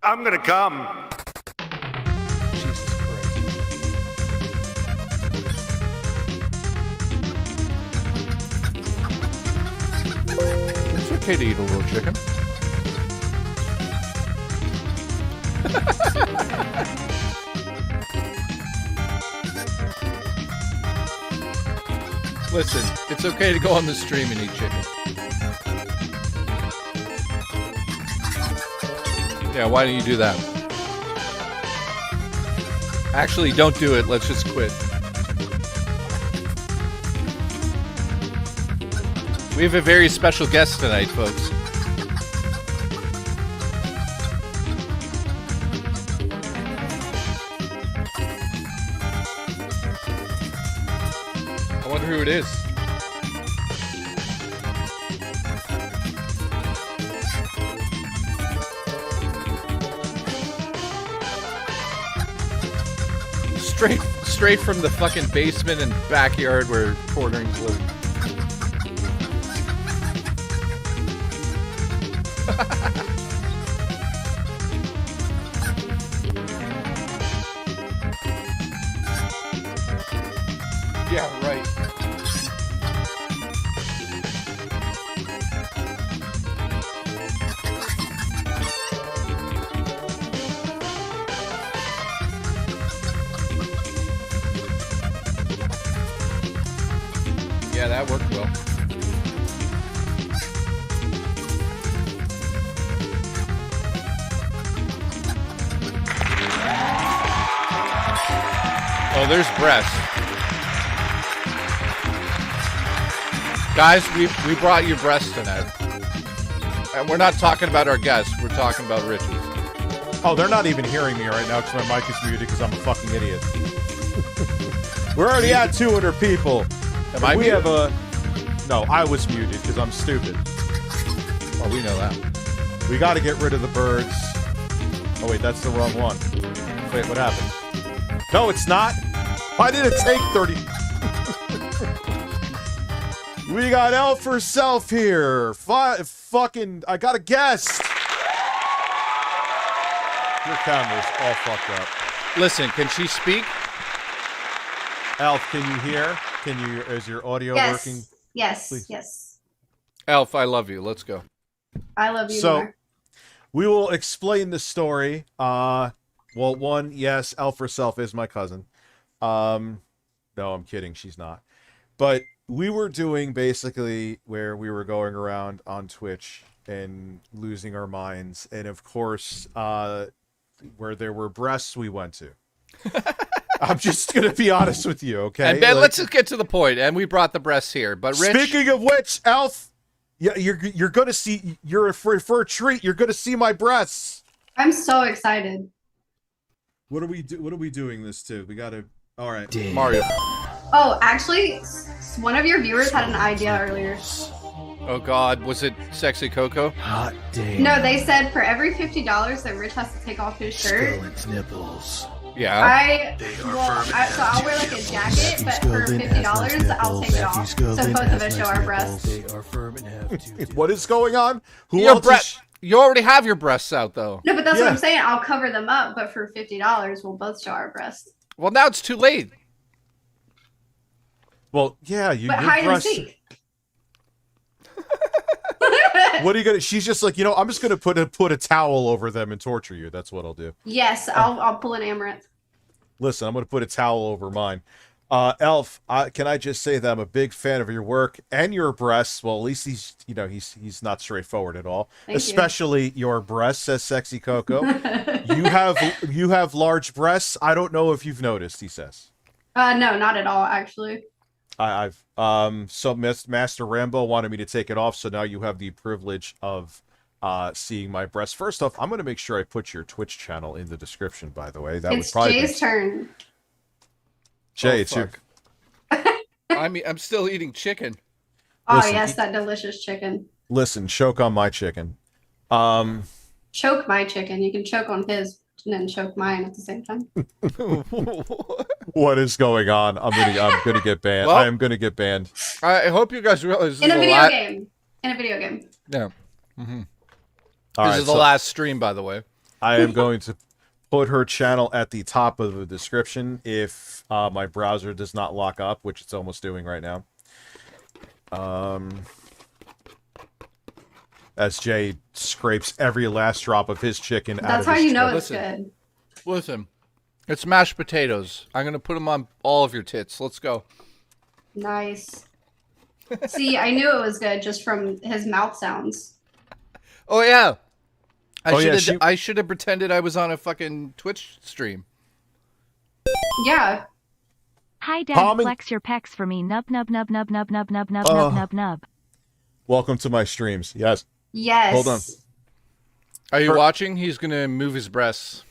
I'm gonna come. Jesus Christ. It's okay to eat a little chicken. Listen, it's okay to go on the stream and eat chicken. Yeah, why don't you do that? Actually, don't do it. Let's just quit. We have a very special guest tonight, folks. I wonder who it is. Straight from the fucking basement and backyard where Porterings live. Yeah, right. Yeah, that worked well. Oh, there's breast. Guys, we brought you breast tonight. And we're not talking about our guests. We're talking about Richie's. Oh, they're not even hearing me right now because my mic is muted because I'm a fucking idiot. We're already at 200 people. Am I we muted? have a... No, I was muted because I'm stupid. Oh, we know that. We got to get rid of the birds. Oh, wait, that's the wrong one. Wait, what happened? No, it's not. Why did it take 30... We got ElfHerSelf here. Fucking... I got a guest. Your camera's all fucked up. Listen, can she speak? Elf, can you hear? Can you... Is your audio working? Yes, Please. yes. Elf, I love you. Let's go. I love you So, more. we will explain the story. Well, one, yes, ElfHerSelf is my cousin. No, I'm kidding. She's not. But we were doing basically where we were going around on Twitch and losing our minds. And of course, where there were breasts, we went to. I'm just going to be honest with you, okay? And Ben, let's just get to the point. And we brought the breasts here. But Rich... Speaking of which, Elf, yeah, you're going to see... You're for a treat. You're going to see my breasts. I'm so excited. What are we doing this to? We got to... All right. Mario. Oh, actually, one of your viewers had an idea earlier. Oh, God. Was it Sexy Coco? Hot damn. No, they said for every $50 that Rich has to take off his shirt, Skull's nipples. Yeah. so I'll wear like a jacket, but for $50, I'll take it off. So both of us show our breasts. They are firm and have two What is going on? Who Your else breast. You already have your breasts out, though. No, but that's what Yeah. I'm saying. I'll cover them up, but for $50, we'll both show our breasts. Well, now it's too late. Well, yeah, you. But your hide and breasts- seek. What are you gonna? She's just like, I'm just gonna put a towel over them and torture you. That's what I'll do. Yes, I'll pull an amaranth. Listen, I'm gonna put a towel over mine. Elf, can I just say that I'm a big fan of your work and your breasts. Well, at least he's not straightforward at all. Thank you. Especially your breasts, says Sexy Coco. you have large breasts. I don't know if you've noticed. He says. No, not at all, actually. So Master Rambo wanted me to take it off, so now you have the privilege of seeing my breasts. First off, I'm going to make sure I put your Twitch channel in the description, by the way. That It's would probably Jay's turn. Jay, it's your... I'm still eating chicken. Oh, Listen, yes, that delicious chicken. Listen, choke on my chicken. Choke my chicken. You can choke on his and then choke mine at the same time. What is going on? I'm gonna get banned. Well, I am gonna get banned. I hope you guys realize this In is a the video game. In a video game. Yeah. Mm-hmm. All This right, is the so last stream, by the way. I am going to put her channel at the top of the description if my browser does not lock up, which it's almost doing right now. As Jay scrapes every last drop of his chicken out of his That's how you know chip. it's good. Listen, it's mashed potatoes. I'm gonna put them on all of your tits. Let's go. Nice. See, I knew it was good just from his mouth sounds. Oh yeah. Oh, yeah, I should have pretended I was on a fucking Twitch stream. Yeah. Hi, Dad. Palming- Flex your pecs for me. Nub nub nub nub nub nub nub nub nub nub nub. Welcome to my streams. Yes. Yes. Hold on. Are you watching? He's gonna move his breasts.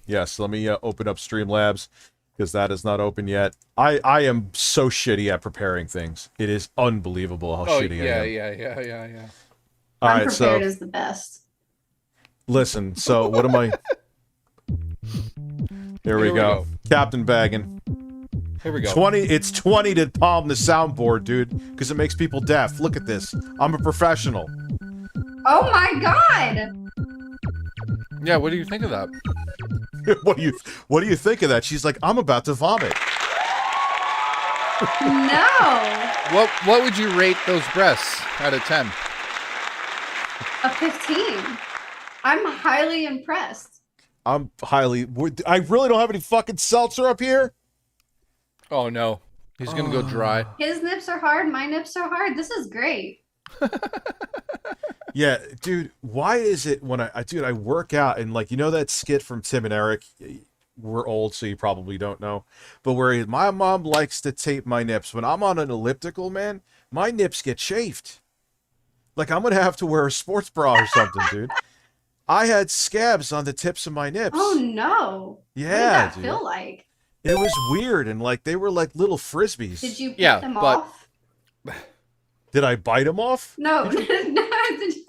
Yes, let me open up StreamLabs, because that is not open yet. I am so shitty at preparing things. It is unbelievable how shitty I am. Yeah. All right, Unprepared so is the best. listen. So what am I? Here we go. Captain Baggin. Here we go. 20. It's 20 to palm the soundboard, dude, because it makes people deaf. Look at this. I'm a professional. Oh my god! Yeah, what do you think of that? What do you think of that? She's like, I'm about to vomit. No! What would you rate those breasts out of 10? A 15. I'm highly impressed. I'm highly. I really don't have any fucking seltzer up here. Oh no. He's gonna go dry. His nips are hard, my nips are hard. This is great. Yeah, dude, why is it when I work out and like, you know that skit from Tim and Eric? We're old, so you probably don't know. But where my mom likes to tape my nips. When I'm on an elliptical, man, my nips get chafed. Like I'm going to have to wear a sports bra or something, dude. I had scabs on the tips of my nips. Oh no. Yeah, What did that dude. feel like? It was weird, and like they were like little frisbees. Did you pick Yeah, them but- off? Did I bite them off? No. No. Did you-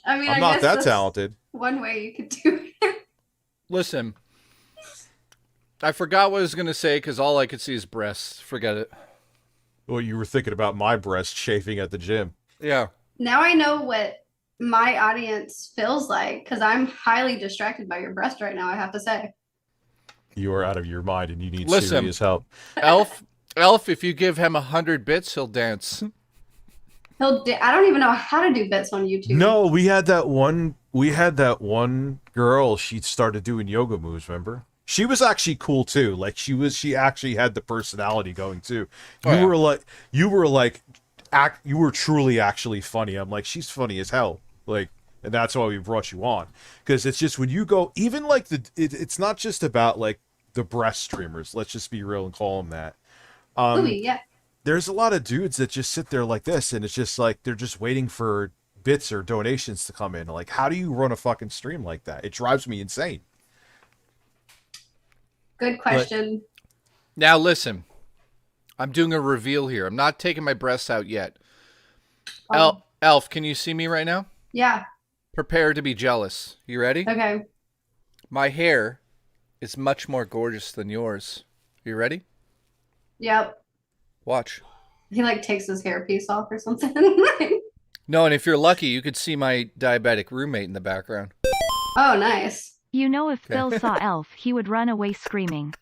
I mean, I'm I not guess that that's talented. one way you could do it. Listen. I forgot what I was gonna say because all I could see is breasts. Forget it. Well, you were thinking about my breast chafing at the gym. Yeah. Now I know what my audience feels like because I'm highly distracted by your breast right now, I have to say. You are out of your mind, and you need Listen. serious help. Elf, if you give him 100 bits, he'll dance. I don't even know how to do bits on YouTube. No, we had that one girl, she started doing yoga moves, remember? She was actually cool too. Like she actually had the personality going too. Oh, yeah. You were truly actually funny. I'm like, she's funny as hell. Like, and that's why we brought you on. Because it's just when you go, even like it's not just about like the breast streamers. Let's just be real and call them that. Louis, yeah. There's a lot of dudes that just sit there like this, and it's just like they're just waiting for bits or donations to come in. Like, how do you run a fucking stream like that? It drives me insane. Good question. Now listen. I'm doing a reveal here. I'm not taking my breasts out yet. Elf, can you see me right now? Yeah. Prepare to be jealous. You ready? Okay. My hair is much more gorgeous than yours. You ready? Yep. Watch. He like takes his hairpiece off or something. No, and if you're lucky, you could see my diabetic roommate in the background. Oh, nice. You know, if Phil saw Elf, he would run away screaming.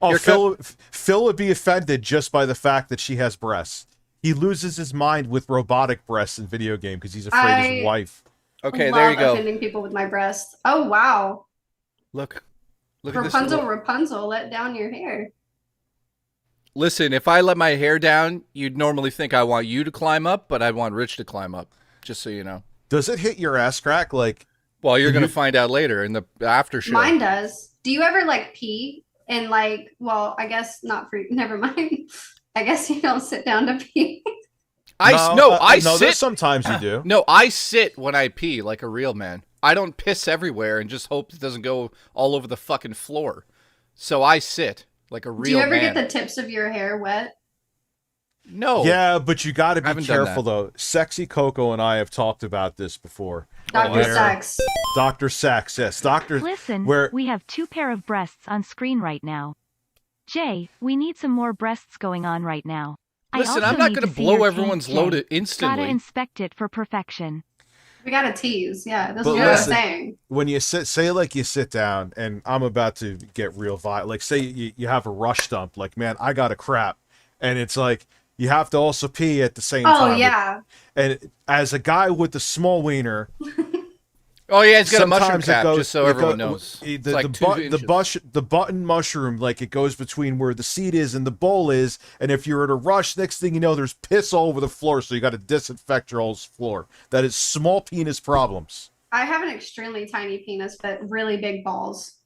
Oh, Here Phil would be offended just by the fact that she has breasts. He loses his mind with robotic breasts in video game because he's afraid of his wife. Okay, Love there you go. offending people with my breasts. Oh, wow. Look at this. Rapunzel, let down your hair. Listen, if I let my hair down, you'd normally think I want you to climb up, but I want Rich to climb up, just so you know. Does it hit your ass crack? Like, Well, you're going to find out later in the after show. Mine does. Do you ever like pee and like, well, I guess not for, never mind. I guess you don't sit down to pee. I no, sit. there's sometimes you do. No, I sit when I pee like a real man. I don't piss everywhere and just hope it doesn't go all over the fucking floor. So I sit like a real man. Do you ever get the tips of your hair wet? No. Yeah, but you got to be haven't done careful that. though. Sexy Coco and I have talked about this before. Dr. Where- Sex. Dr. Sex, yes, Doctor. Listen, Where we have 2 pair of breasts on screen right now. Jay, we need some more breasts going on right now. Listen, I I'm also not need going to to see blow your everyone's tank, load Jay. instantly. Gotta inspect it for perfection. We gotta tease. Yeah, this But is what I was listen, saying. when you sit down, and I'm about to get real violent. Like, say you have a rush dump. Like, man, I got a crap, and it's like you have to also pee at the same Oh time. yeah. And as a guy with the small wiener, Oh yeah, it's got a mushroom sometimes it cap, goes, just so everyone knows. It's like 2 inches. the button mushroom, like it goes between where the seat is and the bowl is, and if you're in a rush, next thing you know, there's piss all over the floor, so you got to disinfect your whole floor. That is small penis problems. I have an extremely tiny penis, but really big balls.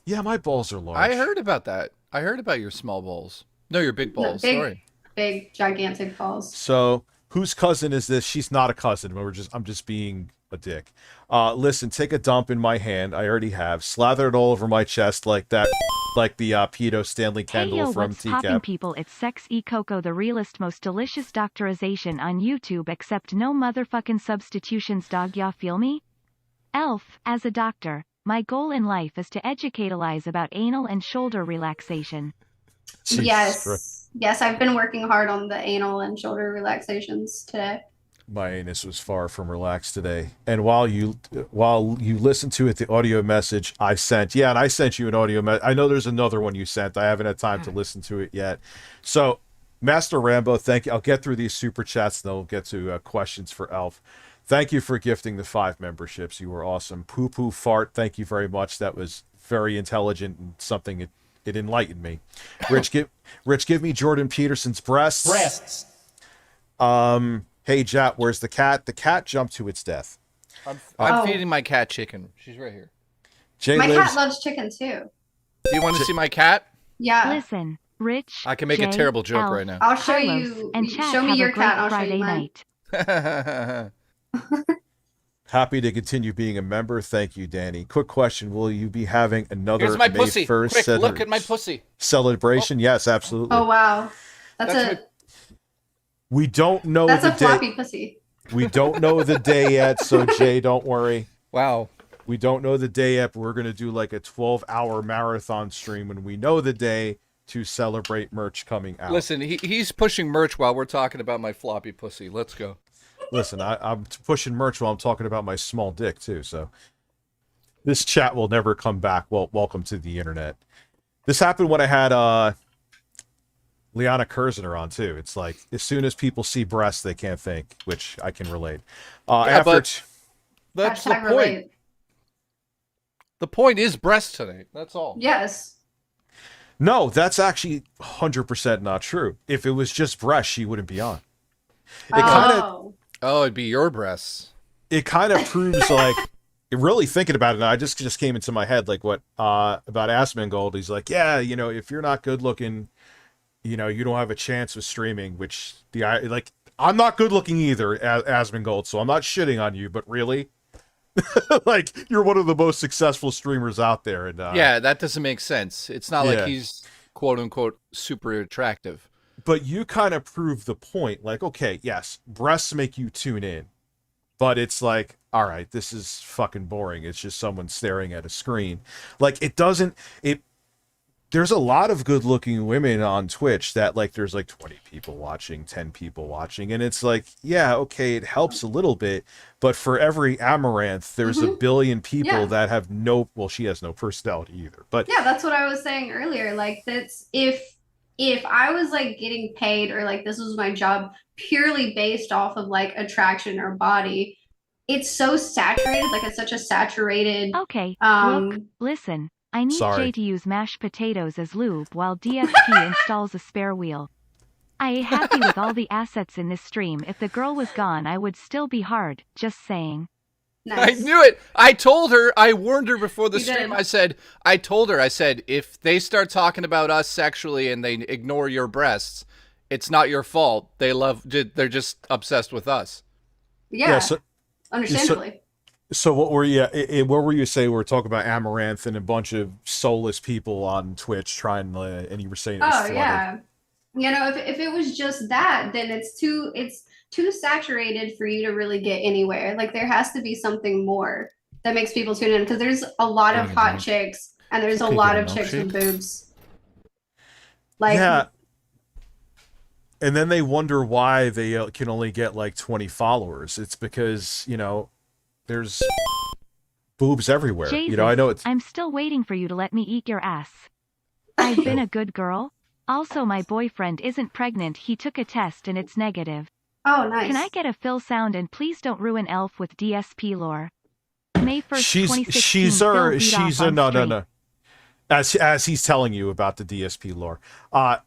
Yeah, my balls are large. I heard about that. I heard about your small balls. No, your big balls. Sorry. Big, gigantic balls. So, whose cousin is this? She's not a cousin. I'm just being a dick. Listen, take a dump in my hand. I already have. Slather it all over my chest like that, like the pedo Stanley Hey Kendall yo, from what's poppin' TCAP. people? It's Sex E Coco, the realest, most delicious doctorization on YouTube, except no motherfucking substitutions, dog. Y'all feel me? Elf, as a doctor, my goal in life is to educatalize about anal and shoulder relaxation. Jesus Yes. Christ. Yes, I've been working hard on the anal and shoulder relaxations today. My anus was far from relaxed today. And while you listen to it, the audio message I sent, and I sent you an audio message. I know there's another one you sent. I haven't had time to listen to it yet. So, Master Rambo, thank you. I'll get through these super chats, and then we'll get to questions for Elf. Thank you for gifting the 5 memberships. You were awesome. Poo Poo Fart, thank you very much. That was very intelligent and something it enlightened me. Rich, give me Jordan Peterson's breasts. Hey, Jat, where's the cat? The cat jumped to its death. I'm feeding my cat chicken. She's right here. My cat loves chicken too. Do you want to see my cat? Yeah. Listen, Rich. I can make a Jay, terrible joke Elf, right now. I'll show Carlos, you. and chat Show me have your a great cat. I'll show Friday you mine. night. Happy to continue being a member. Thank you, Danny. Quick question. Will you be having another Here's my May pussy. 1st Quick, look at my pussy. celebration? Yes, absolutely. Oh wow, that's We don't know a the day. floppy pussy. We don't know the day yet, so Jay, don't worry. Wow. We don't know the day yet, but we're going to do like a 12-hour marathon stream when we know the day to celebrate merch coming out. Listen, he's pushing merch while we're talking about my floppy pussy. Let's go. Listen, I'm pushing merch while I'm talking about my small dick, too, so this chat will never come back. Well, welcome to the internet. This happened when I had Liana Kurzner on, too. It's like, as soon as people see breasts, they can't think, which I can relate. But that's the Hashtag point. relate. The point is breast tonight. That's all. Yes. No, that's actually 100% not true. If it was just breasts, she wouldn't be on. Oh, it'd be your breasts. It kind of proves, like, really thinking about it, I just came into my head, like, what, about Asmongold. He's like, yeah, you know, if you're not good looking, you know, you don't have a chance with streaming, which, like, I'm not good looking either, Asmongold, so I'm not shitting on you, but really? Like, you're one of the most successful streamers out there. And yeah, that doesn't make sense. It's not like he's, quote unquote, super attractive. But you kind of prove the point, like, okay, yes, breasts make you tune in, but it's like, all right, this is fucking boring. It's just someone staring at a screen. Like, there's a lot of good looking women on Twitch that, like, there's like 20 people watching, 10 people watching. And it's like, yeah, okay, it helps a little bit. But for every Amaranth, there's a billion people that have she has no personality either. But yeah, that's what I was saying earlier. Like, that's if I was like getting paid, or like this was my job purely based off of like attraction or body, it's so saturated. Like, it's such a saturated. Okay, look, listen. I need Jay to use mashed potatoes as lube while DSP installs a spare wheel. I ain't happy with all the assets in this stream. If the girl was gone, I would still be hard. Just saying. Nice. I knew it. I told her. I warned her before the stream. Did. I told her, if they start talking about us sexually and they ignore your breasts, it's not your fault. They're just obsessed with us. Yeah, understandably. So what were you saying? We were talking about Amaranth and a bunch of soulless people on Twitch trying to, and you were saying it was flooded. Yeah. You know, if it was just that, then it's too saturated for you to really get anywhere. Like, there has to be something more that makes people tune in, because there's a lot of hot chicks and there's a lot of chicks with boobs. Like, and then they wonder why they can only get like 20 followers. It's because, you know, there's boobs everywhere. Jesus, you know, I know it's... I'm still waiting for you to let me eat your ass. I've been a good girl. Also, my boyfriend isn't pregnant. He took a test and it's negative. Oh, nice. Can I get a Phil sound and please don't ruin Elf with DSP lore? May 1st, 2016, she's no. As he's telling you about the DSP lore.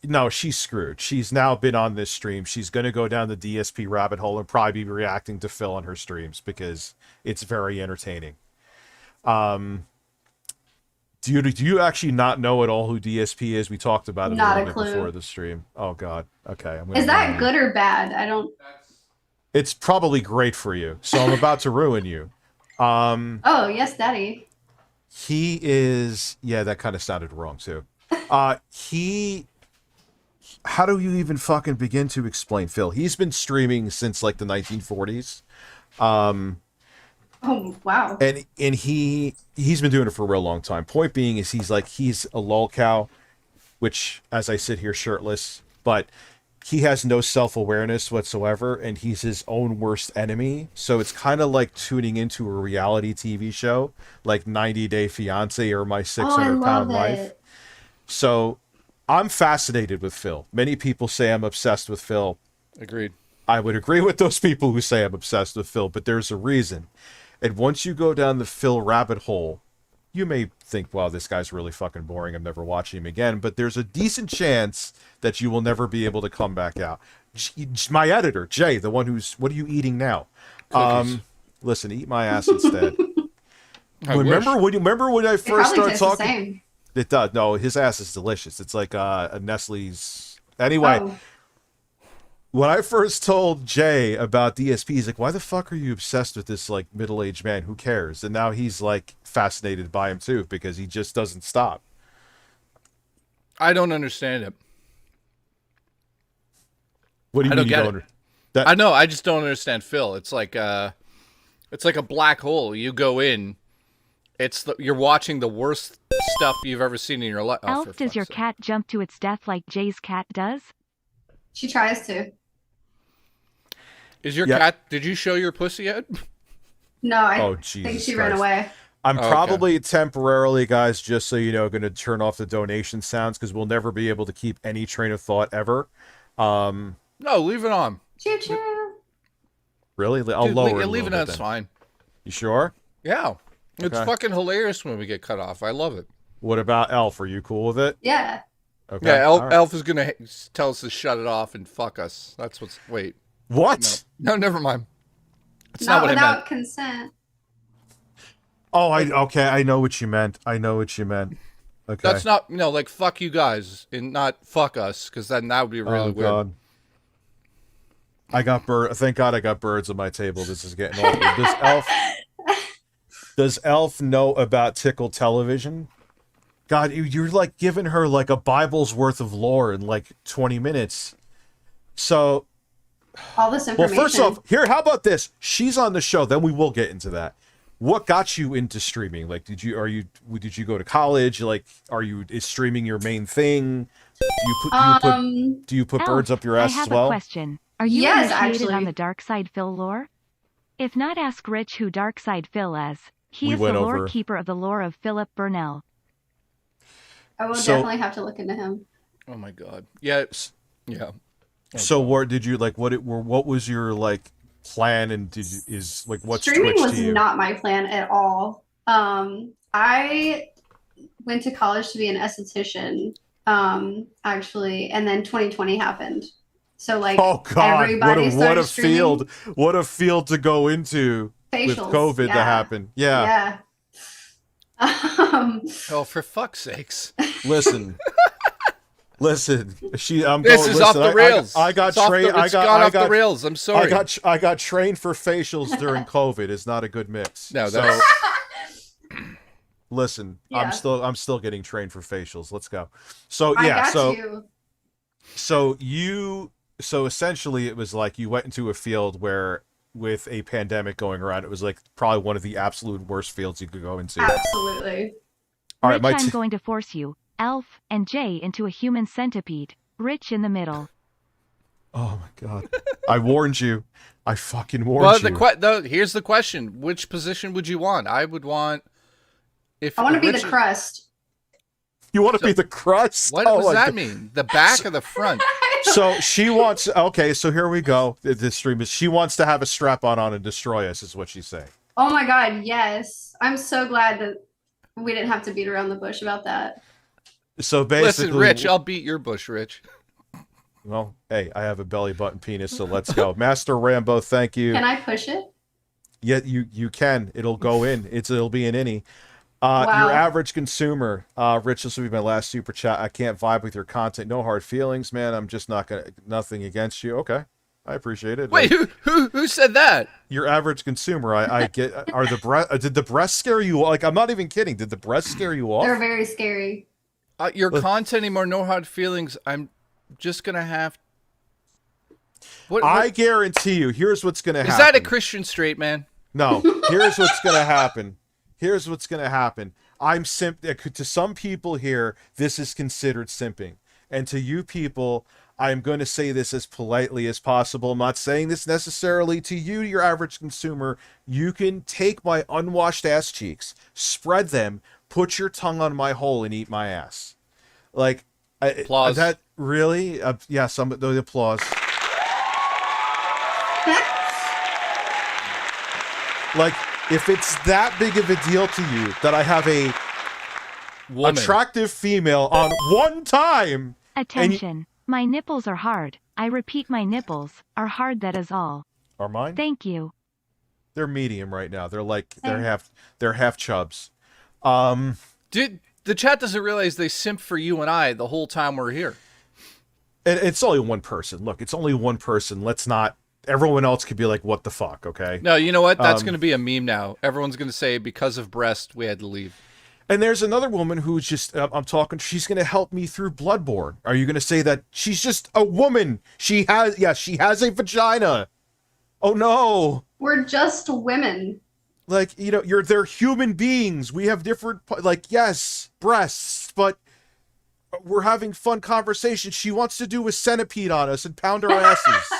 No, she's screwed. She's now been on this stream. She's going to go down the DSP rabbit hole and probably be reacting to Phil on her streams because it's very entertaining. Do you actually not know at all who DSP is? We talked about it Not a a little bit clue. before the stream. Oh God. Okay. Is that good or bad? I don't. It's probably great for you. So I'm about to ruin you. Oh yes, Daddy. He is. Yeah, that kind of sounded wrong too. How do you even fucking begin to explain Phil? He's been streaming since like the 1940s. Oh wow. And he's been doing it for a real long time. Point being is he's a lolcow, which as I sit here shirtless, but he has no self-awareness whatsoever, and he's his own worst enemy. So it's kind of like tuning into a reality TV show, like 90 Day Fiance or My 600-Pound Life. So I'm fascinated with Phil. Many people say I'm obsessed with Phil. Agreed. I would agree with those people who say I'm obsessed with Phil, but there's a reason. And once you go down the Phil rabbit hole, you may think, wow, this guy's really fucking boring. I'm never watching him again. But there's a decent chance that you will never be able to come back out. My editor, Jay, the one who's... What are you eating now? Listen, eat my ass instead. Remember when I first started talking? It does. No, his ass is delicious. It's like a Nestle's... Anyway... Oh. When I first told Jay about DSP, he's like, why the fuck are you obsessed with this, like, middle-aged man? Who cares? And now he's, like, fascinated by him, too, because he just doesn't stop. I don't understand it. What do you mean you don't understand? I know, I just don't understand Phil. It's like a black hole. You go in, you're watching the worst stuff you've ever seen in your life. Elf, does your cat jump to its death like Jay's cat does? She tries to. Is your cat... Did you show your pussy yet? No, I think she ran away. I'm probably temporarily, guys, just so you know, going to turn off the donation sounds because we'll never be able to keep any train of thought ever. No, leave it on. Choo choo. Really? I'll lower it. Leave it on, it's fine. You sure? Yeah. It's fucking hilarious when we get cut off. I love it. What about Elf? Are you cool with it? Yeah. Okay. Yeah, Elf is going to tell us to shut it off and fuck us. That's what's... Wait. What? No, never mind. It's not what without I meant. consent. Oh, okay. I know what you meant. Okay. That's not, like, fuck you guys and not fuck us, because then that would be really weird. God. Thank God I got birds on my table. This is getting awkward. Does Elf know about Tickle Television? God, you're like giving her like a Bible's worth of lore in like 20 minutes. So, all this information. Well, first off, how about this? She's on the show, then we will get into that. What got you into streaming? Like, did you go to college? Like, is streaming your main thing? Do you put Elf, birds up your ass as well? I have a question. Are you initiated on the Dark Side Phil lore? If not, ask Rich who Dark Side Phil is. He is the lore keeper of the lore of Philip Burnell. I will definitely have to look into him. Oh my God. Yeah. Yeah. So what did you like? What was your like plan? And what's streaming Twitch was to you? Not my plan at all. I went to college to be an esthetician, actually, and then 2020 happened. So like, oh God, everybody what a streaming. field to go into Facials, with COVID to happen. Yeah. Oh, for fuck's sakes! Listen. This is off the rails. I got trained. Off the rails. I'm sorry. I got trained for facials during COVID. It's not a good mix. No, that's... Listen, yeah. I'm still getting trained for facials. Let's go. So yeah, so essentially it was like you went into a field where with a pandemic going around, it was like probably one of the absolute worst fields you could go into. Absolutely. All right, Rich, I'm going to force you, Elf, and Jay into a human centipede. Rich in the middle. Oh my god! I warned you. I fucking warned you. Here's the question: which position would you want? I would want. If I want to be the Richard- crust. You want to be the crust? What Oh does my that God. mean? The back or the front? So she wants. Okay, so here we go. This stream is. She wants to have a strap-on and destroy us. Is what she's saying. Oh my god, yes. I'm so glad that we didn't have to beat around the bush about that. So basically, Listen, Rich, I'll beat your bush, Rich. Well, hey, I have a belly button penis, so let's go. Master Rambo, thank you. Can I push it? Yeah, you can. It'll go in. It'll be an innie. Wow. Your average consumer, Rich, this will be my last super chat. I can't vibe with your content. No hard feelings, man. I'm just not gonna. Nothing against you. Okay, I appreciate it. Wait, who said that? Your average consumer. I get. Are the breast? Did the breast scare you? Like, I'm not even kidding. Did the breast scare you off? They're very scary. Your content anymore, no hard feelings. I'm just gonna have. What I guarantee you. Here's what's gonna happen. is that a Christian straight man? No. Here's what's gonna happen. Here's what's gonna happen. I'm to some people here, this is considered simping, and to you people, I'm going to say this as politely as possible. I'm not saying this necessarily to you, your average consumer. You can take my unwashed ass cheeks, spread them, put your tongue on my hole, and eat my ass. Like, Applause. That really? Yeah, the applause. Like, if it's that big of a deal to you that I have a Woman. attractive female on one time. Attention. My nipples are hard. I repeat, my nipples are hard, that is all. Are mine? Thank you. They're medium right now. They're like they're half chubs. Dude, the chat doesn't realize they simp for you and I the whole time we're here. It's only one person. Look, it's only one person. Let's not. Everyone else could be like, "What the fuck?" Okay. No, you know what? That's going to be a meme now. Everyone's going to say because of breast we had to leave. And there's another woman who's just, I'm talking, she's going to help me through Bloodborne. Are you going to say that she's just a woman? She has a vagina. Oh no. We're just women. Like, they're human beings. We have different, like, yes, breasts, but we're having fun conversations. She wants to do a centipede on us and pound our asses.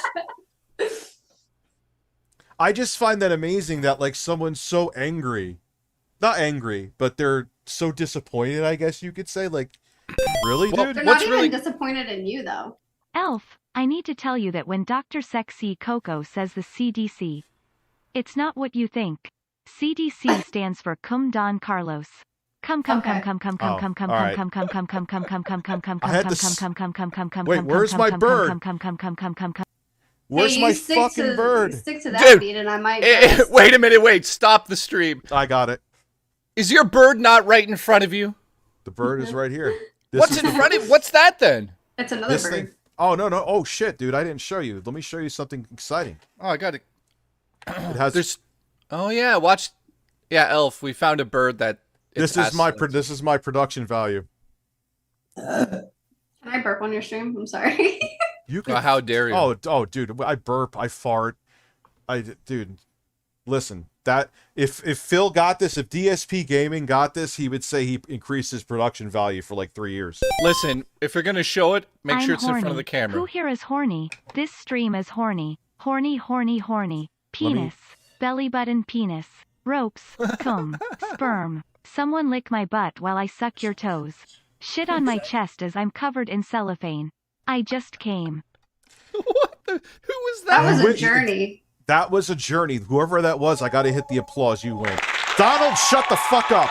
I just find that amazing that, like, someone's so angry. Not angry, but they're so disappointed, I guess you could say. Like, really, dude? They're not even disappointed in you, though. Elf, I need to tell you that when Dr. Sexy Coco says the CDC, it's not what you think. CDC stands for Cum Don Carlos. Wait, where's my bird? Where's my fucking bird? Stick to that beat, and I might. Wait a minute! Wait! Stop the stream. I got it. Is your bird not right in front of you? The bird is right here. What's in front of? What's that then? It's another bird. Thing. Oh no! Oh shit, dude! I didn't show you. Let me show you something exciting. Oh, I got it. It has. There's. Oh yeah, watch. Yeah, Elf. We found a bird that. This is my production value. Can I burp on your stream? I'm sorry. You can. How dare you? Oh, dude! I burp. I fart. Dude. Listen, that if Phil got this, if DSP Gaming got this, he would say he increased his production value for like 3 years. Listen, if you're gonna show it, make sure it's horny. in front of the camera. Who here is horny? This stream is horny. Horny, horny, horny. Penis. Belly button penis. Ropes. Cum. Sperm. Someone lick my butt while I suck your toes. Shit on my chest as I'm covered in cellophane. I just came. What the? Who was That that? was a journey. That was a journey. Whoever that was, I got to hit the applause. You win. Donald, shut the fuck up.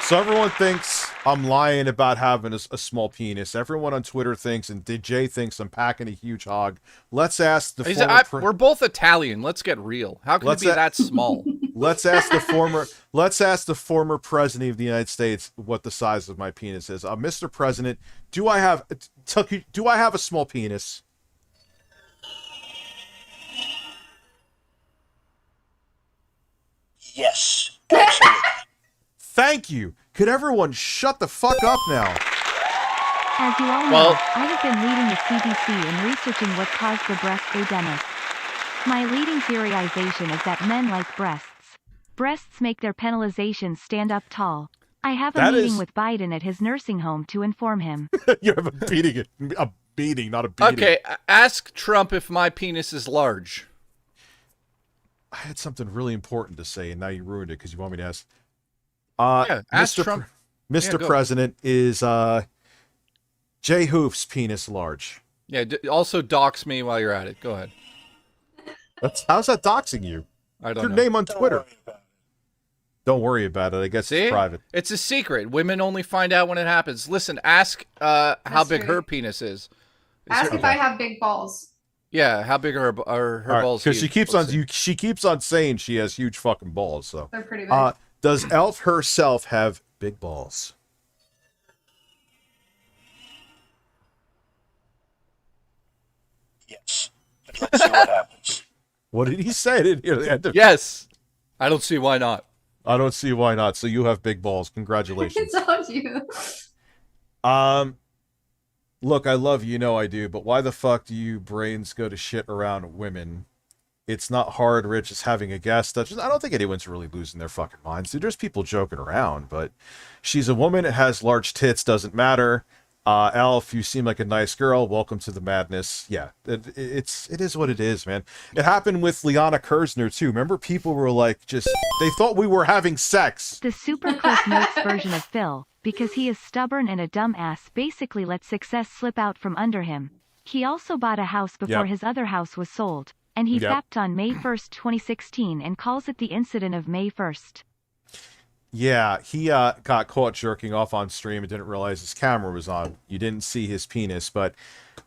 So everyone thinks I'm lying about having a small penis. Everyone on Twitter thinks, and DJ thinks I'm packing a huge hog. Let's ask the We're both Italian. Let's get real. How can it be that small? Let's ask the former president of the United States what the size of my penis is. Mr. President, do I have a small penis? Yes, absolutely. Thank you. Could everyone shut the fuck up now? As you all know, I have been leading the CDC in researching what caused the breast epidemic. My leading theorization is that men like breasts. Breasts make their penalizations stand up tall. I have a That meeting is- with Biden at his nursing home to inform him. You have a beating, not a beating. Okay, ask Trump if my penis is large. I had something really important to say, and now you ruined it because you want me to ask. Yeah, ask Mr. Trump. Mr. Yeah, go. President, is Jay Hoof's penis large? Yeah, also dox me while you're at it. Go ahead. How's that doxing you? I Your don't know. name on Twitter. Don't worry about it. I guess See? it's private. It's a secret. Women only find out when it happens. Listen, ask how That's big true. her penis is. Ask if I have big balls. Yeah, how big are her balls? Because she huge? keeps Let's on see. she keeps on saying she has huge fucking balls. So, They're pretty big. does Elf herself have big balls? Yes. Let's see what happens. What did he say? I didn't hear the end of- Yes. I don't see why not. I don't see why not. So you have big balls. Congratulations. It's on you. Look, I love you, know I do, but why the fuck do you brains go to shit around women? It's not hard, Rich, as having a guest. I don't think anyone's really losing their fucking minds. Dude, there's people joking around, but she's a woman, it has large tits, doesn't matter. Elf, you seem like a nice girl. Welcome to the madness. Yeah, it is what it is, man. It happened with Liana Kersner, too. Remember, people were like, they thought we were having sex. The super cliff notes version of Phil, because he is stubborn and a dumbass, basically lets success slip out from under him. He also bought a house before Yep. his other house was sold, and he Yep. fapped on May 1st, 2016 and calls it the incident of May 1st. Yeah, he got caught jerking off on stream and didn't realize his camera was on. You didn't see his penis, but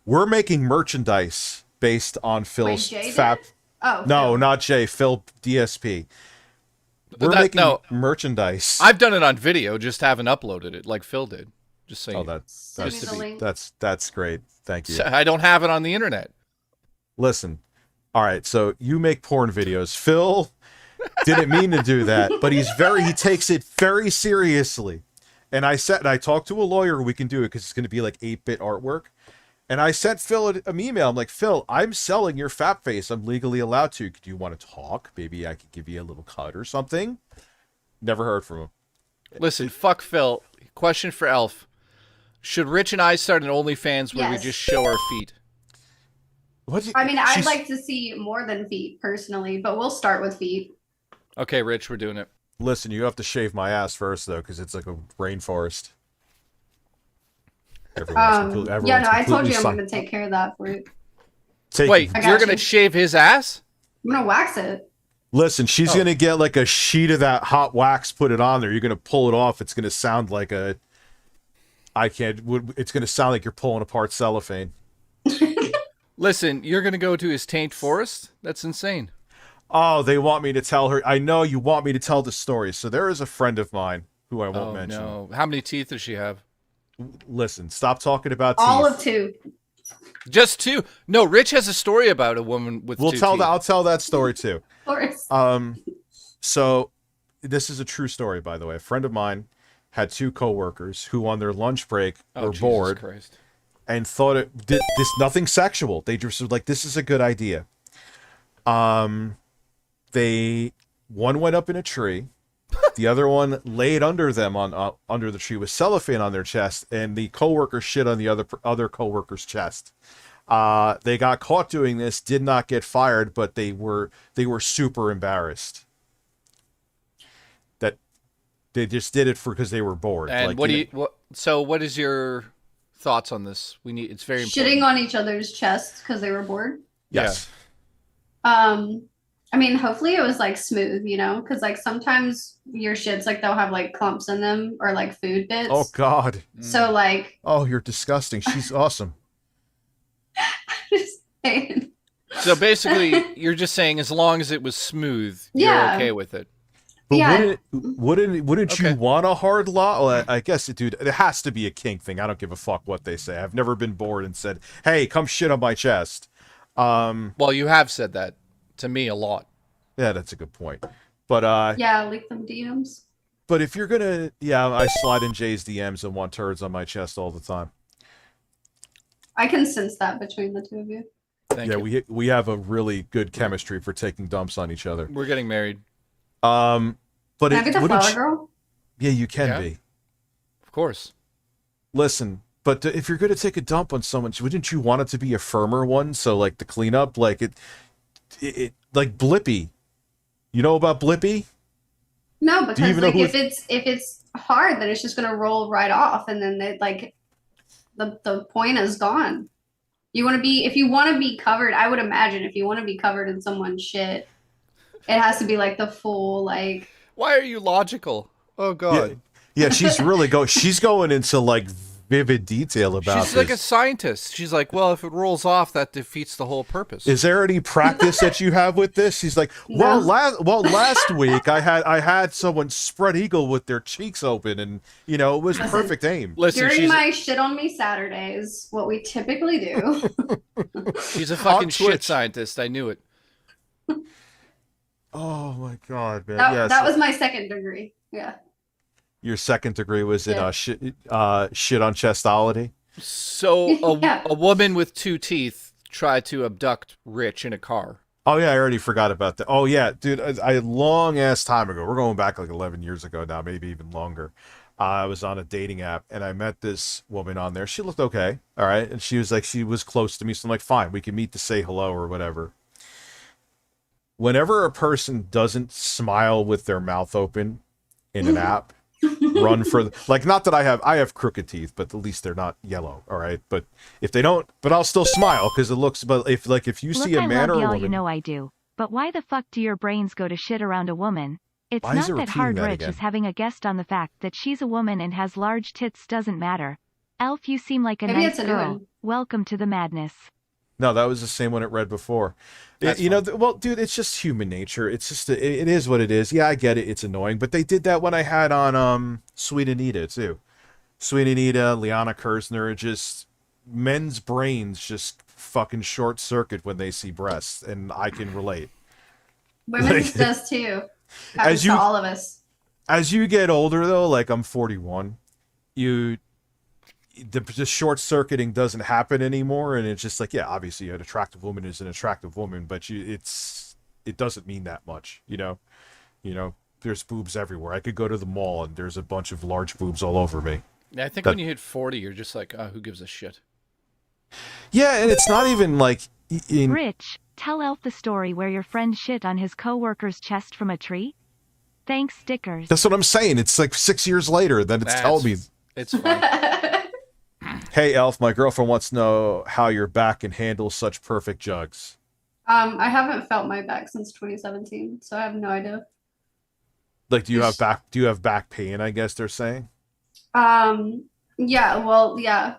we're making merchandise based on Phil's Jay did? fap. Oh. No, Phil. not Jay. Phil DSP. We're making merchandise. I've done it on video, just haven't uploaded it like Phil did. Just saying. Oh, that's Send me to the be- link. that's great. Thank you. I don't have it on the internet. Listen, all right. So you make porn videos. Phil didn't mean to do that, but he takes it very seriously. And I talked to a lawyer. We can do it because it's going to be like 8-bit artwork. And I sent Phil an email. I'm like, Phil, I'm selling your fap face. I'm legally allowed to. Do you want to talk? Maybe I could give you a little cut or something. Never heard from him. Listen, fuck Phil. Question for Elf. Should Rich and I start an OnlyFans where we Yes. just show our feet? I mean, I'd She's- like to see more than feet personally, but we'll start with feet. Okay, Rich, we're doing it. Listen, you have to shave my ass first, though, because it's like a rainforest. Yeah, no, I told completely you I'm sun- going to take care of that for you. Wait, I got you're going to you. shave his ass? I'm going to wax it. Listen, she's Oh. going to get like a sheet of that hot wax, put it on there. You're going to pull it off. It's going to sound like it's going to sound like you're pulling apart cellophane. Listen, you're going to go to his taint forest? That's insane. Oh, they want me to tell her. I know you want me to tell the story. So there is a friend of mine who I won't Oh, mention. no. How many teeth does she have? Listen, stop talking about All teeth. of two. Just two. No, Rich has a story about a woman with two teeth. I'll tell that story too. Of course. So this is a true story, by the way. A friend of mine had two coworkers who, on their lunch break, were Jesus bored Christ. and thought it did this nothing sexual. They just were like, "This is a good idea." One went up in a tree, the other one laid under them under the tree with cellophane on their chest, and the coworker shit on the other coworker's chest. They got caught doing this, did not get fired, but they were super embarrassed that they just did it because they were bored. And Like, what is your thoughts on this? It's very important. Shitting on each other's chests because they were bored. Yes. I mean, hopefully it was like smooth, you know, because like sometimes your shits like they'll have like clumps in them or like food bits. Oh God. So like, Oh, you're disgusting. She's awesome. just saying. So basically, you're just saying as long as it was smooth, Yeah. you're okay with it. But Yeah. wouldn't Okay. you want a hard law? Well, I guess, dude, it has to be a kink thing. I don't give a fuck what they say. I've never been bored and said, "Hey, come shit on my chest." Well, you have said that to me a lot. Yeah, that's a good point. But Yeah, leak them DMs. but if you're gonna, yeah, I slide in Jay's DMs and want turds on my chest all the time. I can sense that between the two of you. Thank Yeah, you. we have a really good chemistry for taking dumps on each other. We're getting married. But Can I be the wouldn't flower you- girl? yeah, you can Yeah. be. Of course. Listen, but if you're going to take a dump on someone, wouldn't you want it to be a firmer one? So, like, the cleanup, like, it like Blippi. You know about Blippi? No, because like if it's hard, then it's just gonna roll right off, and then the point is gone. If you want to be covered, I would imagine if you want to be covered in someone's shit, it has to be like the full like. Why are you logical? Oh God. Yeah, she's going into like vivid detail about She's like a scientist. She's like, well, if it rolls off, that defeats the whole purpose. Is there any practice that you have with this? She's like, well, last week I had someone spread eagle with their cheeks open, and it was perfect aim. Listen, during my shit on me Saturdays, what we typically do. She's a fucking shit scientist. I knew it. Oh my God, man! That was my second degree. Yeah. Your second degree was in shit on chestology. So a woman with 2 teeth tried to abduct Rich in a car. Oh yeah, I already forgot about that. Oh yeah, dude, I long ass time ago. We're going back like 11 years ago now, maybe even longer. I was on a dating app and I met this woman on there. She looked okay, all right, and she was close to me, so I'm like, fine, we can meet to say hello or whatever. Whenever a person doesn't smile with their mouth open in an app. Run for not that I have crooked teeth, but at least they're not yellow, all right? But if they don't, but I'll still smile because it looks. But if you see a man or a woman, you know I do. But why the fuck do your brains go to shit around a woman? It's Why not is it that hard repeating that Rich again? is having a guest on the fact that she's a woman and has large tits doesn't matter. Elf, you seem like a Maybe nice it's a new girl. one. Welcome to the madness. No, that was the same one it read before. Well, dude, it's just human nature. It's just it is what it is. Yeah, I get it. It's annoying, but they did that when I had on Sweet Anita too. Sweet Anita, Liana Kersner, just men's brains just fucking short circuit when they see breasts, and I can relate. Women's does too. Happens to all of us. As you get older, though, like I'm 41, the short circuiting doesn't happen anymore, and it's just like, yeah, obviously an attractive woman is an attractive woman, but it doesn't mean that much, there's boobs everywhere. I could go to the mall and there's a bunch of large boobs all over me. Yeah, I think when you hit 40, you're just like, who gives a shit? Yeah, and it's not even like Rich, tell Elf the story where your friend shit on his co-worker's chest from a tree. Thanks, stickers. That's what I'm saying. It's like 6 years later that it's telling me. It's fine. Hey, Elf, my girlfriend wants to know how your back can handle such perfect jugs. I haven't felt my back since 2017, so I have no idea. Like, do you have back pain, I guess they're saying? Yeah, well, yeah.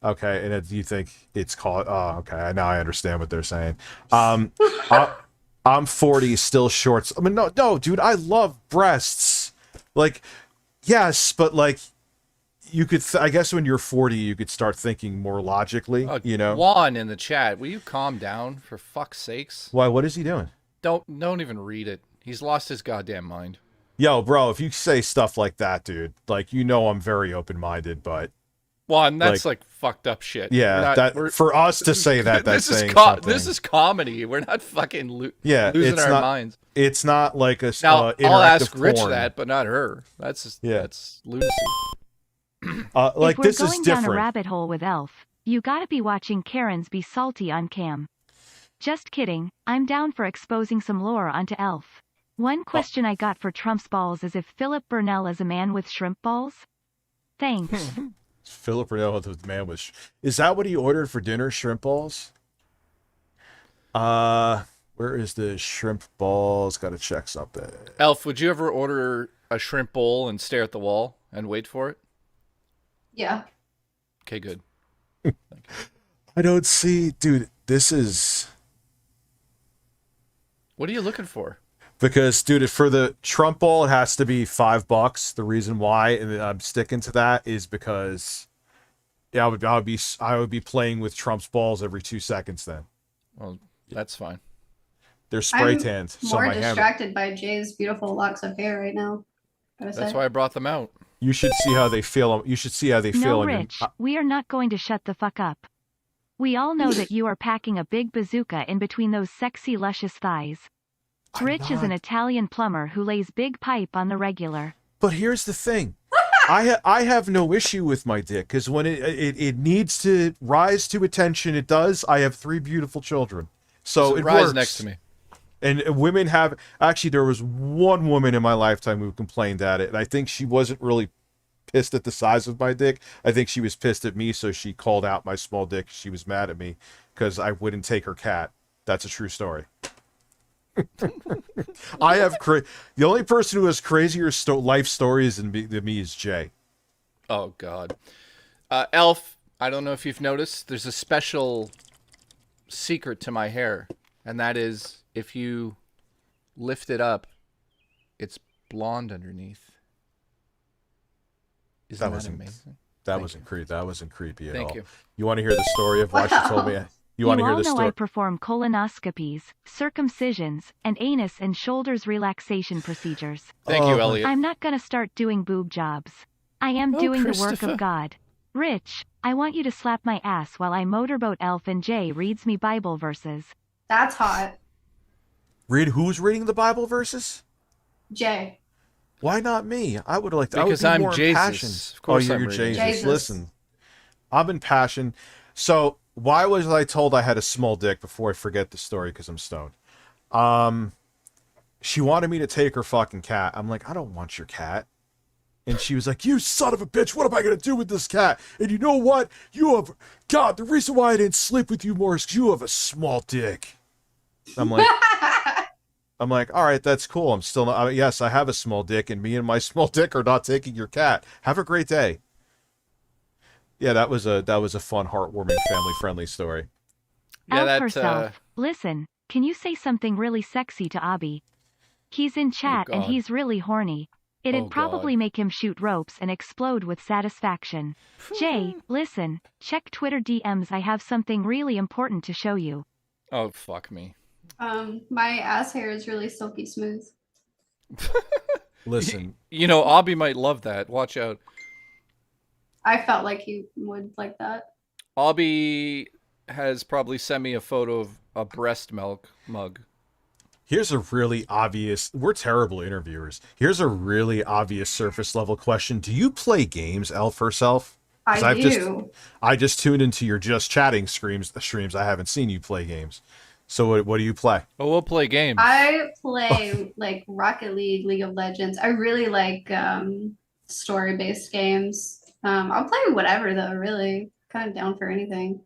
Okay, and do you think it's called... Oh, okay, now I understand what they're saying. I'm 40, still shorts. I mean, no, dude, I love breasts. Like, yes, but like... You could, I guess, when you're 40, you could start thinking more logically. Juan in the chat, will you calm down for fuck's sakes? Why? What is he doing? Don't even read it. He's lost his goddamn mind. Yo, bro, if you say stuff like that, dude, like I'm very open-minded, but Juan, that's like fucked up shit. Yeah, for us to say that, that's saying something. This is comedy. We're not fucking losing our minds. It's not like a now. I'll ask Rich porn. that, but not her. That's lunacy. Like, if we're this going is different. down a rabbit hole with Elf, you gotta be watching Karens be salty on cam. Just kidding, I'm down for exposing some lore onto Elf. One question I got for Trump's balls is if Philip Burnell is a man with shrimp balls? Thanks. Philip Burnell with the man with... Is that what he ordered for dinner, shrimp balls? Where is the shrimp balls? Gotta check something. Elf, would you ever order a shrimp bowl and stare at the wall and wait for it? Yeah. Okay, good. I don't see... Dude, this is... What are you looking for? Because, dude, for the Trump ball, it has to be $5. The reason why, and I'm sticking to that, is because I would be playing with Trump's balls every 2 seconds then. Well, that's fine. They're spray tanned. I'm more distracted by Jay's beautiful locks of hair right now. That's why I brought them out. You should see how they feel. You should see how they feel. No, Rich, we are not going to shut the fuck up. We all know that you are packing a big bazooka in between those sexy, luscious thighs. Rich is an Italian plumber who lays big pipe on the regular. But here's the thing. I have no issue with my dick because when it needs to rise to attention, it does. I have 3 beautiful children, so it rise works. next to me. And women have actually. There was one woman in my lifetime who complained at it, and I think she wasn't really pissed at the size of my dick. I think she was pissed at me, so she called out my small dick. She was mad at me because I wouldn't take her cat. That's a true story. I have the only person who has crazier life stories than me is Jay. Oh God, Elf. I don't know if you've noticed. There's a special secret to my hair, and that is if you lift it up, it's blonde underneath. Isn't that amazing? That wasn't creepy at all. Thank you. You want to hear the story of why she told me? You want to hear the story? You all know I perform colonoscopies, circumcisions, and anus and shoulders relaxation procedures. Thank you, Elliot. I'm not gonna start doing boob jobs. I am doing the work of God. Rich, I want you to slap my ass while I motorboat Elf and Jay reads me Bible verses. That's hot. Who's reading the Bible verses? Jay. Why not me? I would like to. Because I would be I'm more Jesus. impassioned. Of course you're I'm reading. Jesus. Listen, I'm impassioned. So why was I told I had a small dick before I forget the story? Because I'm stoned. She wanted me to take her fucking cat. I'm like, I don't want your cat. And she was like, you son of a bitch, what am I going to do with this cat? And you know what? God, the reason why I didn't sleep with you more is because you have a small dick. I'm like, all right, that's cool. I'm still not, yes, I have a small dick, and me and my small dick are not taking your cat. Have a great day. Yeah, that was a fun, heartwarming, family-friendly story. Yeah, ElfHerSelf, listen, can you say something really sexy to Abby? He's in chat and he's really horny. It'd probably make him shoot ropes and explode with satisfaction. Jay, listen, check Twitter DMs. I have something really important to show you. Oh, fuck me. My ass hair is really silky smooth. Listen. You know, Abby might love that. Watch out. I felt like he would like that. Abby has probably sent me a photo of a breast milk mug. Here's a really obvious, we're terrible interviewers. Here's a really obvious surface level question. Do you play games, ElfHerSelf? I do. I just tuned into your just chatting streams. I haven't seen you play games. So what do you play? Oh, we'll play games. I play like Rocket League, League of Legends. I really like story-based games. I'll play whatever though, really. Kind of down for anything.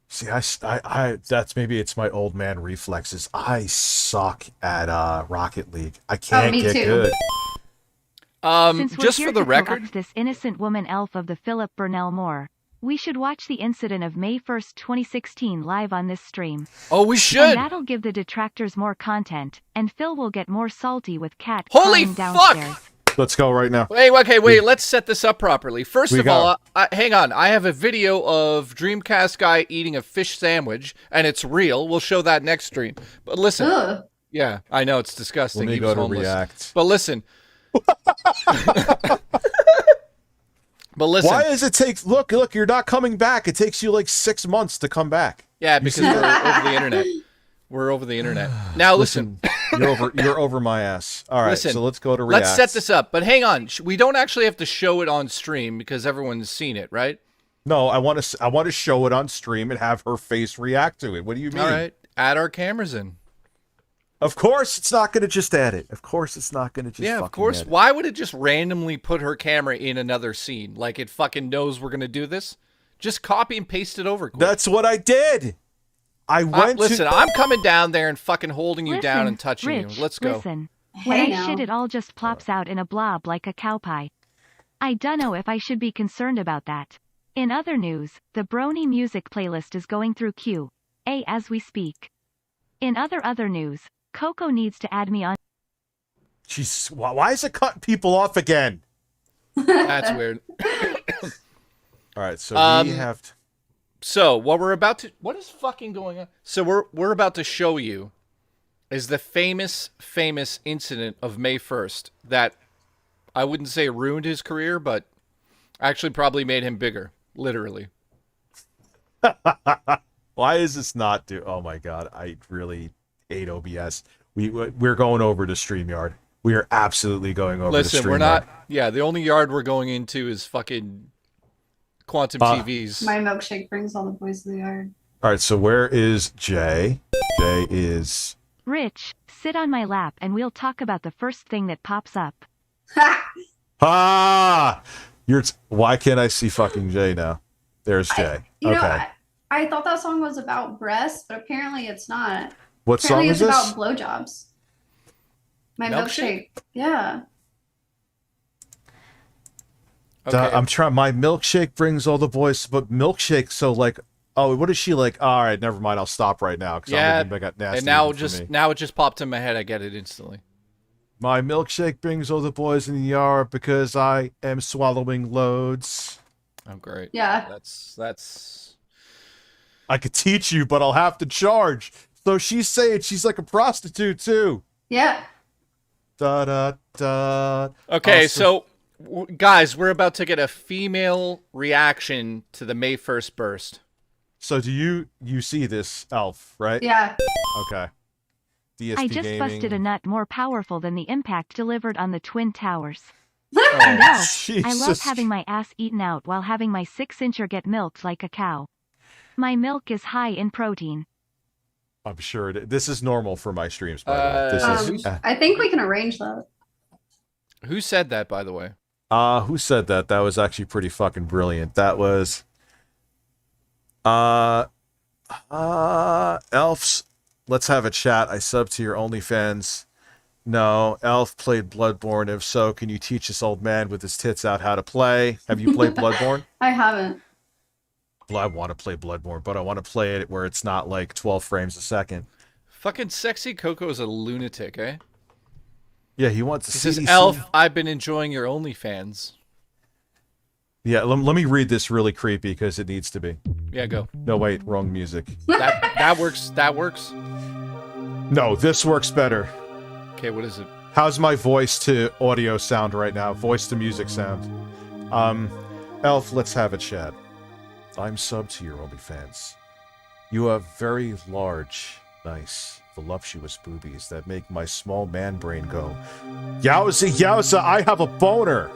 See, I that's maybe it's my old man reflexes. I suck at Rocket League. I can't get good. Since just we're for the here to record, correct this innocent woman elf of the Philip Burnell Moore, we should watch the incident of May 1st, 2016 live on this stream. Oh, we should. And that'll give the detractors more content, and Phil will get more salty with Cat Holy crying downstairs. Fuck! Let's go right now. Wait, let's set this up properly. First of all, hang on. I have a video of Dreamcast guy eating a fish sandwich, and it's real. We'll show that next stream. But listen. Ugh. Yeah, I know, it's disgusting. Let me He go was to homeless. react. But listen. But listen. Why does it take... Look, you're not coming back. It takes you like 6 months to come back. Yeah, because we're over the internet. We're over the internet. Now listen. You're over my ass. All right, listen, so let's go to react. Let's set this up. But hang on. We don't actually have to show it on stream because everyone's seen it, right? No, I want to show it on stream and have her face react to it. What do you mean? All right. Add our cameras in. Of course it's not going to just add it. Of course it's not going to just Yeah, of course. Add it. Why would it just randomly put her camera in another scene? Like it fucking knows we're going to do this? Just copy and paste it over quick. That's what I did. Listen, I'm coming down there and fucking holding you down and touching Rich, you. Let's go. Listen, when I shit, it all just plops out in a blob like a cow pie. I dunno if I should be concerned about that. In other news, the Brony music playlist is going through Q&A as we speak. In other news, Coco needs to add me on. Jeez, why is it cutting people off again? That's weird. All right, so we have to... So what is fucking going on? So we're about to show you is the famous incident of May 1st that I wouldn't say ruined his career, but actually probably made him bigger, literally. Why is this not oh my god, I really hate OBS. We're going over to StreamYard. We are absolutely going over Listen, the we're StreamLabs. not. Yeah, the only yard we're going into is fucking Quantum TVs. My milkshake brings all the boys to the yard. All right, so where is Jay? Jay is... Rich, sit on my lap and we'll talk about the first thing that pops up. Ah! Why can't I see fucking Jay now? There's Jay. You know, Okay. I thought that song was about breasts, but apparently it's not. What song Apparently is it's this? about blowjobs. My Milkshake? milkshake. Yeah. Okay. I'm trying. My milkshake brings all the boys, but milkshake. So like, oh, what is she like? All right, never mind. I'll stop right now because Yeah, I'm got nasty. and now for me. now it just popped in my head. I get it instantly. My milkshake brings all the boys in the yard because I am swallowing loads. Oh, great. Yeah. That's. I could teach you, but I'll have to charge. So she's saying she's like a prostitute too. Yeah. Da da da. Okay, Awesome. so guys, we're about to get a female reaction to the May 1st burst. So do you see this, Elf? Right? Yeah. Okay. DSP I just gaming. busted a nut more powerful than the impact delivered on the Twin Towers. Oh, And Elf, Jesus. I love having my ass eaten out while having my 6-incher get milked like a cow. My milk is high in protein. I'm sure this is normal for my streams. By the way. This is. I think we can arrange that. Who said that, by the way? Who said that? That was actually pretty fucking brilliant. That was. Elf's. Let's have a chat. I sub to your OnlyFans. No, Elf played Bloodborne. If so, can you teach this old man with his tits out how to play? Have you played Bloodborne? I haven't. Well, I want to play Bloodborne, but I want to play it where it's not like 12 frames a second. Fucking sexy Coco is a lunatic, eh? Yeah, he wants to He see. says, Elf, I've been enjoying your OnlyFans. Yeah, let me read this really creepy because it needs to be. Yeah, go. No, wait, wrong music. That works. That works. No, this works better. Okay, what is it? How's my voice to audio sound right now? Voice to music sound. Elf, let's have a chat. I'm sub to your OnlyFans. You have very large, nice, voluptuous boobies that make my small man brain go, yowza, yowza, I have a boner!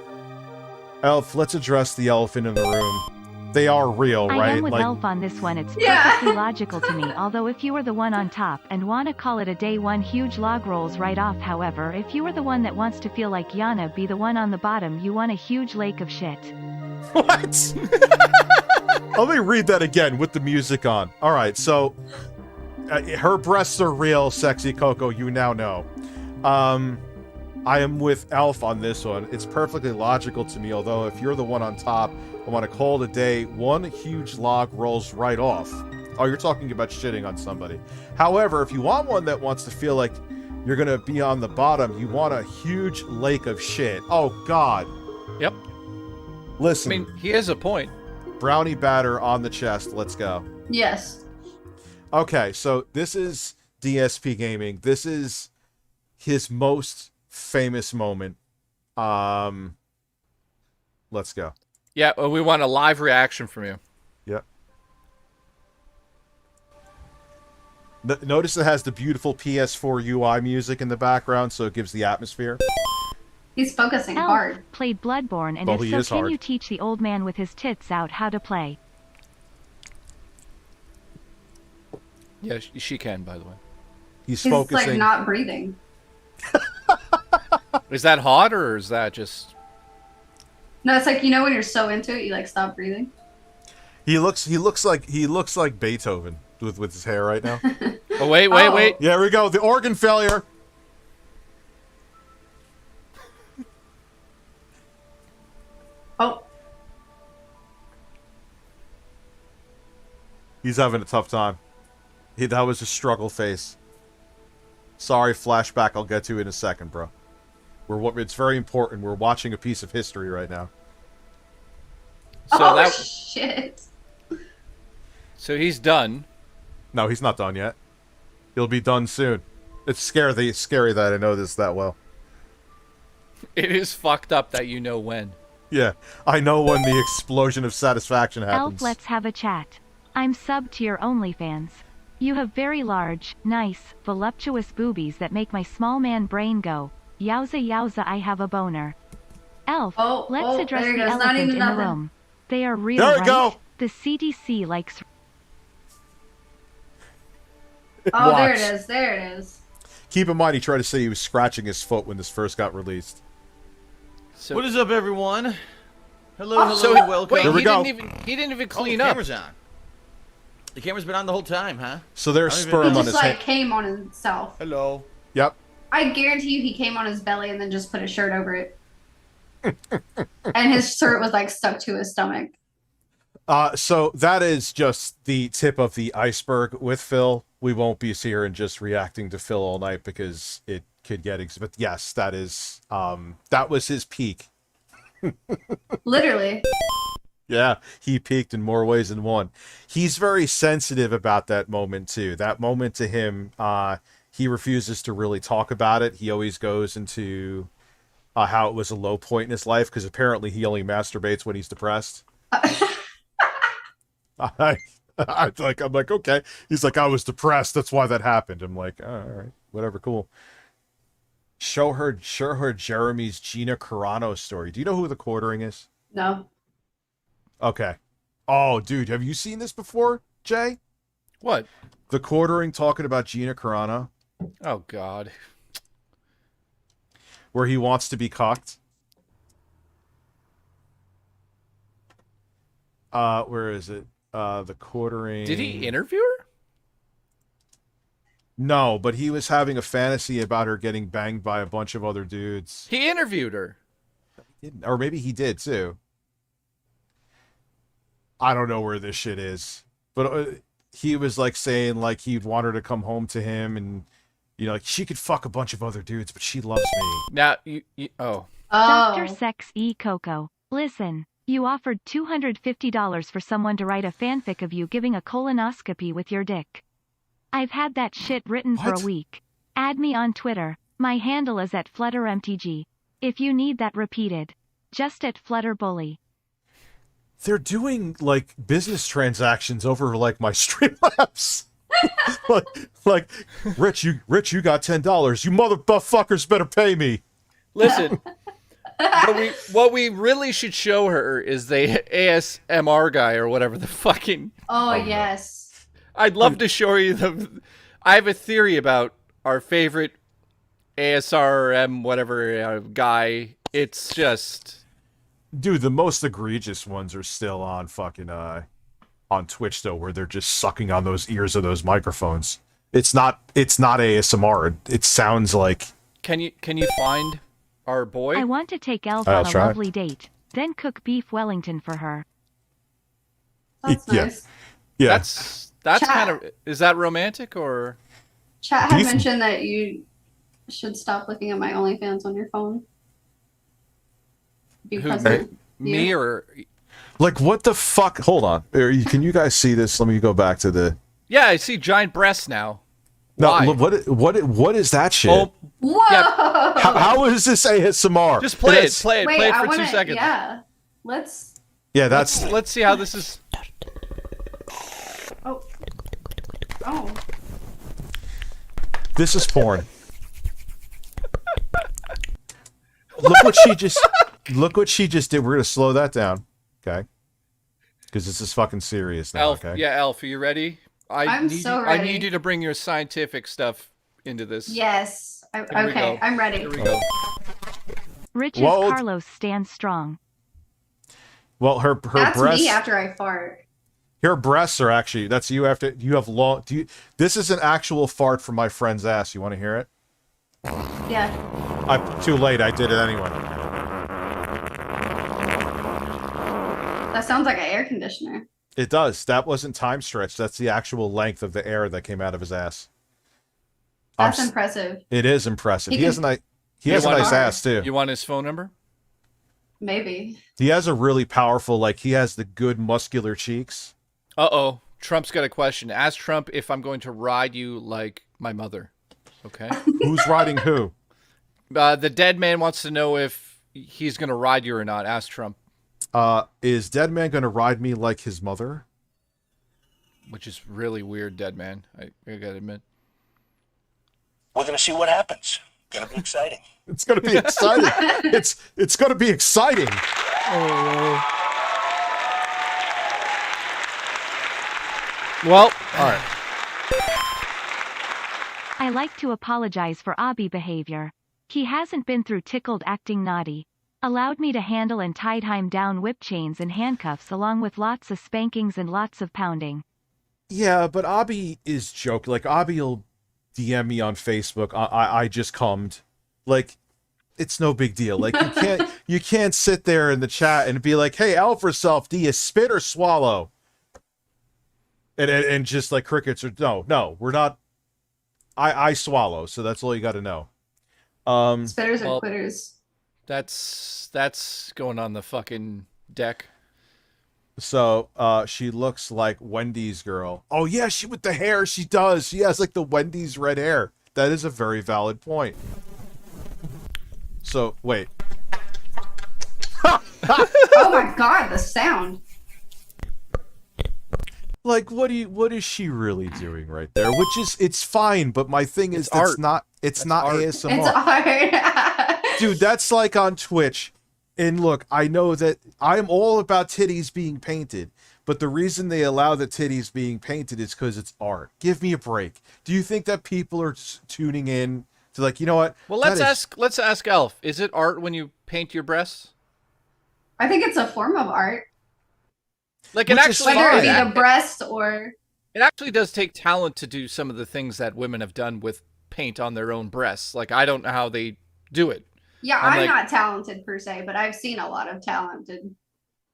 Elf, let's address the elephant in the room. They are real, I right? am with Like, Elf on this one. It's Yeah. perfectly logical to me. Although if you were the one on top and want to call it a day one huge log rolls right off. However, if you were the one that wants to feel like Yana be the one on the bottom, you want a huge lake of shit. what? Let me read that again with the music on. All right, so her breasts are real, sexy Coco. You now know. I am with Elf on this one. It's perfectly logical to me, although if you're the one on top, I want to call it a day. One huge log rolls right off. Oh, you're talking about shitting on somebody. However, if you want one that wants to feel like you're going to be on the bottom, you want a huge lake of shit. Oh, God. Yep. Listen, I mean, he has a point. brownie batter on the chest. Let's go. Yes. Okay, so this is DSP Gaming. This is his most famous moment. Let's go. Yeah, we want a live reaction from you. Yep. Notice it has the beautiful PS4 UI music in the background, so it gives the atmosphere. He's focusing Elf hard. played Bloodborne, and Well, he if is so, can hard. you teach the old man with his tits out how to play? Yeah, she can, by the way. He's He's focusing. like not breathing. Is that hot or is that just? No, it's like, you know when you're so into it, you like stop breathing. He looks like Beethoven with his hair right now. Oh wait. Oh. Wait. Yeah, here we go. The organ failure. Oh, He's having a tough time. That was a struggle face. Sorry, flashback. I'll get to in a second, bro. It's very important. We're watching a piece of history right now. So shit. So he's done. No, he's not done yet. He'll be done soon. It's scary that I know this that well. It is fucked up that you know when. Yeah, I know when the explosion of satisfaction happens. Elf, let's have a chat. I'm sub to your OnlyFans. You have very large, nice, voluptuous boobies that make my small man brain go, Yowza yowza, I have a boner. Elf, let's address there it the goes. Not elephant even in the nothing. room. They are real, There we right? go. The CDC likes... Oh, there Watch. it is. There it is. Keep in mind, he tried to say he was scratching his foot when this first got released. So, What is up, everyone? Hello, Oh, hello, so welcome. wait, Here we he go. didn't even Oh, clean the up. camera's on. The camera's been on the whole time, huh? So there's I don't even sperm know. He on just his like hand. came on himself. Hello. Yep. I guarantee you he came on his belly and then just put a shirt over it. And his shirt was like stuck to his stomach. So that is just the tip of the iceberg with Phil. We won't be here and just reacting to Phil all night because it could get but yes, that is that was his peak. Literally. Yeah, he peaked in more ways than one. He's very sensitive about that moment too. That moment to him, he refuses to really talk about it. He always goes into how it was a low point in his life because apparently he only masturbates when he's depressed. I'm like, okay. He's like, I was depressed. That's why that happened. I'm like, oh, all right, whatever, cool. Show her Jeremy's Gina Carano story. Do you know who the Quartering is? No. Okay. Oh, dude, have you seen this before, Jay? What? The Quartering talking about Gina Carano, Oh God. where he wants to be cocked. Where is it? The Quartering. Did he interview her? No, but he was having a fantasy about her getting banged by a bunch of other dudes. He interviewed her. Or maybe he did too. I don't know where this shit is. But he was like saying like he'd want her to come home to him and you know like she could fuck a bunch of other dudes, but she loves me. Now oh. Dr. Oh. Sex E. Coco. Listen, you offered $250 for someone to write a fanfic of you giving a colonoscopy with your dick. I've had that shit written for What? a week. Add me on Twitter. My handle is @FlutterMTG. If you need that repeated. Just @FlutterBully. They're doing like business transactions over like my StreamLabs. like Rich, you got $10. You motherfuckers better pay me. Listen. what we really should show her is the ASMR guy or whatever the fucking. Oh, yes. I'd love to show you the. I have a theory about our favorite ASRM whatever guy. It's just. Dude, the most egregious ones are still on fucking on Twitch though, where they're just sucking on those ears of those microphones. It's not ASMR. It sounds like. Can you find our boy? I want to take Elf I'll on a try. lovely date. Then cook beef Wellington for her. That's Yeah. nice. Yeah. That's Chat. kind of. Is that romantic or? Chat had Beef- mentioned that you should stop looking at my OnlyFans on your phone. Because Hey. of Me you. or? Like what the fuck? Hold on. Can you guys see this? Let me go back to the. Yeah, I see giant breasts now. No, Why? look, what is that shit? Oh, Whoa! Yeah. How is this ASMR? just play it. It's- Play it. Wait, Play it I for want 2 to. seconds. Yeah. Let's. Yeah, that's Let's see how this is. Oh. Oh. this is porn. Look what she just did. We're gonna slow that down, okay? Because this is fucking serious now. Elf, Okay. yeah, Elf, are you ready? I'm need so you, I ready. need you to bring your scientific stuff into this. Yes. Here we Okay, go. I'm ready. Here we go. Rich's Whoa. Carlos stands strong. Well, her That's breasts. me after I fart. Her breasts are actually. That's you after you have long. This is an actual fart from my friend's ass. You want to hear it? Yeah. I'm too late. I did it anyway. That sounds like an air conditioner. It does. That wasn't time stretched. That's the actual length of the air that came out of his ass. That's impressive. It is impressive. He He has a can- nice. He has a want nice to- ass too. You want his phone number? Maybe. He has a really powerful. Like he has the good muscular cheeks. Uh-oh. Trump's got a question. Ask Trump if I'm going to ride you like my mother. Okay? Who's riding who? The dead man wants to know if he's going to ride you or not. Ask Trump, Is Dead Man going to ride me like his mother? which is really weird, dead man. I got to admit. We're going to see what happens. Gonna be exciting. It's gonna be exciting. It's gonna be exciting. Well, All right. I like to apologize for Abby behavior. He hasn't been through tickled acting naughty. Allowed me to handle and tied him down whip chains and handcuffs along with lots of spankings and lots of pounding. Yeah, but Abby is joking. Like, Abby'll DM me on Facebook. I just cummed. Like, it's no big deal. Like, you can't sit there in the chat and be like, hey, ElfHerSelf, do you spit or swallow? And just like crickets or no, we're not. I swallow, so that's all you got to know. Spitters well, or quitters. That's going on the fucking deck. So she looks like Wendy's girl. Oh yeah, she with the hair. She does. She has like the Wendy's red hair. That is a very valid point. So wait. Oh my god, the sound. Like, what is she really doing right there? Which is, it's fine, but my thing is, art. it's not art. ASMR. It's hard. Dude, that's like on Twitch. And look, I know that I'm all about titties being painted, but the reason they allow the titties being painted is because it's art. Give me a break. Do you think that people are tuning in to like, you know what? Well, let's ask Elf. Is it art when you paint your breasts? I think it's a form of art. Like, it Which is actually, Whether it be fine. the breast or... it actually does take talent to do some of the things that women have done with paint on their own breasts. Like, I don't know how they do it. Yeah, I'm I'm like- not talented per se, but I've seen a lot of talented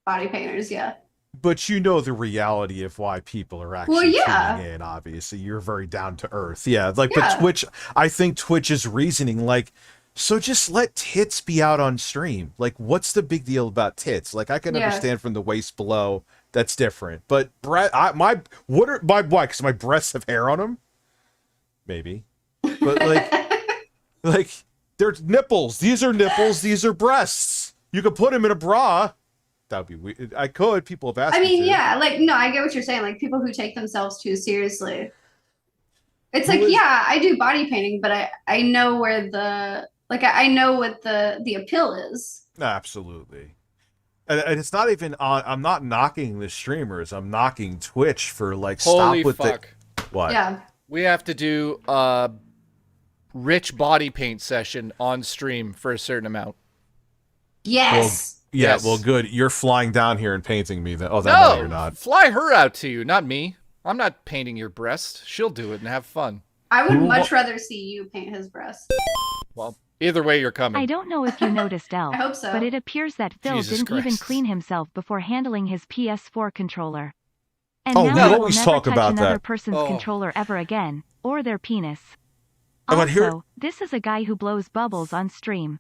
body painters, yeah. But you know the reality of why people are actually Well, yeah. tuning in, obviously. You're very down to earth. Yeah, like, Yeah. but Twitch, I think Twitch's reasoning, like, so just let tits be out on stream. Like, what's the big deal about tits? Like, I can Yeah. understand from the waist below, that's different. But why? Because my breasts have hair on them? Maybe. But like, they're nipples. These are nipples. These are breasts. You could put them in a bra. That would be weird. I could. People have asked I me mean, to. yeah, like, no, I get what you're saying. Like, people who take themselves too seriously. It's like, Who is- yeah, I do body painting, but I know where the, like, I know what the appeal is. Absolutely. And it's not even on. I'm not knocking the streamers. I'm knocking Twitch for like Holy stop with fuck. what? Yeah. We have to do a rich body paint session on stream for a certain amount. Yes. Yeah. Yes. Well, good. You're flying down here and painting me. Then. Oh, no, No, you're not. fly her out to you, not me. I'm not painting your breast. She'll do it and have fun. I would Who much rather see you paint his breast. Well, either way, you're coming. I don't know if you noticed, Elf, I hope so. but it appears that Phil Jesus didn't even Christ. clean himself before handling his PS4 controller. And Oh, now we I will always never talk touch about another that. person's Oh. controller ever again, or their penis. Oh, but here- Also, this is a guy who blows bubbles on stream.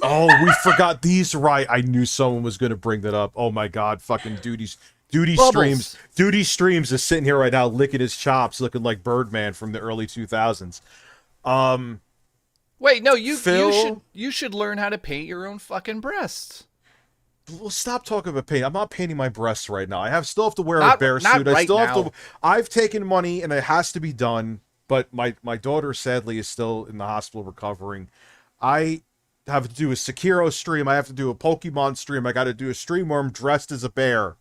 Oh, we forgot these. Right. I knew someone was going to bring that up. Oh my God. Fucking Duty Bubbles. streams. Duty streams is sitting here right now, licking his chops, looking like Birdman from the early 2000s. Wait, no, you Phil? you should learn how to paint your own fucking breasts. Well, stop talking about paint. I'm not painting my breasts right now. Still have to wear a Not bear right suit. I still have now. to. I've taken money and it has to be done. But my daughter sadly is still in the hospital recovering. I have to do a Sekiro stream. I have to do a Pokemon stream. I got to do a stream where I'm dressed as a bear.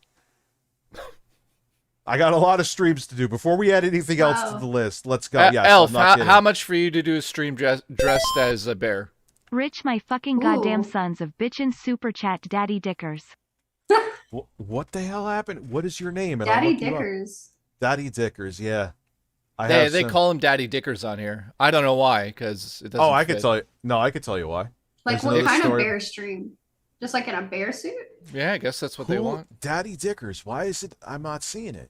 I got a lot of streams to do. Before we add anything else to Wow. the list, let's go. Yes, Elf, I'm not kidding. how much for you to do a stream dressed as a bear? Rich my fucking goddamn Ooh. sons of bitchin' super chat Daddy Dickers. What the hell happened? What is your name? And I'll Daddy look you up. Dickers. Daddy Dickers, yeah. They call him Daddy Dickers on here. I don't know why, because it doesn't. Oh, I could fit. tell you. No, I could tell you why. Like, There's what another kind story. of bear stream? Just like in a bear suit? Yeah, I guess that's what they Who- want. Daddy Dickers. Why is it I'm not seeing it?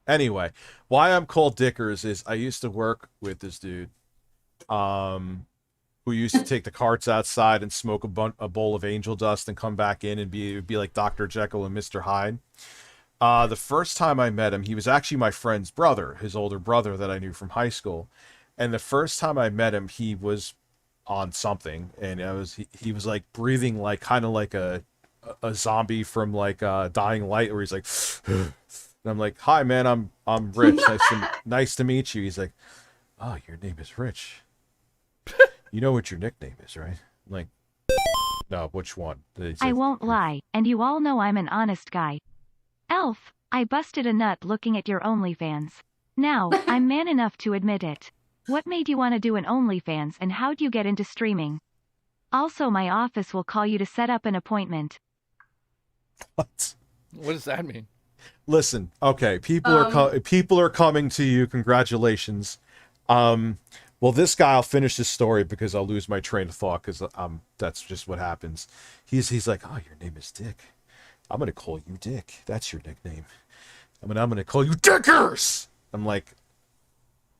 Anyway, why I'm called Dickers is I used to work with this dude who used to take the carts outside and smoke a bowl of angel dust and come back in and it would be like Dr. Jekyll and Mr. Hyde. The first time I met him, he was actually my friend's brother, his older brother that I knew from high school. And the first time I met him, he was on something, and he was like breathing like kind of like a zombie from like Dying Light, where he's like, and I'm like, "Hi, man, I'm Rich. Nice to meet you." He's like, oh, your name is Rich. You know what your nickname is, right? I'm like, no, which one? I won't lie, and you all know I'm an honest guy. Elf, I busted a nut looking at your OnlyFans. Now, I'm man enough to admit it. What made you want to do an OnlyFans and how'd you get into streaming? Also, my office will call you to set up an appointment. What? What does that mean? Listen, okay, people are coming to you. Congratulations. Well, this guy, I'll finish this story because I'll lose my train of thought because that's just what happens. He's like, oh, your name is Dick. I'm gonna call you Dick. That's your nickname. I'm gonna call you Dickers. I'm like,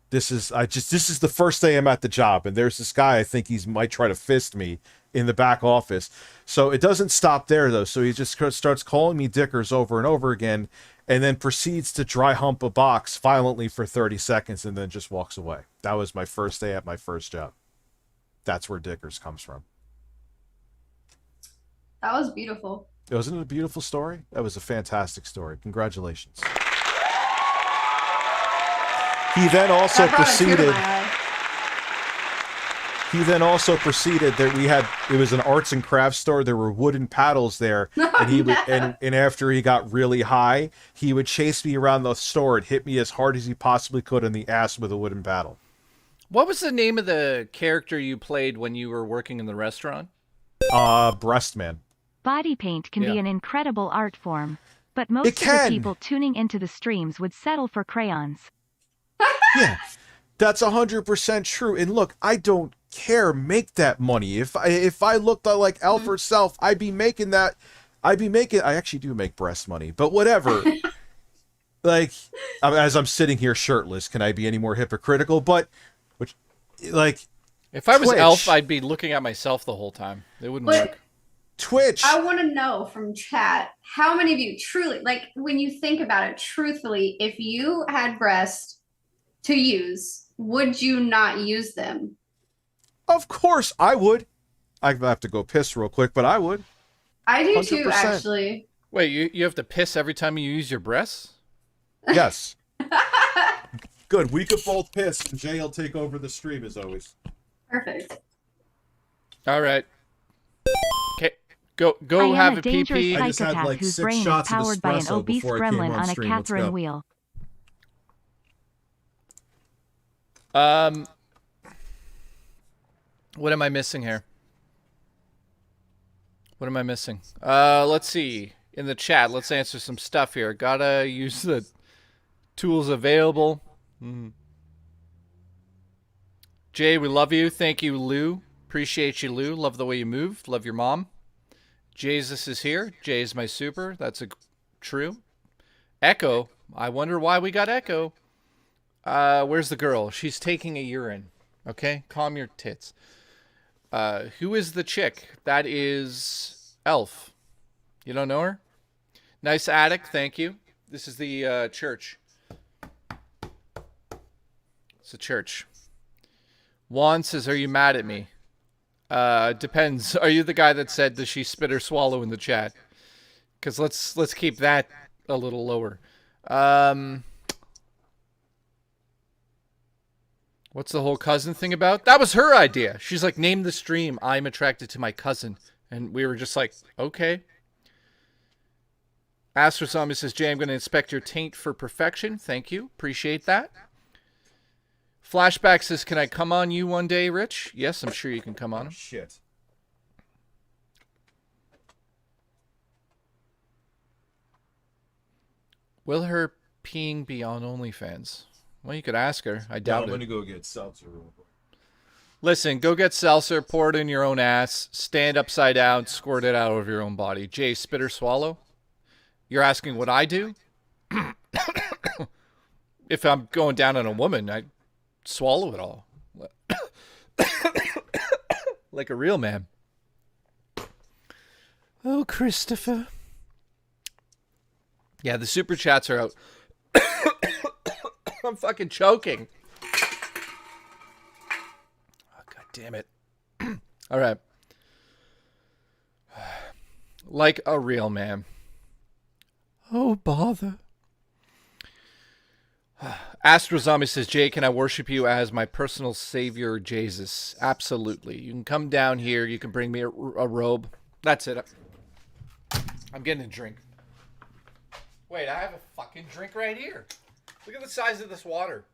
this is the first day I'm at the job, and there's this guy I think might try to fist me in the back office. So it doesn't stop there though. So he just starts calling me Dickers over and over again, and then proceeds to dry hump a box violently for 30 seconds and then just walks away. That was my first day at my first job. That's where Dickers comes from. That was beautiful. Wasn't it a beautiful story? That was a fantastic story. Congratulations. He then also proceeded that it was an arts and crafts store. There were wooden paddles there, and he would, and after he got really high, he would chase me around the store and hit me as hard as he possibly could in the ass with a wooden paddle. What was the name of the character you played when you were working in the restaurant? Breastman. Body paint can be an incredible art form, but most of the people tuning into the streams would settle for crayons. Yeah, that's 100% true. And look, I don't care. Make that money. If I looked like ElfHerSelf, I'd be making that. I actually do make breast money, but whatever. Like, as I'm sitting here shirtless, can I be any more hypocritical? But, if I was Elf, I'd be looking at myself the whole time. It wouldn't work. Twitch. I want to know from chat, how many of you truly, like, when you think about it truthfully, if you had breasts to use, would you not use them? Of course I would. I have to go piss real quick, but I would. I do 100%. too, actually. Wait, you have to piss every time you use your breasts? Yes. Good. We could both piss, and Jay will take over the stream as always. Perfect. All right. Okay, go have a pee-pee. I just had like whose 6 brain shots is powered by an obese gremlin on a Catherine wheel. What am I missing here? What am I missing? Let's see. In the chat, let's answer some stuff here. Gotta use the tools available. Jay, we love you. Thank you, Lou. Appreciate you, Lou. Love the way you move. Love your mom. Jesus is here. Jay is my super. That's true. Echo. I wonder why we got Echo. Where's the girl? She's taking a urine. Okay? Calm your tits. Who is the chick? That is Elf. You don't know her? Nice attic. Thank you. This is the church. It's a church. Juan says, are you mad at me? Depends. Are you the guy that said, does she spit or swallow in the chat? Because let's keep that a little lower. What's the whole cousin thing about? That was her idea. She's like, name the stream, I'm attracted to my cousin. And we were just like, okay. Astro Zombie says, Jay, I'm going to inspect your taint for perfection. Thank you. Appreciate that. Flashback says, can I come on you one day, Rich? Yes, I'm sure you can come on him. Shit. Will her peeing be on OnlyFans? Well, you could ask her. I doubt it. I'm going to go get seltzer real quick. Listen, go get seltzer, pour it in your own ass, stand upside down, squirt it out of your own body. Jay, spit or swallow? You're asking what I do? If I'm going down on a woman, I swallow it all. Like a real man. Oh, Christopher. Yeah, the super chats are out. I'm fucking choking. Oh, God damn it. All right. Like a real man. Oh, bother. Astro Zombie says, Jay, can I worship you as my personal savior, Jesus? Absolutely. You can come down here. You can bring me a robe. That's it. I'm getting a drink. Wait, I have a fucking drink right here. Look at the size of this water.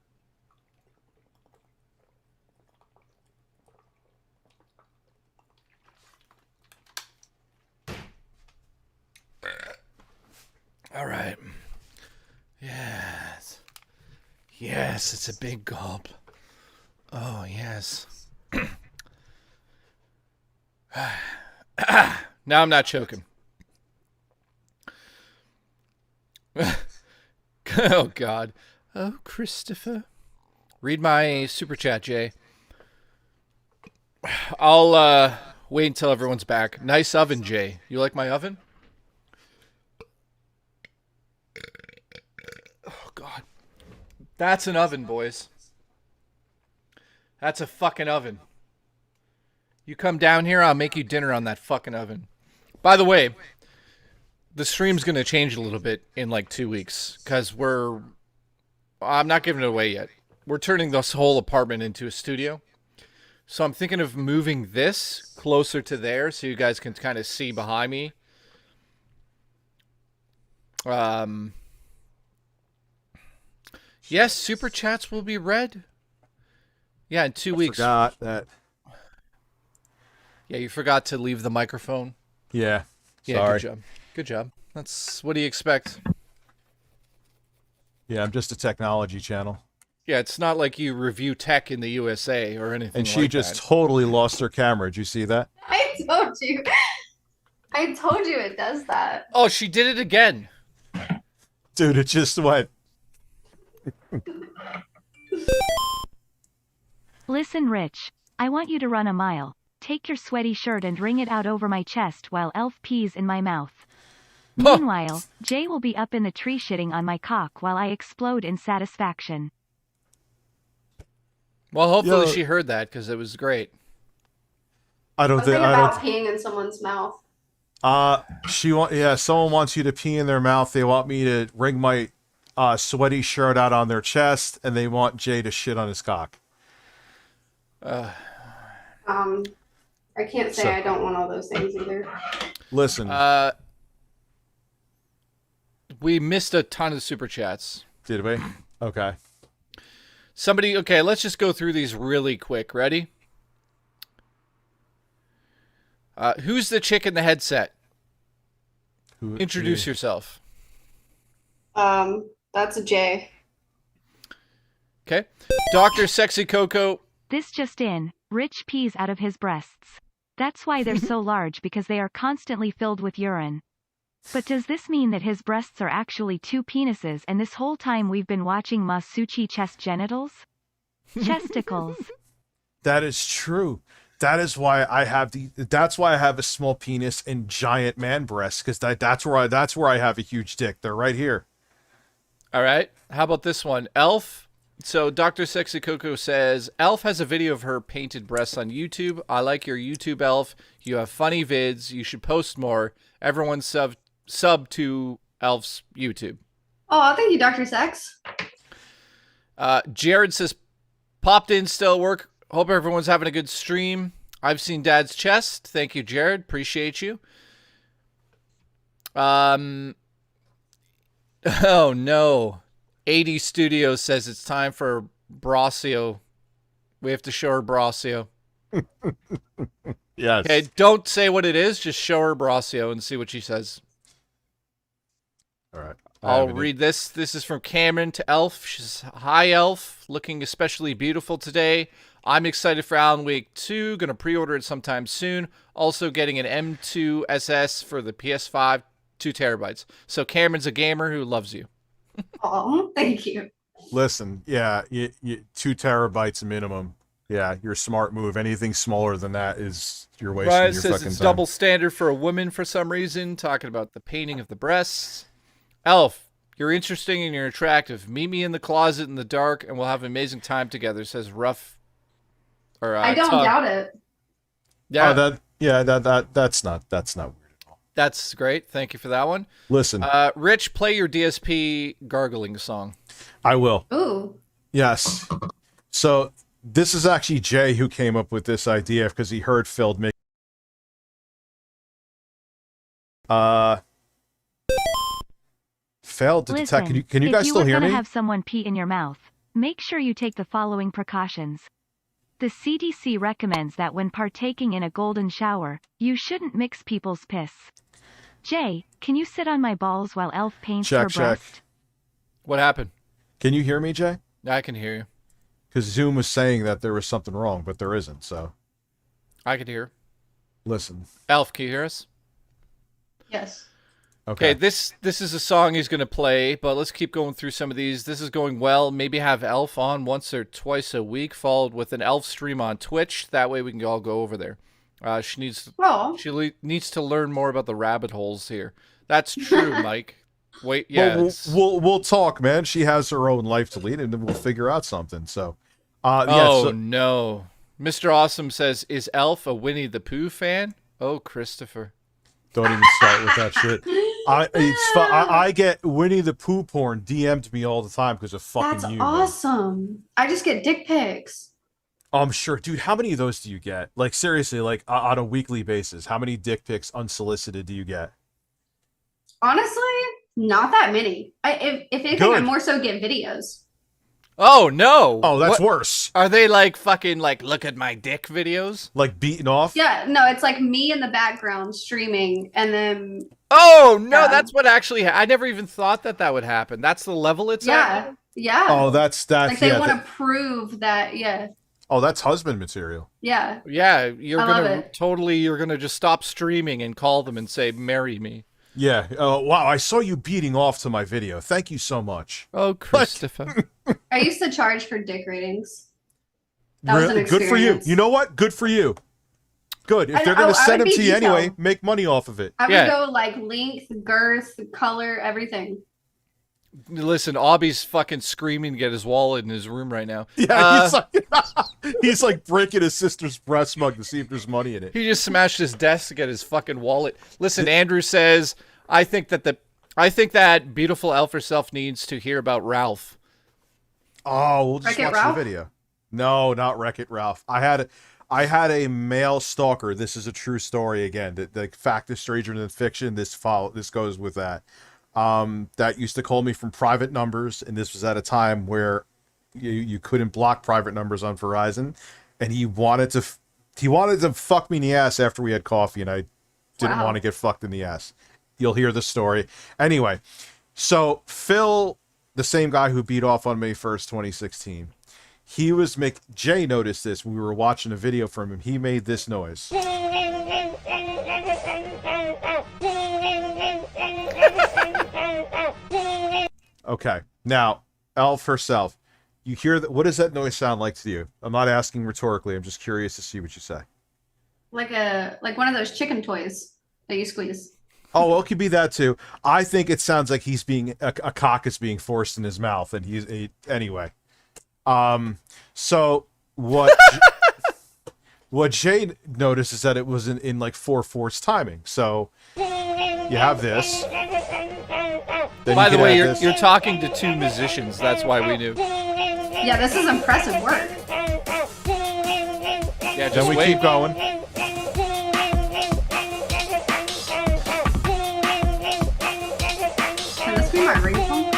All right. Yes. Yes, it's a big gulp. Oh, yes. Now I'm not choking. Oh, God. Oh, Christopher. Read my super chat, Jay. I'll wait until everyone's back. Nice oven, Jay. You like my oven? Oh, God. That's an oven, boys. That's a fucking oven. You come down here, I'll make you dinner on that fucking oven. By the way, the stream's going to change a little bit in like 2 weeks because I'm not giving it away yet. We're turning this whole apartment into a studio. So I'm thinking of moving this closer to there so you guys can kind of see behind me. Yes, super chats will be read. Yeah, in 2 weeks. Forgot that. Yeah, you forgot to leave the microphone. Yeah. Yeah, Sorry. good job. Good job. That's what do you expect? Yeah, I'm just a technology channel. Yeah, it's not like you review tech in the USA or anything And she like just that. totally lost her camera. Did you see that? I told you. I told you it does that. Oh, she did it again. Dude, it just went. Listen, Rich. I want you to run a mile. Take your sweaty shirt and wring it out over my chest while Elf pees in my mouth. Meanwhile, Jay will be up in the tree shitting on my cock while I explode in satisfaction. Well, hopefully Yo. she heard that because it was great. I don't Something think. I about don't. peeing in someone's mouth. Yeah, someone wants you to pee in their mouth. They want me to wring my sweaty shirt out on their chest, and they want Jay to shit on his cock. I can't say I don't want all those things either. Listen, We missed a ton of super chats. did we? Okay. Okay, let's just go through these really quick. Ready? Who's the chick in the headset? Introduce yourself. That's a J. Okay. Dr. Sexy Coco. This just in, Rich pees out of his breasts. That's why they're so large, because they are constantly filled with urine. But does this mean that his breasts are actually two penises and this whole time we've been watching Masuchi chest genitals? Chesticles. That is true. That's why I have a small penis and giant man breasts, because that's where I have a huge dick. They're right here. All right. How about this one? Elf. So Dr. Sexy Coco says, Elf has a video of her painted breasts on YouTube. I like your YouTube, Elf. You have funny vids. You should post more. Everyone sub to Elf's YouTube. Oh, thank you, Dr. Sex. Jared says, popped in, still at work. Hope everyone's having a good stream. I've seen Dad's chest. Thank you, Jared. Appreciate you. Oh, no. 80 Studios says it's time for Brasio. We have to show her Brasio. Yes. Okay, don't say what it is. Just show her Brasio and see what she says. All right. I'll read this. This is from Cameron to Elf. She says, hi, Elf. Looking especially beautiful today. I'm excited for Alan Wake 2. Going to pre-order it sometime soon. Also getting an M2 SS for the PS5, 2 terabytes. So Cameron's a gamer who loves you. Oh, thank you. Listen, yeah, 2 terabytes minimum. Yeah, your smart move. Anything smaller than that is you're wasting Ryan your says fucking it's time. double standard for a woman for some reason. Talking about the painting of the breasts. Elf, you're interesting and you're attractive. Meet me in the closet in the dark and we'll have an amazing time together, says Rough. Or I don't Tug. doubt it. Yeah. Oh, that's not weird at all. That's great. Thank you for that one. Listen, Rich, play your DSP gargling song. I will. Ooh. Yes. So this is actually Jay who came up with this idea because he heard Phil make. Failed to detect. Listen, Can you guys still hear me? If you were gonna have someone pee in your mouth, make sure you take the following precautions. The CDC recommends that when partaking in a golden shower, you shouldn't mix people's piss. Jay, can you sit on my balls while Elf paints her breast? What happened? Can you hear me, Jay? I can hear you. Because Zoom was saying that there was something wrong, but there isn't. So I can hear. listen. Elf, can you hear us? Yes. Okay, this is a song he's going to play, but let's keep going through some of these. This is going well. Maybe have Elf on once or twice a week, followed with an Elf stream on Twitch. That way we can all go over there. She needs to learn more about the rabbit holes here. That's true, Mike. Wait, yeah. Well, we'll talk, man. She has her own life to lead, and then we'll figure out something. So, no. Mr. Awesome says, "Is Elf a Winnie the Pooh fan?" Oh, Christopher. Don't even start with that shit. I get Winnie the Pooh porn DM'd me all the time because of fucking That's you. awesome. Man. I just get dick pics. I'm sure, dude. How many of those do you get? Like seriously, like on a weekly basis, how many dick pics unsolicited do you get? Honestly, not that many. If anything, I more so get videos. Oh no! Oh, that's worse. Are they like fucking like look at my dick videos? Like beating off? Yeah, no, it's like me in the background streaming, and then. Oh no, that's what actually. I never even thought that would happen. That's the level it's at. Yeah. Oh, that's like they want to prove that. Yeah. Oh, that's husband material. Yeah. Yeah, you're gonna just stop streaming and call them and say, "Marry me." Yeah. Wow, I saw you beating off to my video. Thank you so much. Oh, Christopher. I used to charge for dick ratings. That was an experience. Good for you. You know what? Good for you. Good. If they're going to send them to you anyway, make money off of it. I would go like length, girth, color, everything. Listen, Aubie's fucking screaming to get his wallet in his room right now. Yeah, he's like breaking his sister's breast mug to see if there's money in it. He just smashed his desk to get his fucking wallet. Listen, Andrew says, I think that beautiful ElfHerSelf needs to hear about Ralph. Oh, we'll just Wreck-It watch Ralph? the video. No, not Wreck-It Ralph. I had a male stalker. This is a true story again. The fact is stranger than fiction. This goes with that. That used to call me from private numbers, and this was at a time where you couldn't block private numbers on Verizon, and he wanted to fuck me in the ass after we had coffee, and I didn't want to get fucked in the ass. You'll hear the story. Anyway, so Phil, the same guy who beat off on May 1st, 2016, Jay noticed this when we were watching a video from him. He made this noise. Okay, now ElfHerSelf, you hear that? What does that noise sound like to you? I'm not asking rhetorically. I'm just curious to see what you say. Like one of those chicken toys that you squeeze. Oh, well, it could be that too. I think it sounds like he's being a cock is being forced in his mouth, and anyway. So what? What Jay noticed is that it was in like 4/4 timing. So you have this. By the way, you're talking to two musicians. That's why we knew. Yeah, this is impressive work. Yeah, just then we keep going. Can this be my ringtone?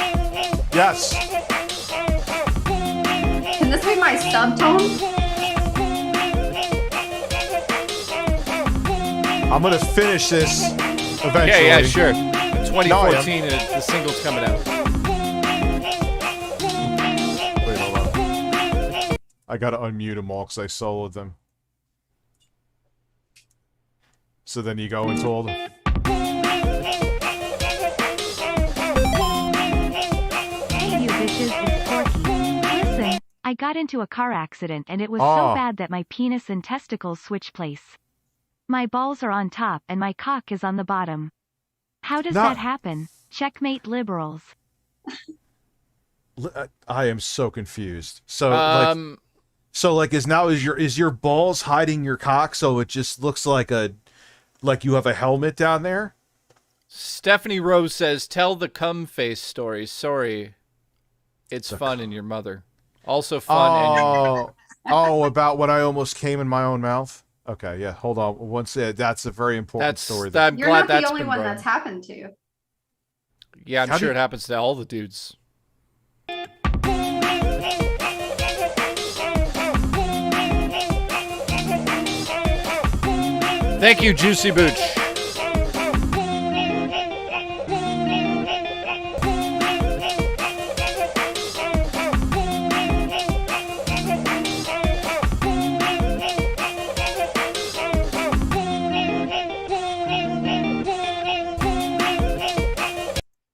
Yes. Can this be my subtone? I'm gonna finish this eventually. Yeah, sure. 2014, the single's coming out. Wait, hold on. I gotta unmute them all because I soloed them. So then you go into all the... Hey, you bitches, it's Porky. Listen, I got into a car accident and it was so bad that my penis and testicles switched place. My balls are on top and my cock is on the bottom. How does that happen? Checkmate liberals. I am so confused. So is your balls hiding your cock so it just looks like you have a helmet down there? Stephanie Rose says, "Tell the cum face story." Sorry, it's fun in your mother. Also fun. Oh, about when I almost came in my own mouth. Okay, yeah. Hold on. That's a very important story. I'm You're glad not the that's only been one brought that's up. happened to. Yeah, I'm sure it happens to all the dudes. Thank you, Juicy Booch.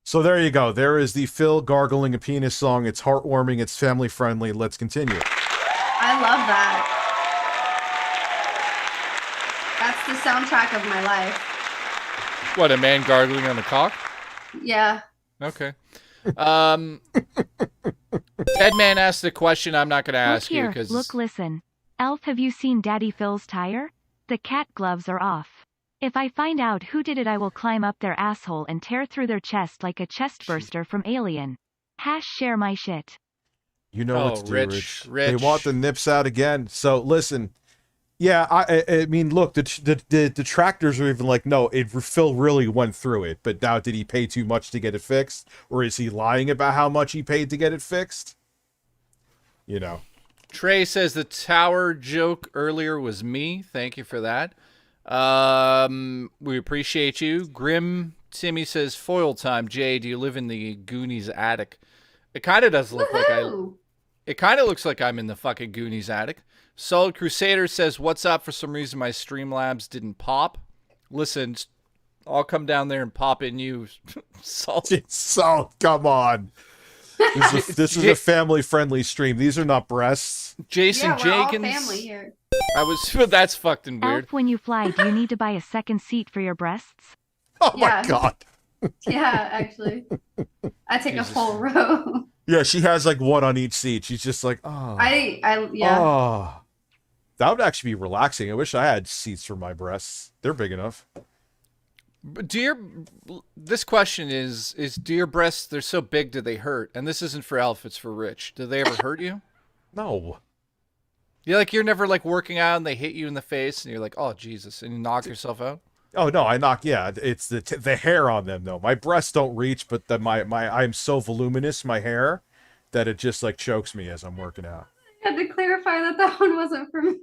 So there you go. There is the Phil gargling a penis song. It's heartwarming. It's family friendly. Let's continue. I love that. That's the soundtrack of my life. What, a man gargling on a cock? Yeah. Okay. Deadman asked the question I'm not going to ask you because... Look, listen. Elf, have you seen Daddy Phil's tire? The cat gloves are off. If I find out who did it, I will climb up their asshole and tear through their chest like a chestburster from Alien. #share my shit. You know what to do, Rich. They want the nips out again. So listen, yeah, I mean, look, the detractors are even like, no, Phil really went through it. But now, did he pay too much to get it fixed, or is he lying about how much he paid to get it fixed? You know. Trey says the tower joke earlier was me. Thank you for that. We appreciate you. Grim Timmy says, foil time. Jay, do you live in the Goonies attic? It kind of does look like it kind of looks like I'm in the fucking Goonies attic. Solid Crusader says, what's up? For some reason, my StreamLabs didn't pop. Listen, I'll come down there and pop in you. Salt, come on. This is a family-friendly stream. These are not breasts. Jason Jenkins. We're all family here. That's fucking weird. Elf, when you fly, do you need to buy a second seat for your breasts? Oh my god. Yeah, actually. I take a full row. Yeah, she has like one on each seat. She's just like, oh. Yeah. Oh. That would actually be relaxing. I wish I had seats for my breasts. They're big enough. But this question is do your breasts, they're so big, do they hurt? And this isn't for Elf, it's for Rich. Do they ever hurt you? No. You're never like working out and they hit you in the face and you're like, oh Jesus, and you knock yourself out? Oh no, it's the hair on them though. My breasts don't reach, but I'm so voluminous, my hair, that it just like chokes me as I'm working out. I had to clarify that one wasn't for me.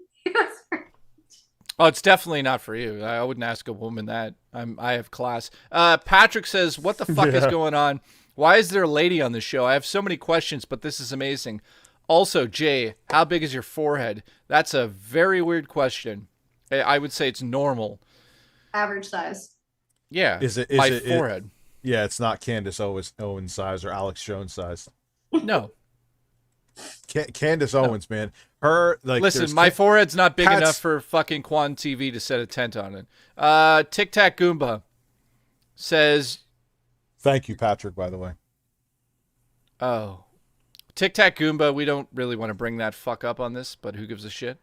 Oh, it's definitely not for you. I wouldn't ask a woman that. I have class. Patrick says, what the fuck is going on? Why is there a lady on the show? I have so many questions, but this is amazing. Also, Jay, how big is your forehead? That's a very weird question. I would say it's normal. Average size. Yeah. Is it forehead? Yeah, it's not Candace Owens size or Alex Jones size. No. Candace Owens, man. Her like. Listen, my forehead's not big enough for fucking Quan TV to set a tent on it. Tic Tac Goomba says. Thank you, Patrick. By the way. Oh, Tic Tac Goomba. We don't really want to bring that fuck up on this, but who gives a shit?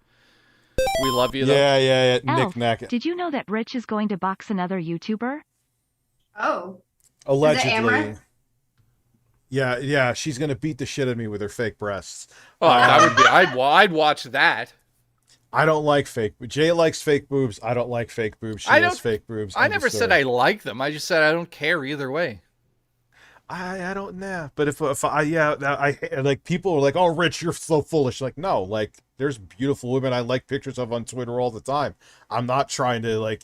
We love you though. Yeah. Elf, Nick. Did you know that Rich is going to box another YouTuber? Oh. Allegedly. Yeah, she's gonna beat the shit out of me with her fake breasts. Oh, that would be. I'd watch that. I don't like fake. Jay likes fake boobs. I don't like fake boobs. She has fake boobs. I never said I like them. I just said I don't care either way. I don't know. But if I like people are like, oh, Rich, you're so foolish. Like, no, like there's beautiful women I like pictures of on Twitter all the time. I'm not trying to like.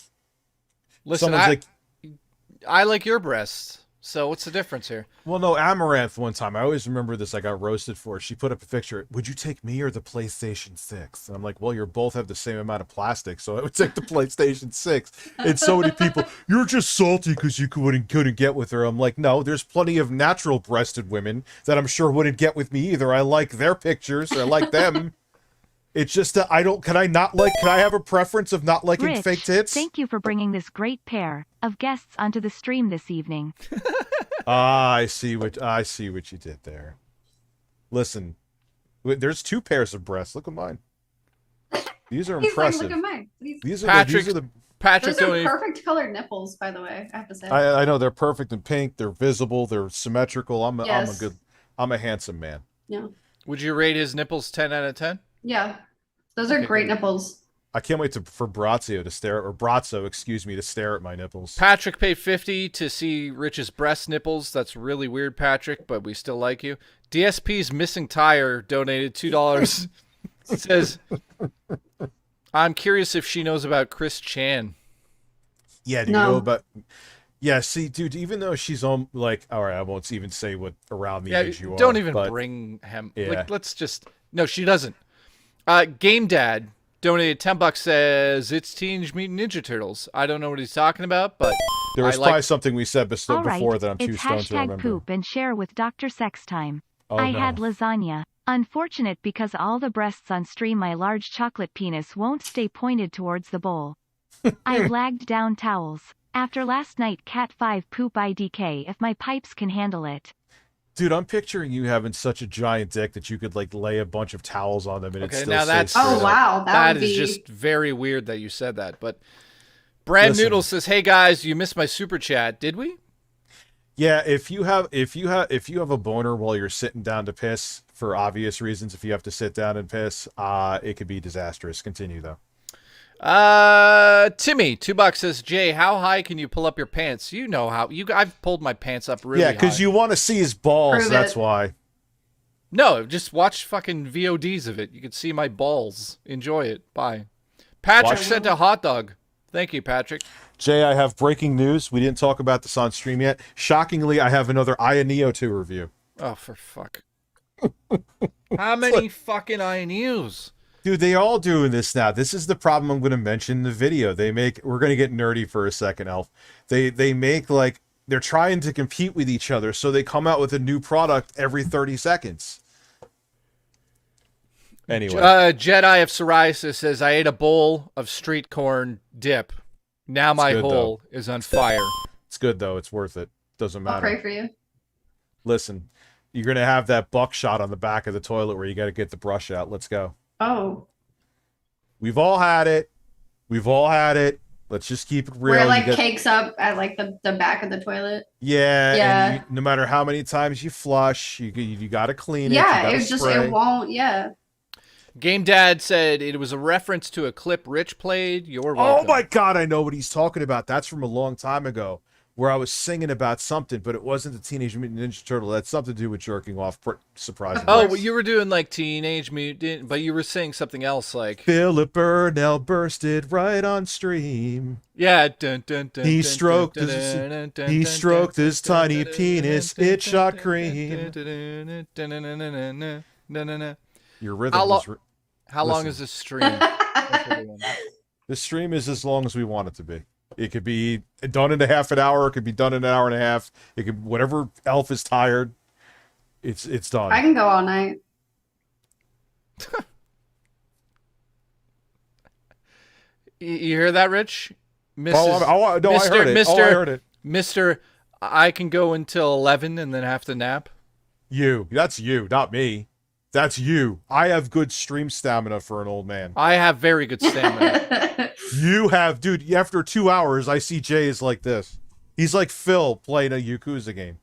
Listen, I like your breasts. So what's the difference here? Well, no, Amaranth one time, I always remember this, I got roasted for it. She put up a picture, would you take me or the PlayStation 6? And I'm like, well, you both have the same amount of plastic, so I would take the PlayStation 6. And so many people, you're just salty because you couldn't get with her. I'm like, no, there's plenty of natural breasted women that I'm sure wouldn't get with me either. I like their pictures, I like them. It's just that can I have a preference of not liking Rich, fake tits? Thank you for bringing this great pair of guests onto the stream this evening. I see what you did there. Listen, there's two pairs of breasts. Look at mine. These are impressive. Like, look at mine. These are Patrick, Patrick Those are donated. perfect colored nipples, by the way. I have to say. I know they're perfect and pink. They're visible. They're symmetrical. I'm Yes. a handsome man. Yeah. Would you rate his nipples 10 out of 10? Yeah. Those are Okay, great good. nipples. I can't wait for Brazzo to stare or Brazzo, excuse me, to stare at my nipples. Patrick paid 50 to see Rich's breast nipples. That's really weird, Patrick, but we still like you. DSP's missing tire donated $2. It says, I'm curious if she knows about Chris Chan. Yeah, do you know about? Yeah, see, dude, even though she's on, like, all right, I won't even say what around the age you are. Don't even but bring him. Yeah. Like, let's just. No, she doesn't. Game Dad donated $10. Says it's Teenage Mutant Ninja Turtles. I don't know what he's talking about, but there was probably something we said All right, before that I'm too it's stoned to remember. #poop and share with Dr. Sex Time. I no. had lasagna. Unfortunate because all the breasts on stream my large chocolate penis won't stay pointed towards the bowl. I lagged down towels. After last night cat 5 poop IDK if my pipes can handle it. Dude, I'm picturing you having such a giant dick that you could like lay a bunch of towels on them and it Okay, still now stays that's- straight Oh up. wow, that would is be just very weird that you said that. But Brad Listen. Noodle says, "Hey guys, you missed my super chat. Did we?" Yeah, if you have a boner while you're sitting down to piss for obvious reasons, if you have to sit down and piss, it could be disastrous. Continue though. Timmy, $2 says, Jay, how high can you pull up your pants? You know how I've pulled my pants up really high. Yeah, because you want to see his balls. Prove That's it. why. No, just watch fucking VODs of it. You can see my balls. Enjoy it. Bye. Patrick Watch- sent a hot dog. Thank you, Patrick. Jay, I have breaking news. We didn't talk about this on stream yet. Shockingly, I have another Aya Neo 2 review. Oh, for fuck. How many fucking INUs? Dude, they all doing this now. This is the problem I'm going to mention in the video. We're going to get nerdy for a second, Elf. They make like, they're trying to compete with each other, so they come out with a new product every 30 seconds. Anyway. Jedi of Psoriasis says, I ate a bowl of street corn dip. Now my good, hole is on fire. It's good, though. It's worth it. Doesn't I'll matter. pray for you. Listen, you're going to have that buckshot on the back of the toilet where you got to get the brush out. Let's go. Oh. We've all had it. We've all had it. Let's just keep it real. Where it like You get- cakes up at like the back of the toilet. Yeah. Yeah. And no matter how many times you flush, you got to clean it. Yeah, you gotta it's just spray. it won't. Yeah. Game Dad said it was a reference to a clip Rich played. You're Oh welcome. my God, I know what he's talking about. That's from a long time ago where I was singing about something, but it wasn't the Teenage Mutant Ninja Turtle. That had something to do with jerking off, surprisingly. Oh, well, you were doing like Teenage Mutant, but you were saying something else like... Philip Burnell bursted right on stream. Yeah. He stroked his tiny penis. It shot cream. Your rhythm was... How long Listen. is this stream? The stream is as long as we want it to be. It could be done in a half an hour. It could be done in an hour and a half. It could whatever Elf is tired. It's done. I can go all night. You hear that, Rich? Mrs. I heard it. Mr. Oh, I heard it. Mr. I can go until 11 and then have to nap. That's you, not me. That's you. I have good stream stamina for an old man. I have very good stamina. You have, dude, after 2 hours, I see Jay is like this. He's like Phil playing a Yakuza game.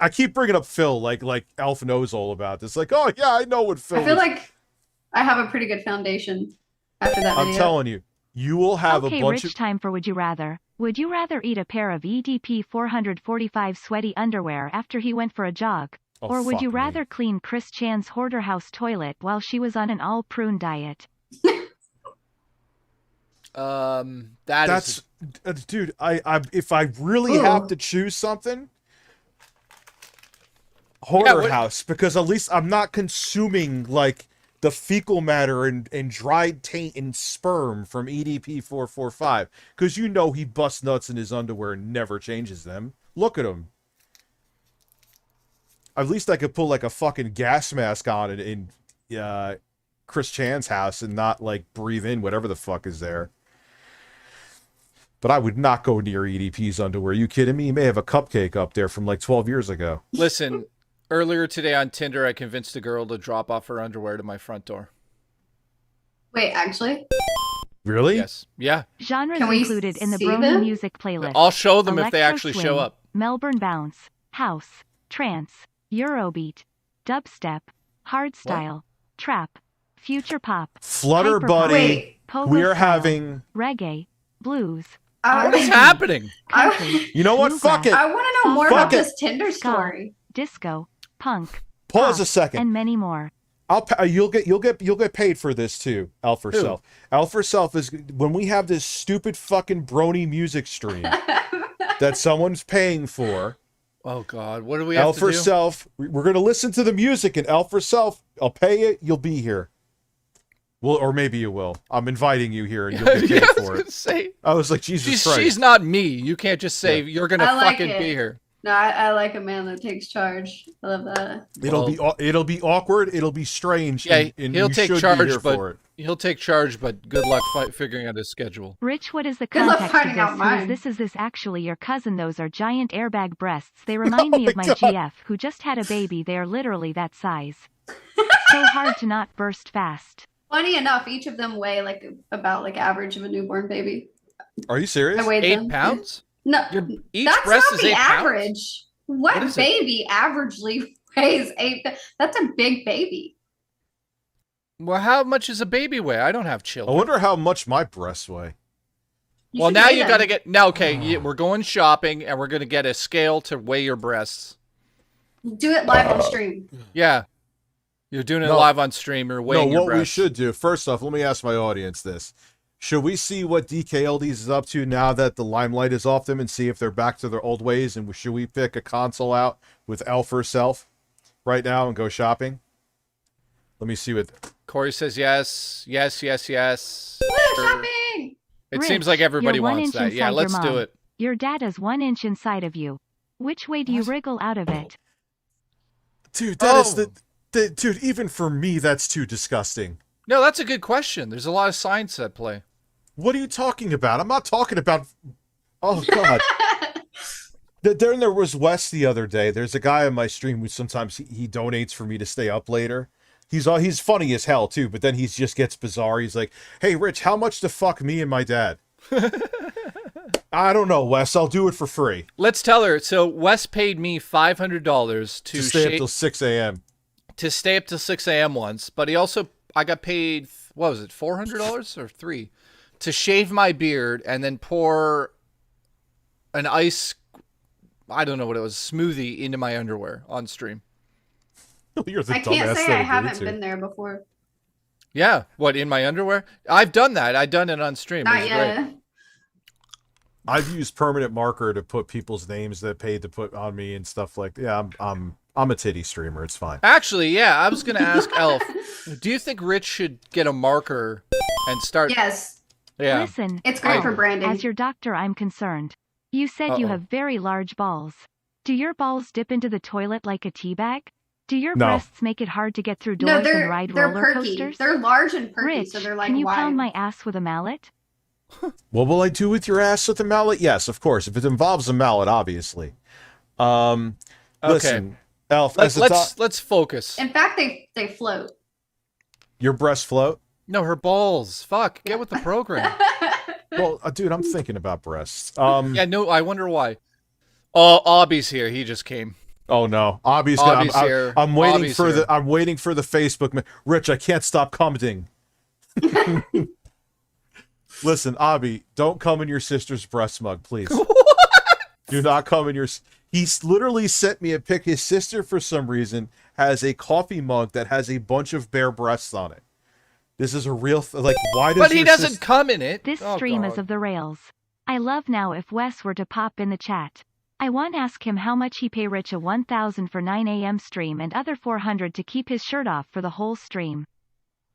I keep bringing up Phil like Elf knows all about this. Like, oh yeah, I know what Phil I feel is. like I have a pretty good foundation after that video. I'm telling you, you will have Okay, a bunch Rich, of... time for Would You Rather. Would you rather eat a pair of EDP 445 sweaty underwear after he went for a jog? Oh, Or would fuck you me. rather clean Chris Chan's hoarder house toilet while she was on an all-prune diet? That's dude, I if I really have to choose something, hoarder house, because at least I'm not consuming like the fecal matter and dried taint and sperm from EDP 445, because you know he busts nuts in his underwear and never changes them. Look at him. At least I could pull like a fucking gas mask on it in Chris Chan's house and not like breathe in whatever the fuck is there. But I would not go near EDP's underwear. Are you kidding me? He may have a cupcake up there from like 12 years ago. Listen, earlier today on Tinder, I convinced a girl to drop off her underwear to my front door. Wait, actually? Really? Yes. Yeah. Genres Can we included in the see Brony them? music playlist. I'll show them if they Electro actually swing, show up. Melbourne bounce, house, trance, Eurobeat, dubstep, hardstyle, trap, future pop, Flutter hyperpop, Buddy, Wait. pogo we're style, having... reggae, blues, What's R&B, happening? country, You know what? bluegrass, Fuck it. I want to know more Fuck about it. this Tinder ska, story. disco, punk, Pause pop, a second. and many more. You'll get paid for this too, ElfHerSelf. ElfHerSelf is when we have this stupid fucking brony music stream that someone's paying for. Oh God, what do we have to do? ElfHerSelf, we're gonna listen to the music, and ElfHerSelf, I'll pay it. You'll be here. Well, or maybe you will. I'm inviting you here, and you'll get paid Yeah, I was for gonna it. say, I was like, Jesus Christ. she's not me. You can't just say you're gonna I like fucking it. be here. No, I like a man that takes charge. I love that. It'll be awkward. It'll be strange. Yeah, and he'll you take should be charge, here for it. He'll take charge, but good luck figuring out his schedule. Rich, what is the Good luck context of finding out this? mine. Is this actually your cousin? Those are giant airbag breasts. They remind me my of my God. GF, who just had a baby. They are literally that size. So hard to not burst fast. Funny enough, each of them weigh about average of a newborn baby. Are you serious? I weighed 8 them. pounds? No, Each that's breast not is the 8 pounds? average. What What is it? baby averagely weighs 8? That's a big baby. Well, how much is a baby weigh? I don't have I children. wonder how much my breasts weigh. Well, should now weigh you them. got to get now. Okay, we're going shopping, and we're gonna get a scale to weigh your breasts. Do it live on stream. Yeah, you're doing it No. live on stream. You're weighing No, your what we breasts. should do, first off, let me ask my audience this. Should we see what DKLDs is up to now that the limelight is off them and see if they're back to their old ways? And should we pick a console out with ElfHerSelf right now and go shopping? Let me see what... Corey says yes, yes, yes, yes. Woo, Sure. shopping! It Rich, seems like everybody you're 1 wants inch that. Yeah, inside let's your do mom. it. Your data's 1 inch inside of you. Which way do you wriggle out of it? Dude, that is Oh. Dude, even for me, that's too disgusting. No, that's a good question. There's a lot of science at play. What are you talking about? I'm not talking about... Oh, God. Then there was Wes the other day. There's a guy on my stream who sometimes he donates for me to stay up later. He's funny as hell too, but then he just gets bizarre. He's like, "Hey, Rich, how much to fuck me and my dad?" I don't know, Wes. I'll do it for free. Let's tell her. So Wes paid me $500 To stay up till 6 a.m. to stay up till 6 a.m. once, but I got paid, what was it, $400 or $3 to shave my beard and then pour an I don't know what it was, smoothie into my underwear on stream. You're the I can't dumbass say that I agreed haven't to. been there before. Yeah, what, in my underwear? I've done that. I've done it on stream. It Not was yet. great. I've used permanent marker to put people's names that paid to put on me and stuff like. Yeah, I'm a titty streamer. It's fine. Actually, yeah, I was going to ask Elf, do you think Rich should get a marker and start? Yes, Yeah. Listen, it's great Elf, for branding. as your doctor, I'm concerned. You said you Uh-oh. have very large balls. Do your balls dip into the toilet like a tea bag? Do your No. breasts make it hard to get through No, doors and ride they're roller perky. coasters? They're large and perky, Rich, so they're like can you wide. pound my ass with a mallet? What will I do with your ass with a mallet? Yes, of course. If it involves a mallet, obviously. Listen, Elf, Let's focus. In fact, they float. your breasts float. No, her balls. Fuck, get with the program. Well, dude, I'm thinking about breasts. Yeah, no, I wonder why. Oh, Obby's here. He just came. Oh no, Obby's here. I'm waiting Obby's for here. I'm waiting for the Facebook. Rich, I can't stop commenting. Listen, Obby, don't come in your sister's breast mug, please. Do not come in your. He's literally sent me a pic. His sister, for some reason, has a coffee mug that has a bunch of bare breasts on it. This is a real like. Why does? But he your doesn't sis- come in it. This Oh, stream is God. of the rails. I love now if Wes were to pop in the chat. I want to ask him how much he pay Rich a 1,000 for 9 a.m. stream and other 400 to keep his shirt off for the whole stream.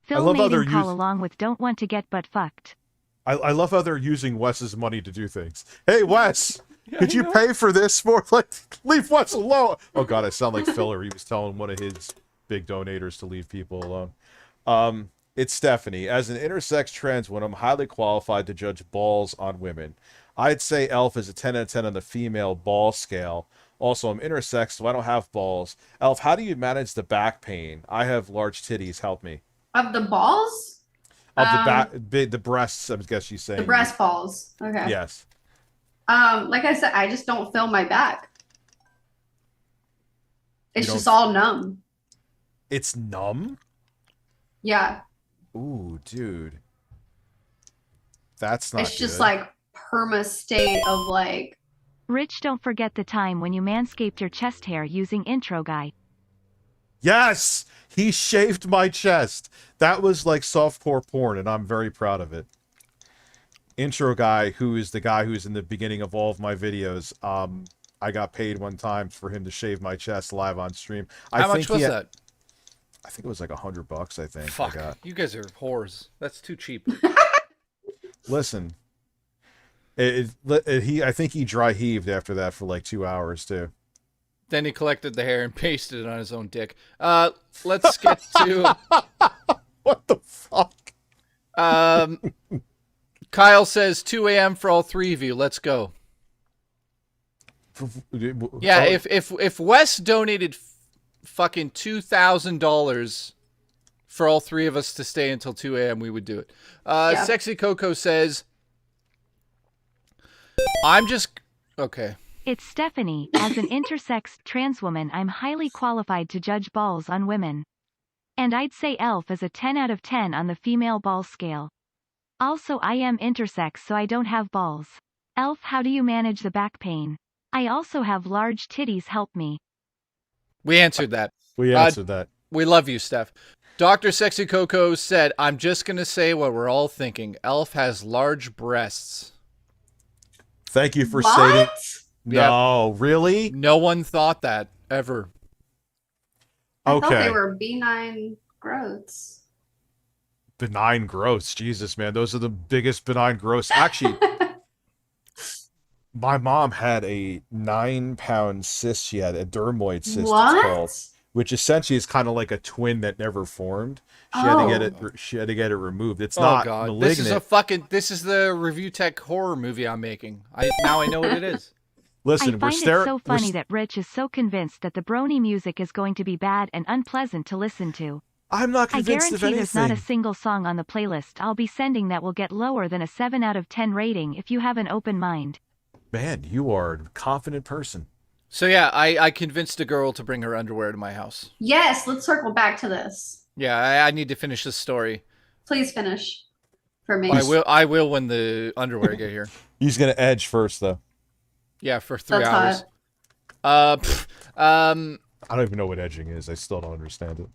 Phil love how made him they're call us- along with don't want to get butt fucked. I love how they're using Wes's money to do things. Hey, Wes, could you pay for this for like leave Wes alone? Oh God, I sound like Filler. He was telling one of his big donators to leave people alone. It's Stephanie. As an intersex trans woman, I'm highly qualified to judge balls on women. I'd say Elf is a 10 out of 10 on the female ball scale. Also, I'm intersex, so I don't have balls. Elf, how do you manage the back pain? I have large titties. Help me. Of the balls? Of the back, the breasts, I guess she's saying. The breast balls. Okay. Yes. Like I said, I just don't feel my back. It's just all numb. It's numb? Yeah. Ooh, dude. That's not It's just good. like perma state of like. Rich, don't forget the time when you manscaped your chest hair using Intro Guy. Yes! He shaved my chest. That was like softcore porn, and I'm very proud of it. Intro Guy, who is the guy who's in the beginning of all of my videos, I got paid one time for him to shave my chest live on stream. How much was that? I think it was like $100, I think. Fuck, I got. you guys are whores. That's too cheap. Listen, I think he dry heaved after that for like 2 hours too. Then he collected the hair and pasted it on his own dick. Let's get to What the fuck? Kyle says 2 a.m. for all three of you. Let's go. Yeah, if Wes donated fucking $2,000 for all three of us to stay until 2 a.m., we would do it. Yeah. Sexy Coco says, I'm just... Okay. It's Stephanie. As an intersex trans woman, I'm highly qualified to judge balls on women. And I'd say Elf is a 10 out of 10 on the female ball scale. Also, I am intersex, so I don't have balls. Elf, how do you manage the back pain? I also have large titties, help me. We answered that. We answered that. We love you, Steph. Dr. Sexy Coco said, I'm just going to say what we're all thinking. Elf has large breasts. Thank you for What? stating. No, really? No one thought that, ever. I thought Okay. they were benign growths. Benign growths. Jesus, man. Those are the biggest benign growths. Actually, my mom had a 9-pound cyst. She had a dermoid cyst, it's called, What? which essentially is kind of like a twin that never formed. She had to get it. She had to get it removed. It's not malignant. This is the Review Tech horror movie I'm making. Now I know what it is. Listen, I find it so funny that Rich is so convinced that the brony music is going to be bad and unpleasant to listen to. I'm not I convinced of guarantee anything. there's not a single song on the playlist I'll be sending that will get lower than a 7 out of 10 rating if you have an open mind. Man, you are a confident person. So yeah, I convinced a girl to bring her underwear to my house. Yes, let's circle back to this. Yeah, I need to finish this story. Please finish for me. I will when the underwear get here. He's gonna edge first, though. Yeah, for 3 That's hours. I don't even know what edging is. I still don't understand it.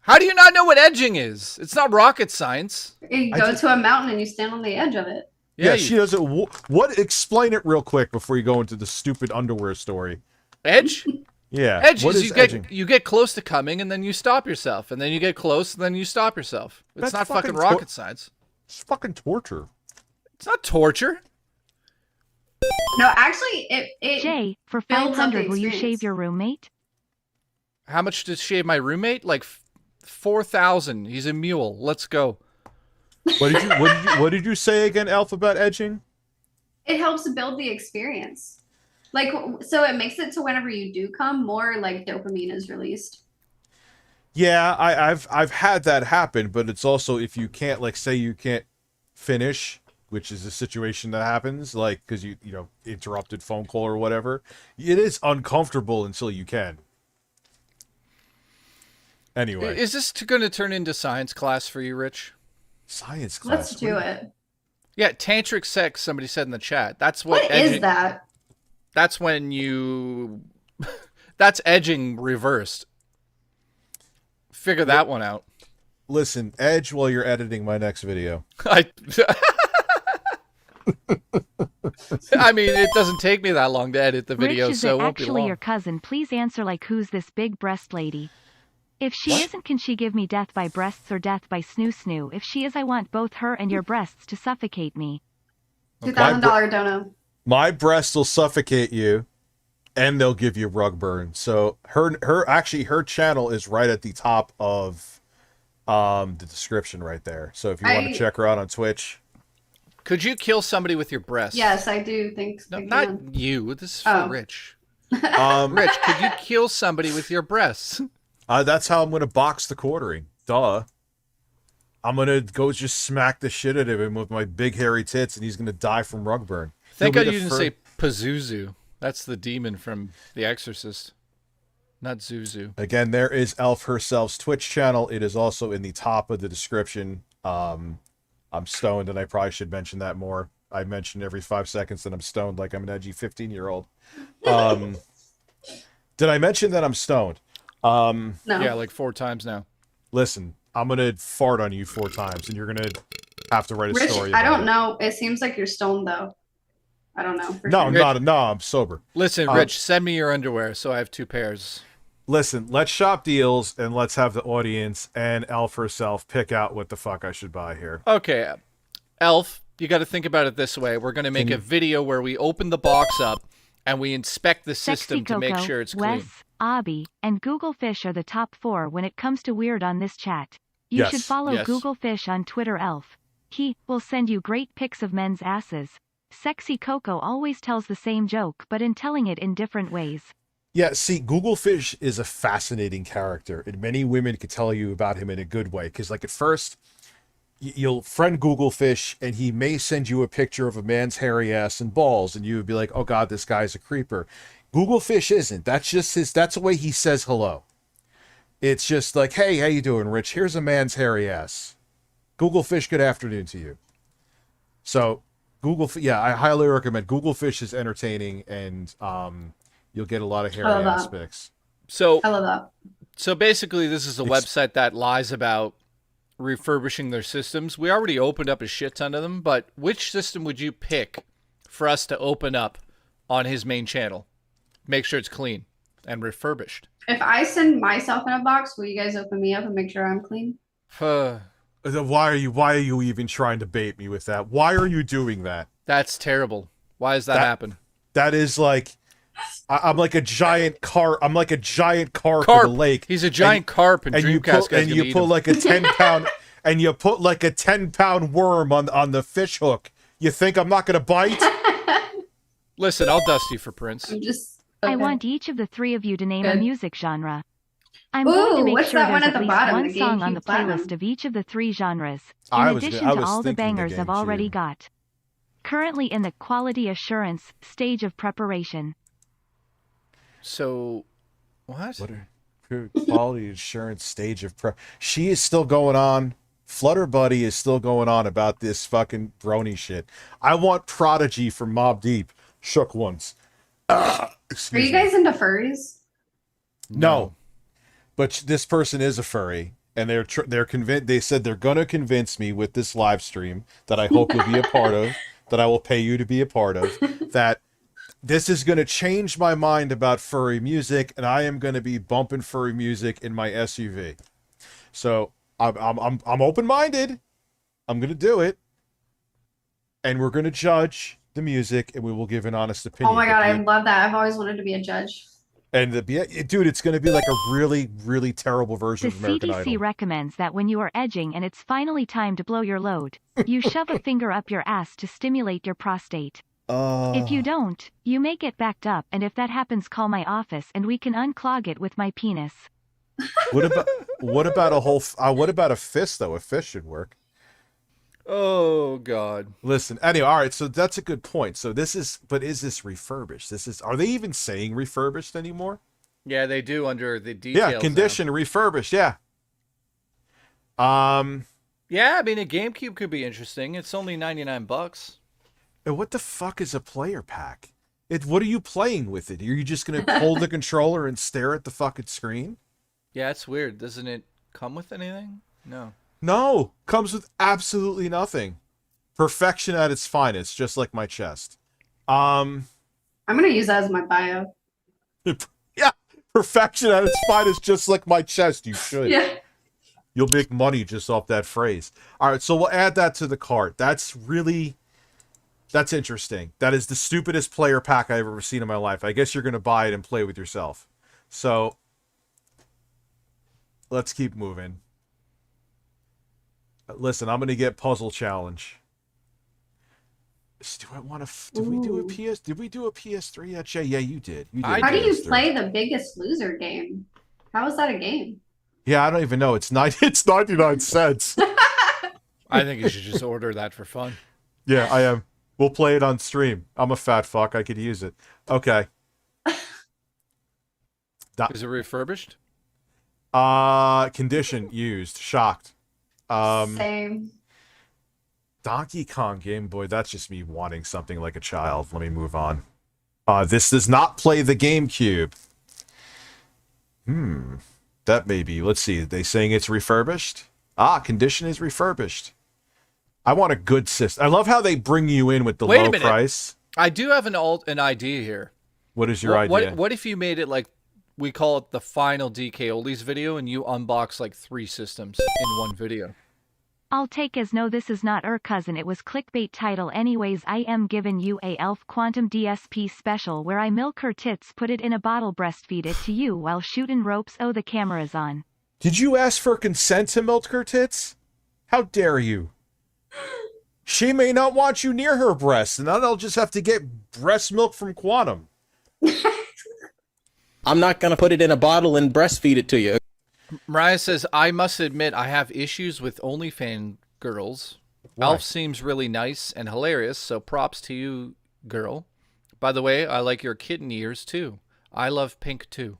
How do you not know what edging is? It's not rocket science. You go to a mountain and you stand on the edge of it. Yeah, she doesn't. What? Explain it real quick before you go into the stupid underwear story. Edge? Yeah. Edge What is edging? you get close to coming and then you stop yourself, and then you get close and then you stop yourself. It's That's not fucking fucking rocket science. It's fucking torture. It's not torture. No, actually, it Jay, for builds up the 500 will you experience. shave your roommate? How much to shave my roommate? Like 4,000. He's a mule. Let's go. What did you say again, Elf, about edging? it helps build the experience. Like, so it makes it to whenever you do come, more like dopamine is released. Yeah, I've had that happen, but it's also if you can't, like, say you can't finish, which is a situation that happens, like, because you know, interrupted phone call or whatever, it is uncomfortable until you can. Anyway, Is this going to turn into science class for you, Rich? science class. Let's do it. Yeah, tantric sex, somebody said in the chat. That's What is that? That's when you... That's edging reversed. Figure that one out. Listen, edge while you're editing my next video. I mean, it doesn't take me that long to edit the video, Rich, is so it it won't be actually long. your cousin? Please answer like who's this big breast lady? If she isn't, can she give me death by breasts or death by snoo snoo? If she is, I want both her and your breasts to suffocate me. $2,000 dono. My breasts will suffocate you, and they'll give you rug burn. So her channel is right at the top of the description right there. So if you want to check her out on Twitch. Could you kill somebody with your breasts? Yes, I do think. No, I can. not you. This is for Oh. Rich. Um, Rich, could you kill somebody with your breasts? That's how I'm going to box the quartering. Duh. I'm gonna go just smack the shit out of him with my big hairy tits, and he's gonna die from rug burn. Thank God you didn't say Pazuzu. That's the demon from The Exorcist, not Zuzu. Again, there is ElfHerSelf's Twitch channel. It is also in the top of the description. I'm stoned, and I probably should mention that more. I mention every 5 seconds that I'm stoned like I'm an edgy 15-year-old. Did I mention that I'm stoned? No. Yeah, like 4 times now. Listen, I'm going to fart on you 4 times, and you're going to have to write a Rich, story I about don't it. know. It seems like you're stoned, though. I don't know. For No, sure. I'm not. No, I'm sober. Listen, Rich, send me your underwear so I have 2 pairs. Listen, let's shop deals, and let's have the audience and ElfHerSelf pick out what the fuck I should buy here. Okay, Elf, you got to think about it this way. We're going to make a video where we open the box up and we inspect the system to make sure it's clean. Wes, Obby, and Google Fish are the top 4 when it comes to weird on this chat. You Yes. should follow Yes. Google Fish on Twitter. Elf. He will send you great pics of men's asses. Sexy Coco always tells the same joke, but in telling it in different ways. Yeah, see, Google Fish is a fascinating character, and many women could tell you about him in a good way. Because, like, at first, you'll friend Google Fish, and he may send you a picture of a man's hairy ass and balls, and you would be like, oh, God, this guy's a creeper. Google Fish isn't. That's just that's the way he says hello. It's just like, hey, how you doing, Rich? Here's a man's hairy ass. Google Fish, good afternoon to you. So, yeah, I highly recommend. Google Fish is entertaining, and you'll get a lot of hairy ass pics. So, I love that. so basically, this is a website that lies about refurbishing their systems. We already opened up a shit ton of them, but which system would you pick for us to open up on his main channel? Make sure it's clean and refurbished. If I send myself in a box, will you guys open me up and make sure I'm clean? Why are you even trying to bait me with that? Why are you doing that? That's terrible. Why does that happen? That is like, I'm like a giant carp. I'm like a giant carp, Carp. in the lake. He's a giant carp, and you Dreamcast put, guy's and gonna you eat put him. like a 10-pound and you put like a 10-pound worm on the fish hook. You think I'm not gonna bite? Listen, I'll dust you for Prince. I'm just. I okay. want each of the 3 of you to name a Good. music genre. I'm Ooh, going to make what's sure that one there's at at the least bottom, one the song on the GameCube Platinum? playlist of each of the 3 genres, in I was addition to thinking all the the bangers I've already GameCube. got. Currently in the quality assurance stage of preparation. So, what? What are quality assurance stage of prep? She is still going on. Flutter Buddy is still going on about this fucking brony shit. I want Prodigy from Mobb Deep. Shook once. Are you guys into furries? No, but this person is a furry, and they're convinced. They said they're gonna convince me with this live stream that I hope you'll be a part of, that I will pay you to be a part of. That this is gonna change my mind about furry music, and I am gonna be bumping furry music in my SUV. So I'm open-minded. I'm gonna do it, and we're gonna judge the music, and we will give an honest opinion. Oh my god, I love that. I've always wanted to be a judge. And dude, it's going to be like a really, really terrible version The of American CDC Idol. recommends that when you are edging and it's finally time to blow your load, you shove a finger up your ass to stimulate your prostate. If you don't, you may get backed up, and if that happens, call my office and we can unclog it with my penis. What about a fist though? A fist should work. Oh God. Listen, anyway, all right. So that's a good point. So is this refurbished? Are they even saying refurbished anymore? Yeah, they do under the details. Yeah, condition refurbished. Yeah. Yeah, I mean, a GameCube could be interesting. It's only $99. And what the fuck is a player pack? What are you playing with it? Are you just gonna hold the controller and stare at the fucking screen? Yeah, it's weird. Doesn't it come with anything? No. No, comes with absolutely nothing. Perfection at its finest, just like my chest. I'm gonna use that as my bio. Yeah, perfection at its finest, just like my chest. You should. Yeah. You'll make money just off that phrase. All right, so we'll add that to the cart. That's interesting. That is the stupidest player pack I've ever seen in my life. I guess you're gonna buy it and play with yourself. So let's keep moving. Listen, I'm gonna get puzzle challenge. Do I want to? Did we do a PS? Did we do a PS3 yet, Jay? Yeah, you did. You did. I How do you PS3. play the Biggest Loser game? How is that a game? Yeah, I don't even know. It's 99 cents. I think you should just order that for fun. Yeah, I am. We'll play it on stream. I'm a fat fuck. I could use it. Okay. Is it refurbished? Condition used. Shocked. Same. Donkey Kong Game Boy. That's just me wanting something like a child. Let me move on. This does not play the GameCube. That may be. Let's see. Are they saying it's refurbished? Condition is refurbished. I want a good system. I love how they bring you in with the Wait a low minute. price. I do have an idea here. What is your idea? What if you made it like we call it the final DK Oldies video, and you unbox like 3 systems in one video? I'll take as no, this is not cousin, it was clickbait title anyways. I am giving you a Elf Quantum DSP special where I milk her tits, put it in a bottle, breastfeed it to you while shooting ropes. Oh, the camera's on. Did you ask for consent to milk her tits? How dare you? She may not want you near her breasts, and then I'll just have to get breast milk from Quantum. I'm not going to put it in a bottle and breastfeed it to you. Mariah says, I must admit I have issues with OnlyFans girls. Why? Elf seems really nice and hilarious, so props to you, girl. By the way, I like your kitten ears too. I love pink too.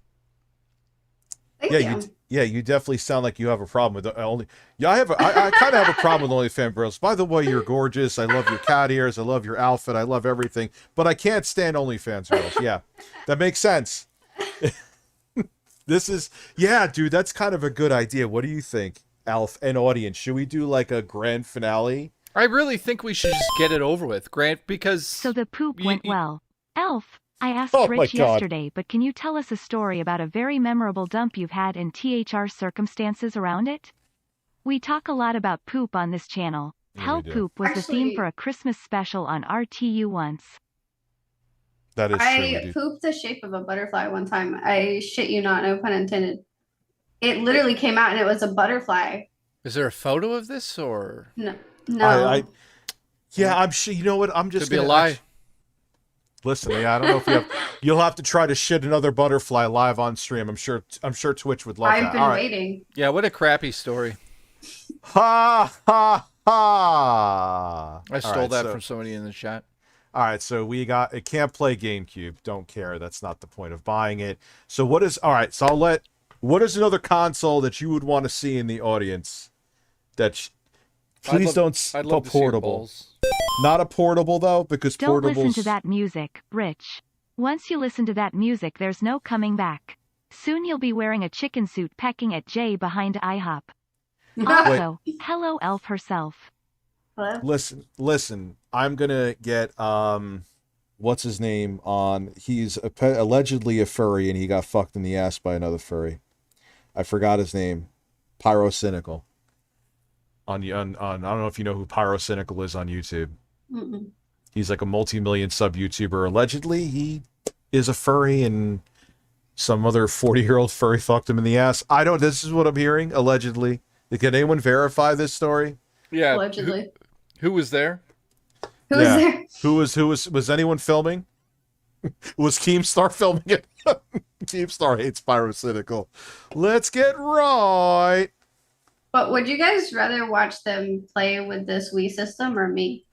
Thank you. You definitely sound like you have a problem with only. Yeah, I kind of have a problem with OnlyFans girls. By the way, you're gorgeous. I love your cat ears. I love your outfit. I love everything. But I can't stand OnlyFans girls. Yeah, that makes sense. This is, yeah, dude, that's kind of a good idea. What do you think, Elf and audience? Should we do like a grand finale? I really think we should just get it over with, Grant, because... So the poop went well. Elf, I asked Oh my Rich God. yesterday, but can you tell us a story about a very memorable dump you've had and THR circumstances around it? We talk a lot about poop on this channel. Yeah, Hell we do. poop was the theme Actually- for a Christmas special on RTU once. That is true. I Dude. pooped the shape of a butterfly one time. I shit you not, no pun intended. It literally came out and it was a butterfly. Is there a photo of this, or... No. No. Yeah, I'm sure. You know what? I'm just Could be a gonna lie. Listen, yeah, I don't know if you have. You'll have to try to shit another butterfly live on stream. I'm sure Twitch would love I've that. been All right. waiting. Yeah, what a crappy story. Ha ha ha! I stole that from somebody in the chat. All right, so we got it. Can't play GameCube. Don't care. That's not the point of buying it. So what is? All right, so I'll let. What is another console that you would want to see in the audience? Please don't I'd put love to see your portable. balls. Not a portable though, because Don't portables. listen to that music, Rich. Once you listen to that music, there's no coming back. Soon you'll be wearing a chicken suit pecking at Jay behind IHOP. Also, hello ElfHerSelf. Hello? Listen. I'm gonna get what's his name on? He's allegedly a furry, and he got fucked in the ass by another furry. I forgot his name. Pyrocynical. On I don't know if you know who Pyrocynical is on YouTube. Mm-mm. He's like a multi-million sub YouTuber. Allegedly, he is a furry, and some other 40-year-old furry fucked him in the ass. This is what I'm hearing. Allegedly. Can anyone verify this story? Yeah. Allegedly. Who was there? Who was there? Was anyone filming? Was Keemstar filming it? Keemstar hates Pyrocynical. Let's get right. But would you guys rather watch them play with this Wii system or me?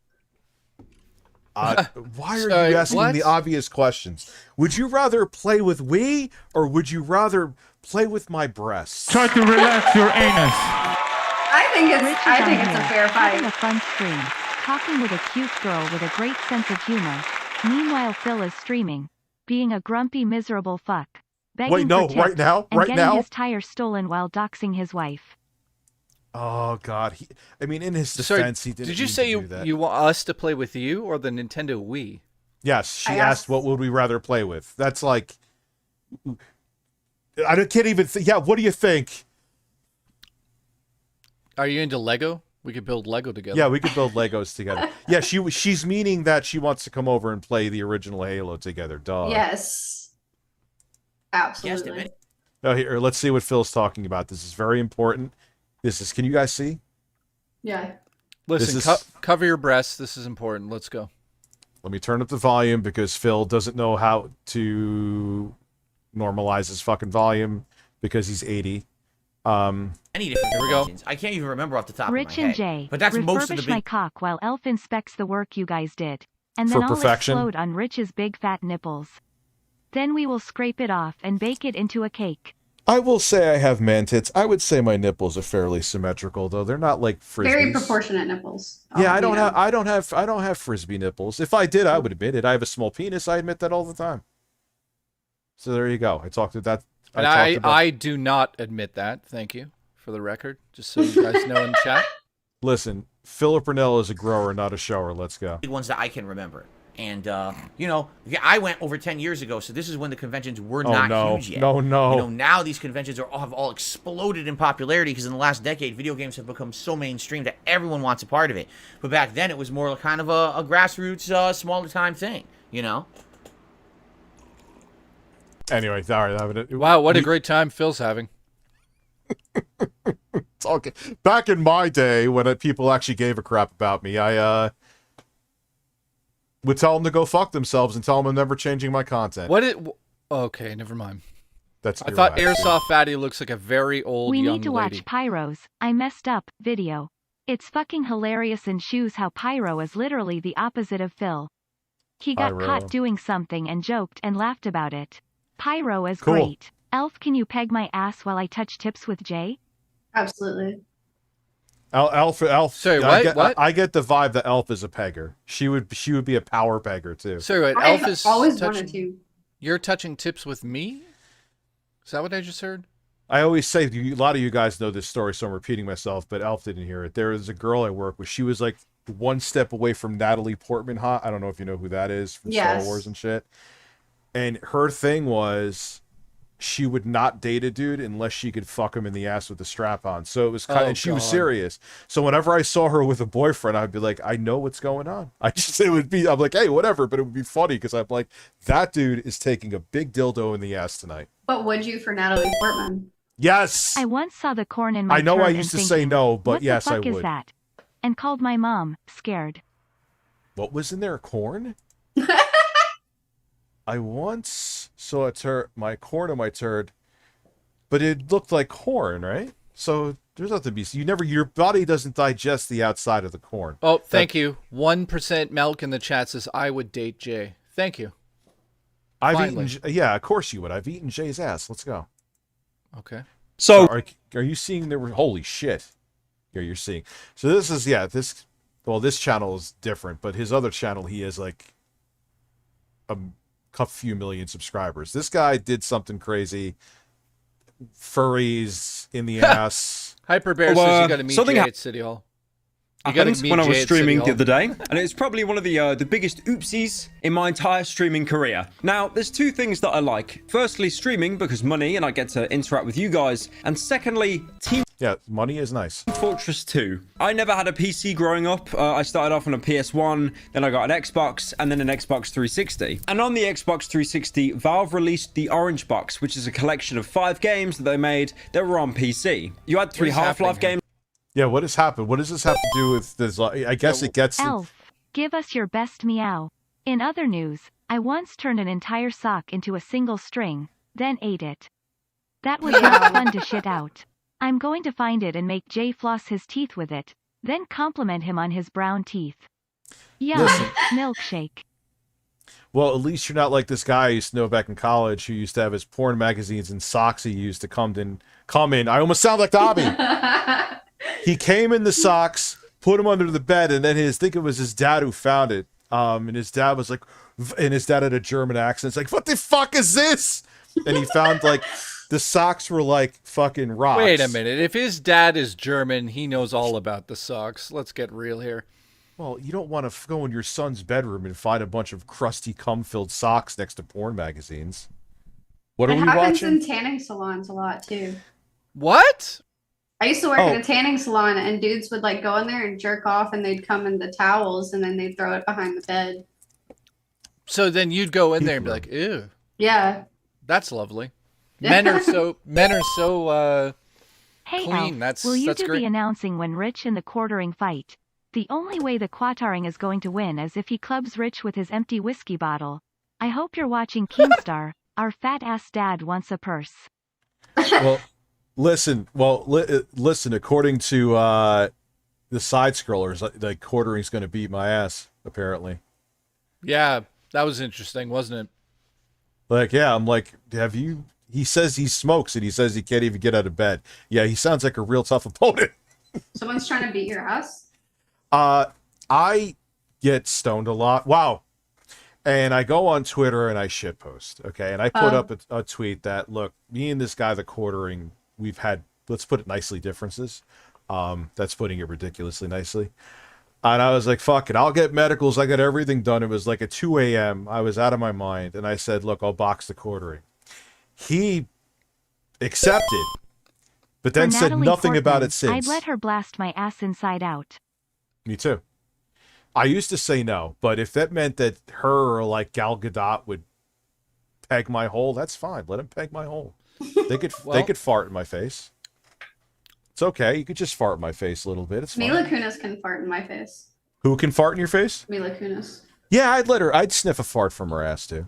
Why are Sorry, you asking what? the obvious questions? Would you rather play with Wii, or would you rather play with my breasts? Try to relax your anus. I think Rich it's is I on think it's a here, fair having a fight. fun stream, talking with a cute girl with a great sense of humor. Meanwhile, Phil is streaming, being a grumpy, miserable fuck, begging Wait, no, for right tips, now? and Right getting now? his tire stolen while doxing his wife. Oh God! In his Sorry, defense, he didn't. did you need say to do that. you want us to play with you or the Nintendo Wii? Yes, she I asked, asked- "What would we rather play with?" That's like, can't even. Yeah, what do you think? Are you into Lego? We could build Lego together. Yeah, we could build Legos together. Yeah, she's meaning that she wants to come over and play the original Halo together. Duh. Yes. Absolutely. Oh, here, let's see what Phil's talking about. This is very important. Can you guys see? Yeah. Listen, This is- cover your breasts. This is important. Let's go. Let me turn up the volume because Phil doesn't know how to normalize his fucking volume because he's 80. Any different Here we go. conventions. I can't even remember off the top Rich of my and head. Jay, But that's most of the refurbish my big... cock while Elf inspects the work you guys did. And For then I'll perfection. explode on Rich's big fat nipples. Then we will scrape it off and bake it into a cake. I will say I have man tits. I would say my nipples are fairly symmetrical, though they're not like frisbees. Very proportionate nipples. Yeah, I You don't know. have frisbee nipples. If I did, I would admit it. I have a small penis. I admit that all the time. So there you go. I talked to that. And I do not admit that. Thank you for the record. Just so you guys know in chat. Listen, Philip Burnell is a grower, not a shower. Let's go. big ones that I can remember. And, you know, I went over 10 years ago, so this is when the conventions were not huge yet. No. You know, now these conventions have all exploded in popularity because in the last decade, video games have become so mainstream that everyone wants a part of it. But back then, it was more kind of a grassroots, smaller time thing, you know? Anyway, sorry. Wow, what a great time Phil's having. It's okay. Back in my day, when people actually gave a crap about me, I would tell them to go fuck themselves and tell them I'm never changing my content. Okay, never mind. That's I thought irrational. Airsoft Fatty looks like a very old We young need to lady. watch Pyro's I Messed Up video. It's fucking hilarious and shows how Pyro is literally the opposite of Phil. He got Pyro. caught doing something and joked and laughed about it. Pyro is Cool. great. Elf, can you peg my ass while I touch tips with Jay? Absolutely. Elf. Sorry, I what? get the vibe that Elf is a pegger. She would be a power pegger too. So wait, I Elf is always touching. wanted to. You're touching tips with me? Is that what I just heard? I always say, a lot of you guys know this story, so I'm repeating myself, but Elf didn't hear it. There was a girl I work with. She was like one step away from Natalie Portman hot. I don't know if you know who that is from Yes. Star Wars and shit. And her thing was she would not date a dude unless she could fuck him in the ass with a strap on. So it was kind of, and she was God. serious. So whenever I saw her with a boyfriend, I'd be like, I know what's going on. I'm like, hey, whatever, but it would be funny because I'm like, that dude is taking a big dildo in the ass tonight. But would you for Natalie Portman? Yes. I once saw the corn in my I know I turd used and to say thinking, no, but what yes, the I fuck is would. that? And called my mom, scared. What was in there? Corn? I once saw my corn in my turd, but it looked like corn, right? So there's nothing to be. Your body doesn't digest the outside of the corn. Oh, thank you. 1% Milk in the chat says I would date Jay. Thank you. Finally. Yeah, of course you would. I've eaten Jay's ass. Let's go. Okay. So are you seeing holy shit? Yeah, you're seeing. So this is, this channel is different, but his other channel, he has like a few million subscribers. This guy did something crazy. Furries in the ass. Hyper Bear says you got to meet Jay at City Hall. Happened when I was Jay at streaming City the other day, and it's probably one of the biggest oopsies in my entire streaming career. Now, there's two things that I like. Firstly, streaming, because money, and I get to interact with you guys. And secondly, Team money is nice. Fortress 2. I never had a PC growing up. I started off on a PS1, then I got an Xbox, and then an Xbox 360. And on the Xbox 360, Valve released the Orange Box, which is a collection of 5 games that they made that were on PC. You had 3 Half-Life games. Yeah, what has happened? What does this have to do with this? I guess it gets... Elf, give us your best meow. In other news, I once turned an entire sock into a single string, then ate it. That was not fun to shit out. I'm going to find it and make Jay floss his teeth with it, then compliment him on his brown teeth. Yum, milkshake. Well, at least you're not like this guy I used to know back in college who used to have his porn magazines and socks he used to come in. I almost sound like Dobby. He came in the socks, put them under the bed, and then I think it was his dad who found it. And his dad was like, and his dad had a German accent. It's like, what the fuck is this? And he found like the socks were like fucking rocks. Wait a minute. If his dad is German, he knows all about the socks. Let's get real here. Well, you don't want to go in your son's bedroom and find a bunch of crusty, cum-filled socks next to porn magazines. What are we watching? It happens in tanning salons a lot too. What? I used to work in a tanning salon, and dudes would like go in there and jerk off, and they'd come in the towels, and then they'd throw it behind the bed. So then you'd go in there and be like, ew. Yeah. That's lovely. Men are so Hey, clean. Elf, will you that's do great. the announcing when Rich in the quartering fight? The only way the Quataring is going to win is if he clubs Rich with his empty whiskey bottle. I hope you're watching Keemstar. Our fat-ass dad wants a purse. Well, Listen, listen. According to the side scrollers, like quartering's going to beat my ass. Apparently. Yeah, that was interesting, wasn't it? Like, yeah, I'm like, have you? He says he smokes, and he says he can't even get out of bed. Yeah, he sounds like a real tough opponent. Someone's trying to beat your ass? I get stoned a lot. Wow. And I go on Twitter and I shitpost, okay? And I put up a tweet that, look, me and this guy, the quartering, we've had, let's put it nicely, differences. That's putting it ridiculously nicely. And I was like, fuck it, I'll get medicals. I got everything done. It was like at 2 a.m. I was out of my mind. And I said, look, I'll box the quartering. He accepted, but then said nothing about it since. I'd let her blast my ass inside out. Me too. I used to say no, but if that meant that her or like Gal Gadot would peg my hole, that's fine. Let him peg my hole. They could fart in my face. It's okay. You could just fart in my face a little bit. It's fine. Mila Kunis can fart in my face. Who can fart in your face? Mila Kunis. Yeah, I'd sniff a fart from her ass too.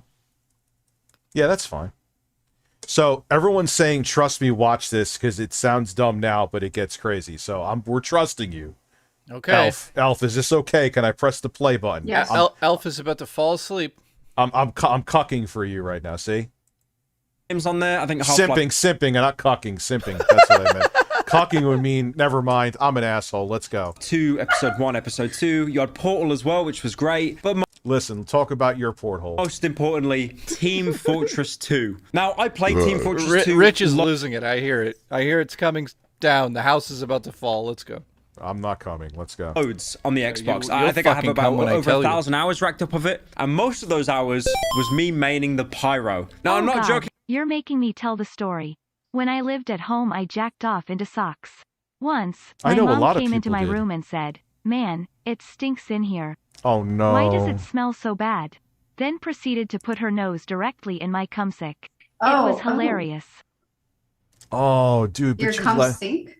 Yeah, that's fine. So everyone's saying, trust me, watch this because it sounds dumb now, but it gets crazy. So we're trusting you. Okay. Elf, is this okay? Can I press the play button? Yes. Elf is about to fall asleep. I'm cucking for you right now. See? Games on there. I think simping, and not cucking. Simping. That's what I meant. Cucking would mean never mind. I'm an asshole. Let's go. 2, episode 1, episode 2. You had Portal as well, which was great. But listen, talk about your porthole. most importantly, Team Fortress 2. Now, I played Team Fortress 2. Rich is losing it. I hear it. I hear it's coming down. The house is about to fall. Let's go. I'm not coming. Let's go. Loads on the Xbox. You'll I think I have about over 1,000 you. hours racked up of it. And most of those hours was me maining the pyro. Now, I'm not God, joking. You're making me tell the story. When I lived at home, I jacked off into socks. Once, my mom came into my room and said, "Man, it stinks in here. Oh no. Why does it smell so bad?" Then proceeded to put her nose directly in my cumsick. It was hilarious. Oh, dude. Your cum stink?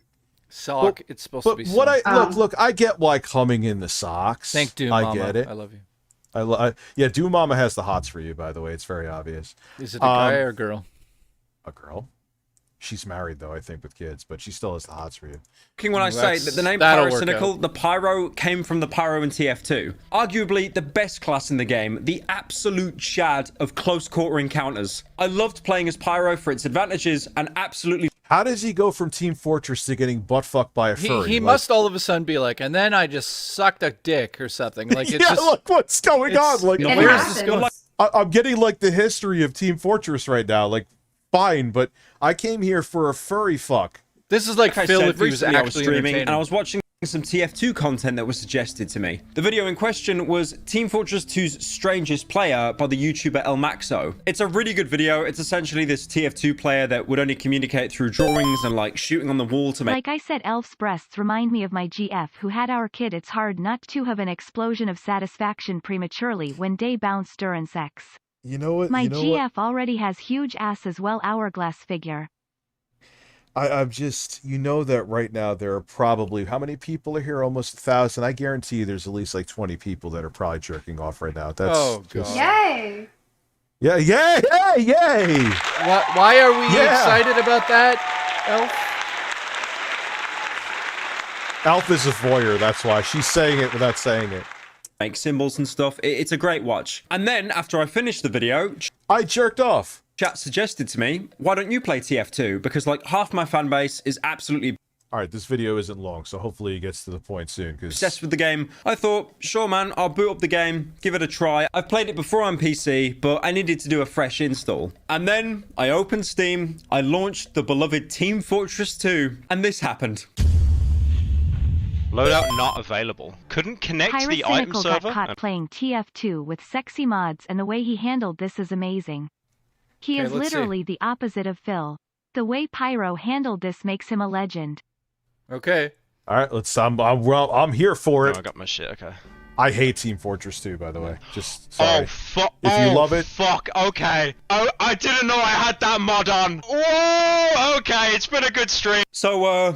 Sock. It's supposed to be. Look. I get why coming in the socks. Thank Doom I Mama. get it. I love you. Yeah, Doom Mama has the hots for you. By the way, it's very obvious. Is it a guy or a girl? A girl. She's married though, I think, with kids, but she still has the hots for you. When I say that the name Pyrocynical, the Pyro came from the Pyro in TF2. Arguably the best class in the game, the absolute chad of close quarter encounters. I loved playing as Pyro for its advantages and absolutely. How does he go from Team Fortress to getting butt fucked by a furry? He must all of a sudden be like, and then I just sucked a dick or something. Like it's yeah, just, like what's going on? Like where's this going? I'm getting like the history of Team Fortress right now. Like, fine, but I came here for a furry fuck. This is like Phil if he was actually streaming, and I was watching some TF2 content that was suggested to me. The video in question was Team Fortress 2's Strangest Player by the YouTuber El Maxo. It's a really good video. It's essentially this TF2 player that would only communicate through drawings and like shooting on the wall to make. Like I said, Elf's breasts remind me of my GF who had our kid. It's hard not to have an explosion of satisfaction prematurely when they bounce during sex. You know what? My GF already has huge ass as well. Hourglass figure. I'm just, you know that right now there are probably, how many people are here? Almost 1,000. I guarantee you there's at least like 20 people that are probably jerking off right now. That's God. Yay! Yeah, yay! Why are we excited about that, Elf? Elf is a voyeur, that's why. She's saying it without saying it. Make symbols and stuff. It's a great watch. And then after I finished the video, I jerked off. Chat suggested to me, why don't you play TF2? Because like half my fan base is absolutely all right, this video isn't long, so hopefully it gets to the point soon. Obsessed with the game. I thought, sure man, I'll boot up the game, give it a try. I've played it before on PC, but I needed to do a fresh install. And then I opened Steam, I launched the beloved Team Fortress 2, and this happened. Loadout not available. Couldn't connect to the item server. Got caught playing TF2 with sexy mods, and the way he handled this is amazing. He is literally the opposite of Phil. The way Pyro handled this makes him a legend. Okay. All right, let's. I'm here for it. Oh, I got my shit. Okay. I hate Team Fortress 2, by the way. Just sorry. Oh fuck! If you love it, fuck. Okay. Oh, I didn't know I had that mod on. Whoa. Okay, it's been a good stream. So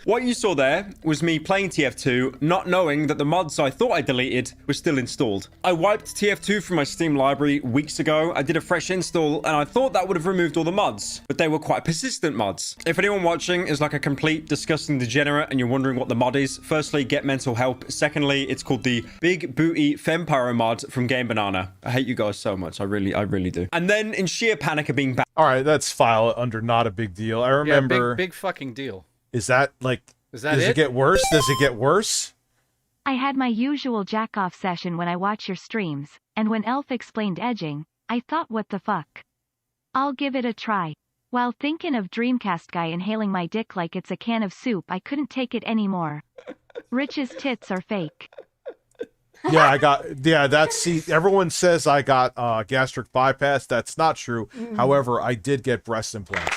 What you saw there was me playing TF2, not knowing that the mods I thought I deleted were still installed. I wiped TF2 from my Steam library weeks ago. I did a fresh install, and I thought that would have removed all the mods, but they were quite persistent mods. If anyone watching is like a complete disgusting degenerate and you're wondering what the mod is, firstly, get mental help. Secondly, it's called the Big Booty Fempire mod from Game Banana. I hate you guys so much. I really do. And then in sheer panic of being back. All right, let's file it under not a big deal. I remember. Yeah, big fucking deal. Is that like? Is that does it get worse? Does it get worse? I had my usual jack-off session when I watch your streams, and when Elf explained edging, I thought, what the fuck? I'll give it a try. While thinking of Dreamcast guy inhaling my dick like it's a can of soup, I couldn't take it anymore. Rich's tits are fake. Yeah, everyone says I got gastric bypass. That's not true. However, I did get breast implants.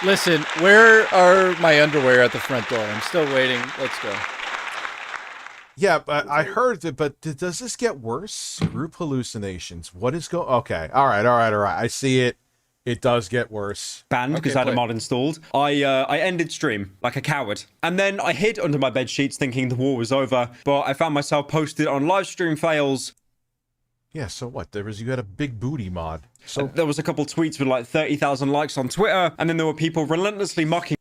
Listen, where are my underwear at the front door? I'm still waiting. Let's go. Yeah, but I heard that, but does this get worse? Group hallucinations. What is going? Okay, all right. I see it. It does get worse. Banned because I had a mod installed. I ended stream like a coward. And then I hid under my bed sheets thinking the war was over, but I found myself posted on live stream fails. Yeah, so what? You had a big booty mod. So there was a couple tweets with like 30,000 likes on Twitter, and then there were people relentlessly mocking.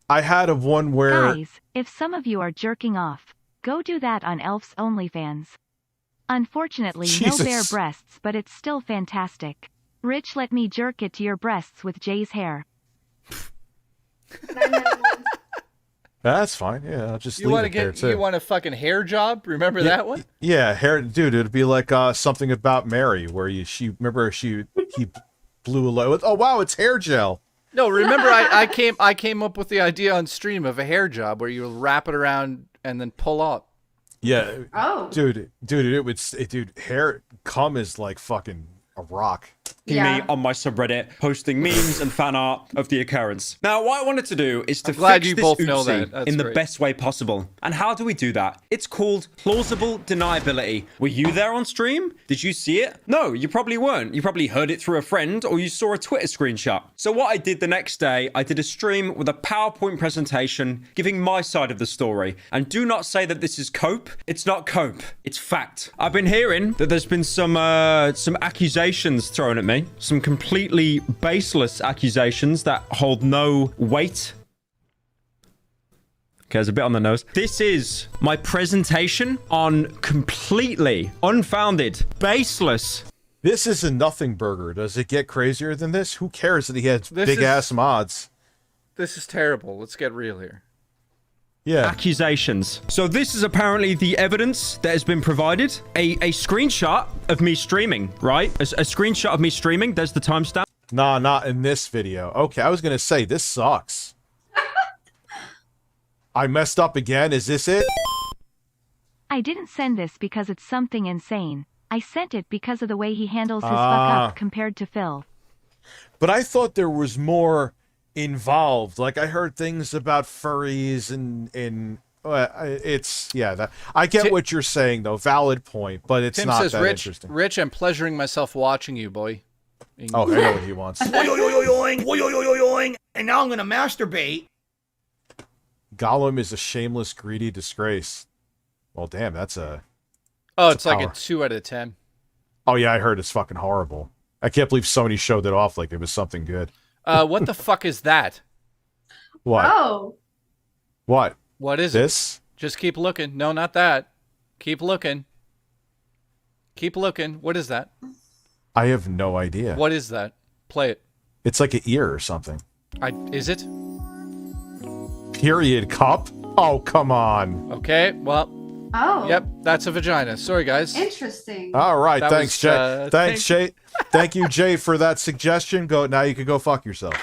I had a one where... Guys, if some of you are jerking off, go do that on Elf's OnlyFans. Unfortunately, Jesus. No bare breasts, but it's still fantastic. Rich, let me jerk it to your breasts with Jay's hair. That's fine. Yeah, I'll just leave it there too. You want a fucking hair job? Remember that one? Yeah, hair, dude. It'd be like something about Mary, where he blew a load. Oh wow, it's hair gel. No, remember I came up with the idea on stream of a hair job where you wrap it around and then pull up. Yeah. Oh. Dude, hair cum is like fucking a rock. Me on my subreddit, posting memes and fan art of the occurrence. Now, what I wanted to do is to fix this oopsie in the best way possible. And how do we do that? It's called plausible deniability. Were you there on stream? Did you see it? No, you probably weren't. You probably heard it through a friend or you saw a Twitter screenshot. So what I did the next day, I did a stream with a PowerPoint presentation giving my side of the story. And do not say that this is cope. It's not cope. It's fact. I've been hearing that there's been some accusations thrown at me. Some completely baseless accusations that hold no weight. Okay, there's a bit on the nose. This is my presentation on completely unfounded, baseless. This is a nothing burger. Does it get crazier than this? Who cares that he has big-ass mods? This is terrible. Let's get real here. Yeah. Accusations. So this is apparently the evidence that has been provided. A screenshot of me streaming, right? A screenshot of me streaming. There's the timestamp. Nah, not in this video. Okay, I was going to say, this sucks. I messed up again. Is this it? I didn't send this because it's something insane. I sent it because of the way he handles his fuck up compared to Phil. But I thought there was more involved. Like I heard things about furries and I get what you're saying though. Valid point, but it's Tim not says, that Rich, interesting. Rich, I'm pleasuring myself watching you, boy. Oh, I know what he wants. And now I'm gonna masturbate. Gollum is a shameless, greedy disgrace. Well, damn, that's a... Oh, it's like a 2 out of 10. Oh yeah, I heard it's fucking horrible. I can't believe Sony showed it off like it was something good. What the fuck is that? What? Oh. What? What is this? Just keep looking. No, not that. Keep looking. Keep looking. What is that? I have no idea. What is that? Play it. It's like an ear or something. Is it? Period cup? Oh, come on. Okay, well. Oh. Yep, that's a vagina. Sorry, guys. Interesting. All right, That thanks, was, Jay. Thanks, Jay. Thank you, Jay, for that suggestion. Now you can go fuck yourself.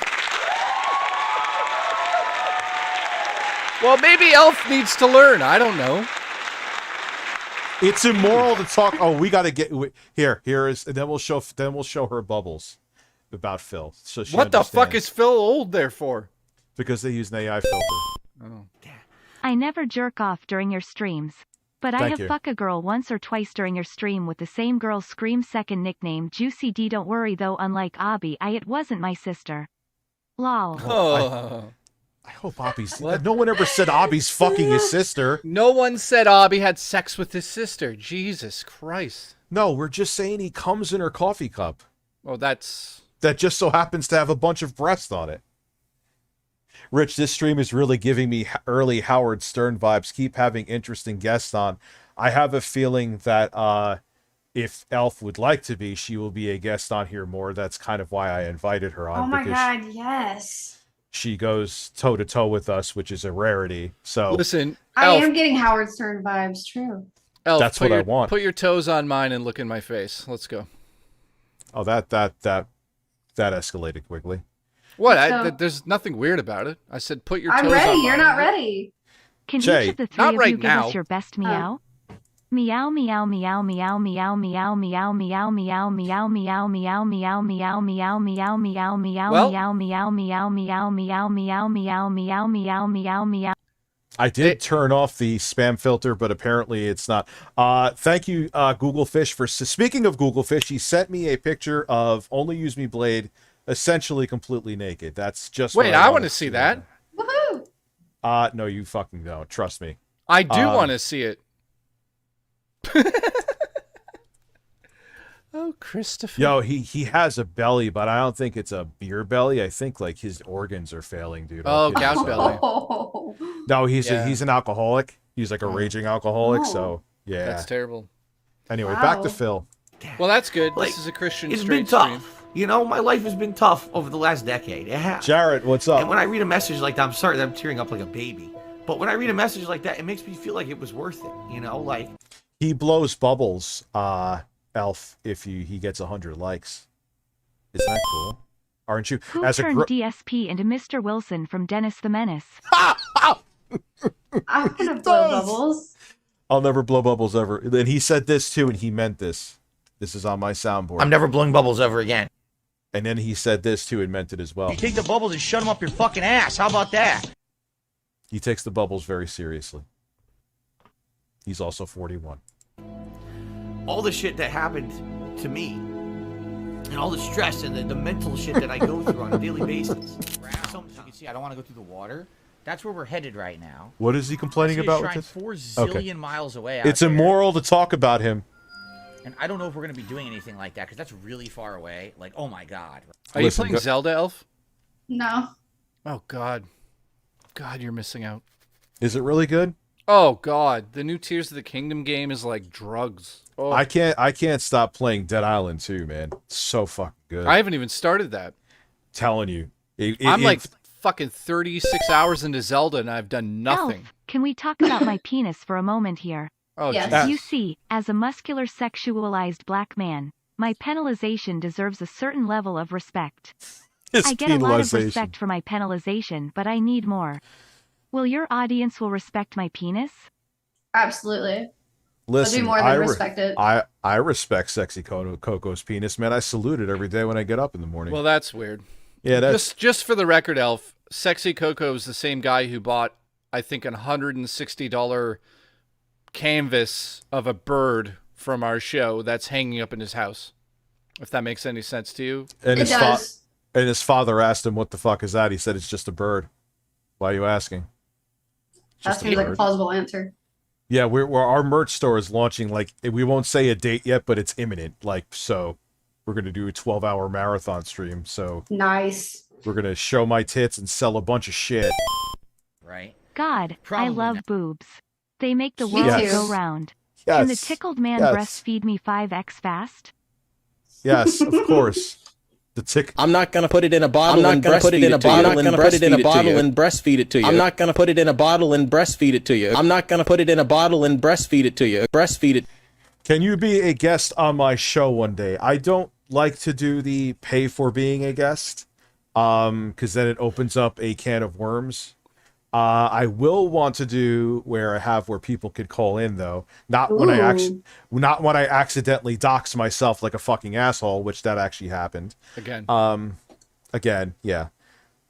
Well, maybe Elf needs to learn. I don't know. It's immoral to talk. Oh, we got to get here is, and then we'll show her bubbles about Phil. So she what the fuck is Phil old there for? Because they use an AI filter. Oh. I never jerk off during your streams. But I have fuck a girl once or twice during your stream with the same girl's scream second nickname Juicy D. Don't worry though, unlike Abby, it wasn't my sister. Lol. Oh. I hope Abby's... No one ever said Abby's fucking his sister. No one said Abby had sex with his sister. Jesus Christ. No, we're just saying he comes in her coffee cup. Oh, that's... That just so happens to have a bunch of breasts on it. Rich, this stream is really giving me early Howard Stern vibes. Keep having interesting guests on. I have a feeling that if Elf would like to be, she will be a guest on here more. That's kind of why I invited her on. Oh my God, yes. She goes toe to toe with us, which is a rarity. So listen, I Elf, am getting Howard Stern vibes. True. Elf, that's what I want. Put your toes on mine and look in my face. Let's go. Oh, that escalated quickly. What? So, there's nothing weird about it. I said put your toes I'm on ready. mine. You're not ready. Can Jay, each of the three not of right you give now. us your best meow? Meow meow meow meow meow meow meow meow meow meow meow meow meow meow meow meow meow meow Well- meow meow meow meow meow meow meow meow meow meow meow. I did turn off the spam filter, but apparently it's not. Thank you, Google Fish, for speaking of Google Fish. He sent me a picture of Only Use Me Blade, essentially completely naked. That's just Wait, what I want wanted to see that. Woohoo! No, you fucking don't. Trust me. I do want to see it. Oh, Christopher. Yo, he has a belly, but I don't think it's a beer belly. I think like his organs are failing, dude. Oh, gout belly. Oh. No, he's Yeah. he's an alcoholic. He's like a raging alcoholic. So yeah. That's terrible. Anyway, Wow. back to Phil. Well, that's good. Like, This is a Christian It's straight been tough. stream. You know, my life has been tough over the last decade. It has. Jared, what's up? And when I read a message like that, I'm sorry that I'm tearing up like a baby. But when I read a message like that, it makes me feel like it was worth it. You know, like He blows bubbles, Elf, if he gets 100 likes. Isn't that cool? Aren't you? Who turned DSP into Mr. Wilson from Dennis the Menace? I'm gonna blow bubbles. I'll never blow bubbles ever. And he said this too, and he meant this. This is on my soundboard. I'm never blowing bubbles ever again. And then he said this too and meant it as well. You take the bubbles and shut them up your fucking ass. How about that? He takes the bubbles very seriously. He's also 41. All the shit that happened to me and all the stress and the mental shit that I go through on a daily basis. So you can see I don't want to go through the water. That's where we're headed right now. What is he complaining about with this? 4 zillion miles away. It's immoral to talk about him. And I don't know if we're going to be doing anything like that because that's really far away. Like, oh my God. Are you playing Zelda, Elf? No. Oh, God. God, you're missing out. Is it really good? Oh, God. The new Tears of the Kingdom game is like drugs. Oh. I can't stop playing Dead Island 2, man. It's so fucking good. I haven't even started that. Telling you. I'm like fucking 36 hours into Zelda and I've done nothing. Elf, can we talk about my penis for a moment here? Oh, Yes. You see, as a muscular sexualized black man, my penalization deserves a certain level of respect. I get a lot of respect for my penalization, but I need more. Will your audience will respect my penis? Absolutely. Listen, I'll do more than respect it. I respect Sexy Coco's penis, man. I salute it every day when I get up in the morning. Well, that's weird. Yeah, that's just for the record, Elf. Sexy Coco is the same guy who bought, I think, a $160 canvas of a bird from our show that's hanging up in his house. If that makes any sense to you. And It does. and his father asked him, "What the fuck is that?" He said, "It's just a bird." Why are you asking? That seems like a plausible answer. Yeah, our merch store is launching. Like, we won't say a date yet, but it's imminent. Like, so we're gonna do a 12-hour marathon stream. So Nice. we're gonna show my tits and sell a bunch of shit. Right? God, Probably I love not. boobs. They make the Me world too. go round. Yes. Can the tickled man Yes. breastfeed me 5x fast? Yes, of course. I'm not gonna put it in a bottle. I'm not gonna put it in a bottle and put it in a bottle and breastfeed it to you. I'm not gonna put it in a bottle and breastfeed it to you. I'm not gonna put it in a bottle and breastfeed it to you. Breastfeed it. Can you be a guest on my show one day? I don't like to do the pay for being a guest, because then it opens up a can of worms. I will want to do where people could call in though, not when I accidentally dox myself like a fucking asshole, which that actually happened. Again, yeah,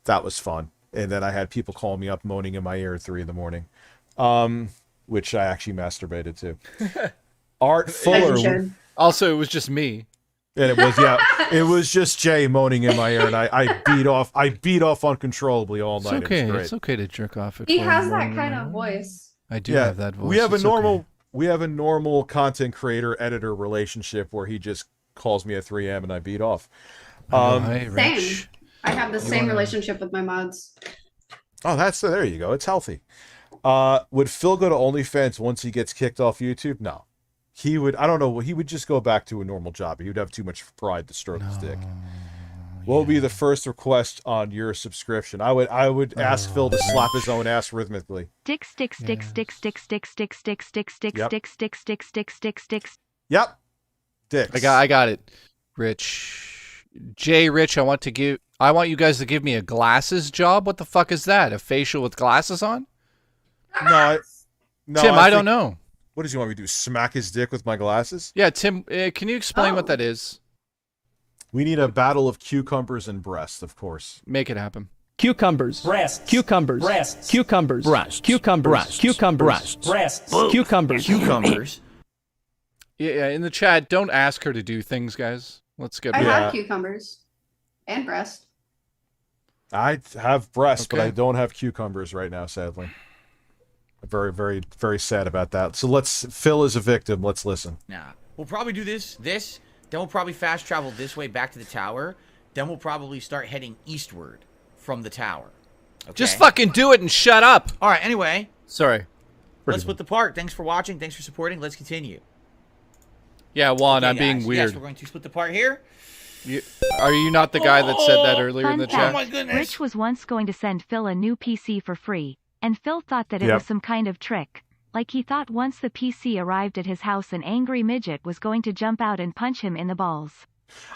that was fun. And then I had people call me up moaning in my ear at 3 a.m, which I actually masturbated to. Art Fuller. Also, it was just me. And it was just Jay moaning in my ear, and I beat off uncontrollably all night. It's okay. It was great. It's okay to jerk off. He has that kind of voice. I do have that voice. We have It's we have a normal content creator editor relationship where he just calls me at 3 a.m. and I beat off. Hey, Same. Rich. I have the same relationship with my mods. Oh, there you go. It's healthy. Would Phil go to OnlyFans once he gets kicked off YouTube? No. He would, I don't know, he would just go back to a normal job. He would have too much pride to stroke his dick. What would be the first request on your subscription? I would ask Phil to slap his own ass rhythmically. Stick. Yep. Dicks. I got it. Rich. Rich, I want you guys to give me a glasses job. What the fuck is that? A facial with glasses on? No, Tim, I don't know. What does he want me to do? Smack his dick with my glasses? Yeah, Tim, can you explain what that is? We need a battle of cucumbers and breast, of course. Make it happen. Cucumbers, breasts, cucumbers, breasts, cucumbers, breasts, cucumbers, breasts, cucumbers, breasts, cucumbers, Cucumbers. Yeah, in the chat, don't ask her to do things, guys. Let's get I have cucumbers and breast. I have breasts, but Okay. I don't have cucumbers right now, sadly. Very, very, very sad about that. So Phil is a victim. Let's listen. Nah. We'll probably do this, then we'll probably fast travel this way back to the tower. Then we'll probably start heading eastward from the tower. Okay? Just fucking do it and shut up. All right, anyway. Sorry. Let's split the part. Thanks for watching. Thanks for supporting. Let's continue. Yeah, Juan, Okay, I'm being guys. weird. Yes, we're going to split the part here. Are you not the guy that said that earlier in the chat? Oh my goodness. Rich was once going to send Phil a new PC for free, and Phil thought that it Yep. was some kind of trick. Like he thought once the PC arrived at his house an angry midget was going to jump out and punch him in the balls.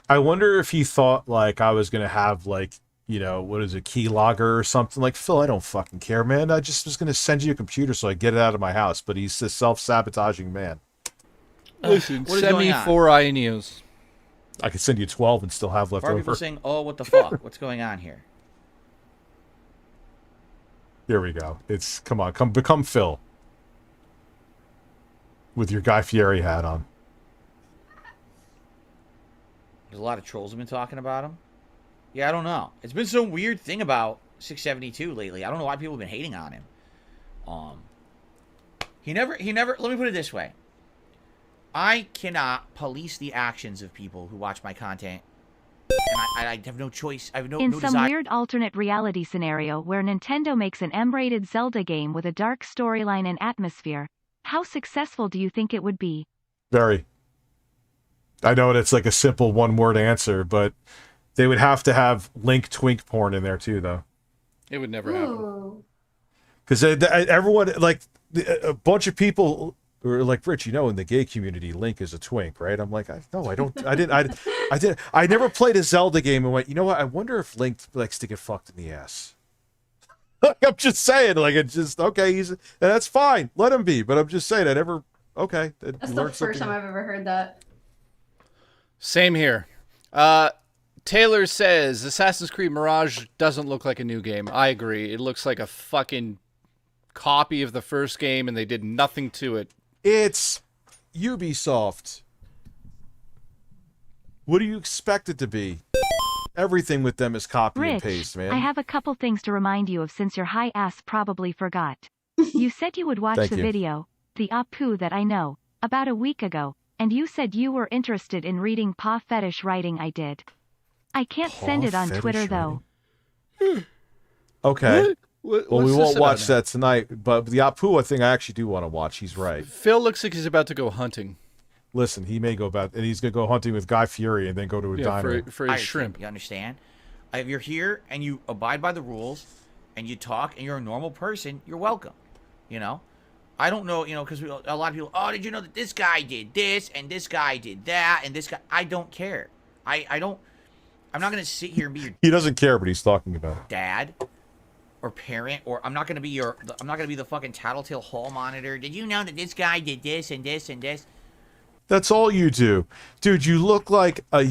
I wonder if he thought, like, I was going to have, like, you know, what is it, keylogger or something. Like, Phil, I don't fucking care, man. I just was going to send you a computer so I get it out of my house. But he's a self-sabotaging man. Listen, What is send me going on? 4 INEOs. I could send you 12 and still have left Why are over. people saying, oh, what the fuck? What's going on here? Here we go. Come on, become Phil. With your Guy Fieri hat on. There's a lot of trolls have been talking about him. Yeah, I don't know. It's been some weird thing about 672 lately. I don't know why people have been hating on him. He never, let me put it this way. I cannot police the actions of people who watch my content. And I have no choice. I have no In no some desire. weird alternate reality scenario where Nintendo makes an M-rated Zelda game with a dark storyline and atmosphere, how successful do you think it would be? Very. I know it's like a simple one-word answer, but they would have to have Link twink porn in there too, though. It would never happen. Ooh. Because everyone, like, a bunch of people were like, Rich, you know, in the gay community, Link is a twink, right? I'm like, no, I don't. I never played a Zelda game and went, you know what? I wonder if Link likes to get fucked in the ass. I'm just saying, like, it's just, okay, that's fine. Let him be. But I'm just saying, I never, okay. That's the first time I've ever heard that. Same here. Taylor says Assassin's Creed Mirage doesn't look like a new game. I agree. It looks like a fucking copy of the first game, and they did nothing to it. It's Ubisoft. What do you expect it to be? Everything with them is copy and Rich, paste, man. I have a couple things to remind you of since your high ass probably forgot. You said you would watch Thank the you. video, the Apu that I know, about a week ago, and you said you were interested in reading paw fetish writing I did. I can't send Paw it on fetish Twitter though. Okay. What? Well, we What's won't this watch about? that tonight, but the Apua thing I actually do want to watch. He's right. Phil looks like he's about to go hunting. Listen, he may go about, and he's going to go hunting with Guy Fieri and then go to a diner. for his shrimp. You understand? If you're here and you abide by the rules and you talk and you're a normal person, you're welcome. You know? I don't know, you know, because a lot of people, oh, did you know that this guy did this and this guy did that and this guy, I don't care. I'm not going to sit here and be your He doesn't care what he's talking about. dad or parent, or I'm not going to be the fucking tattletale hall monitor. Did you know that this guy did this and this and this? That's all you do, dude. You look like a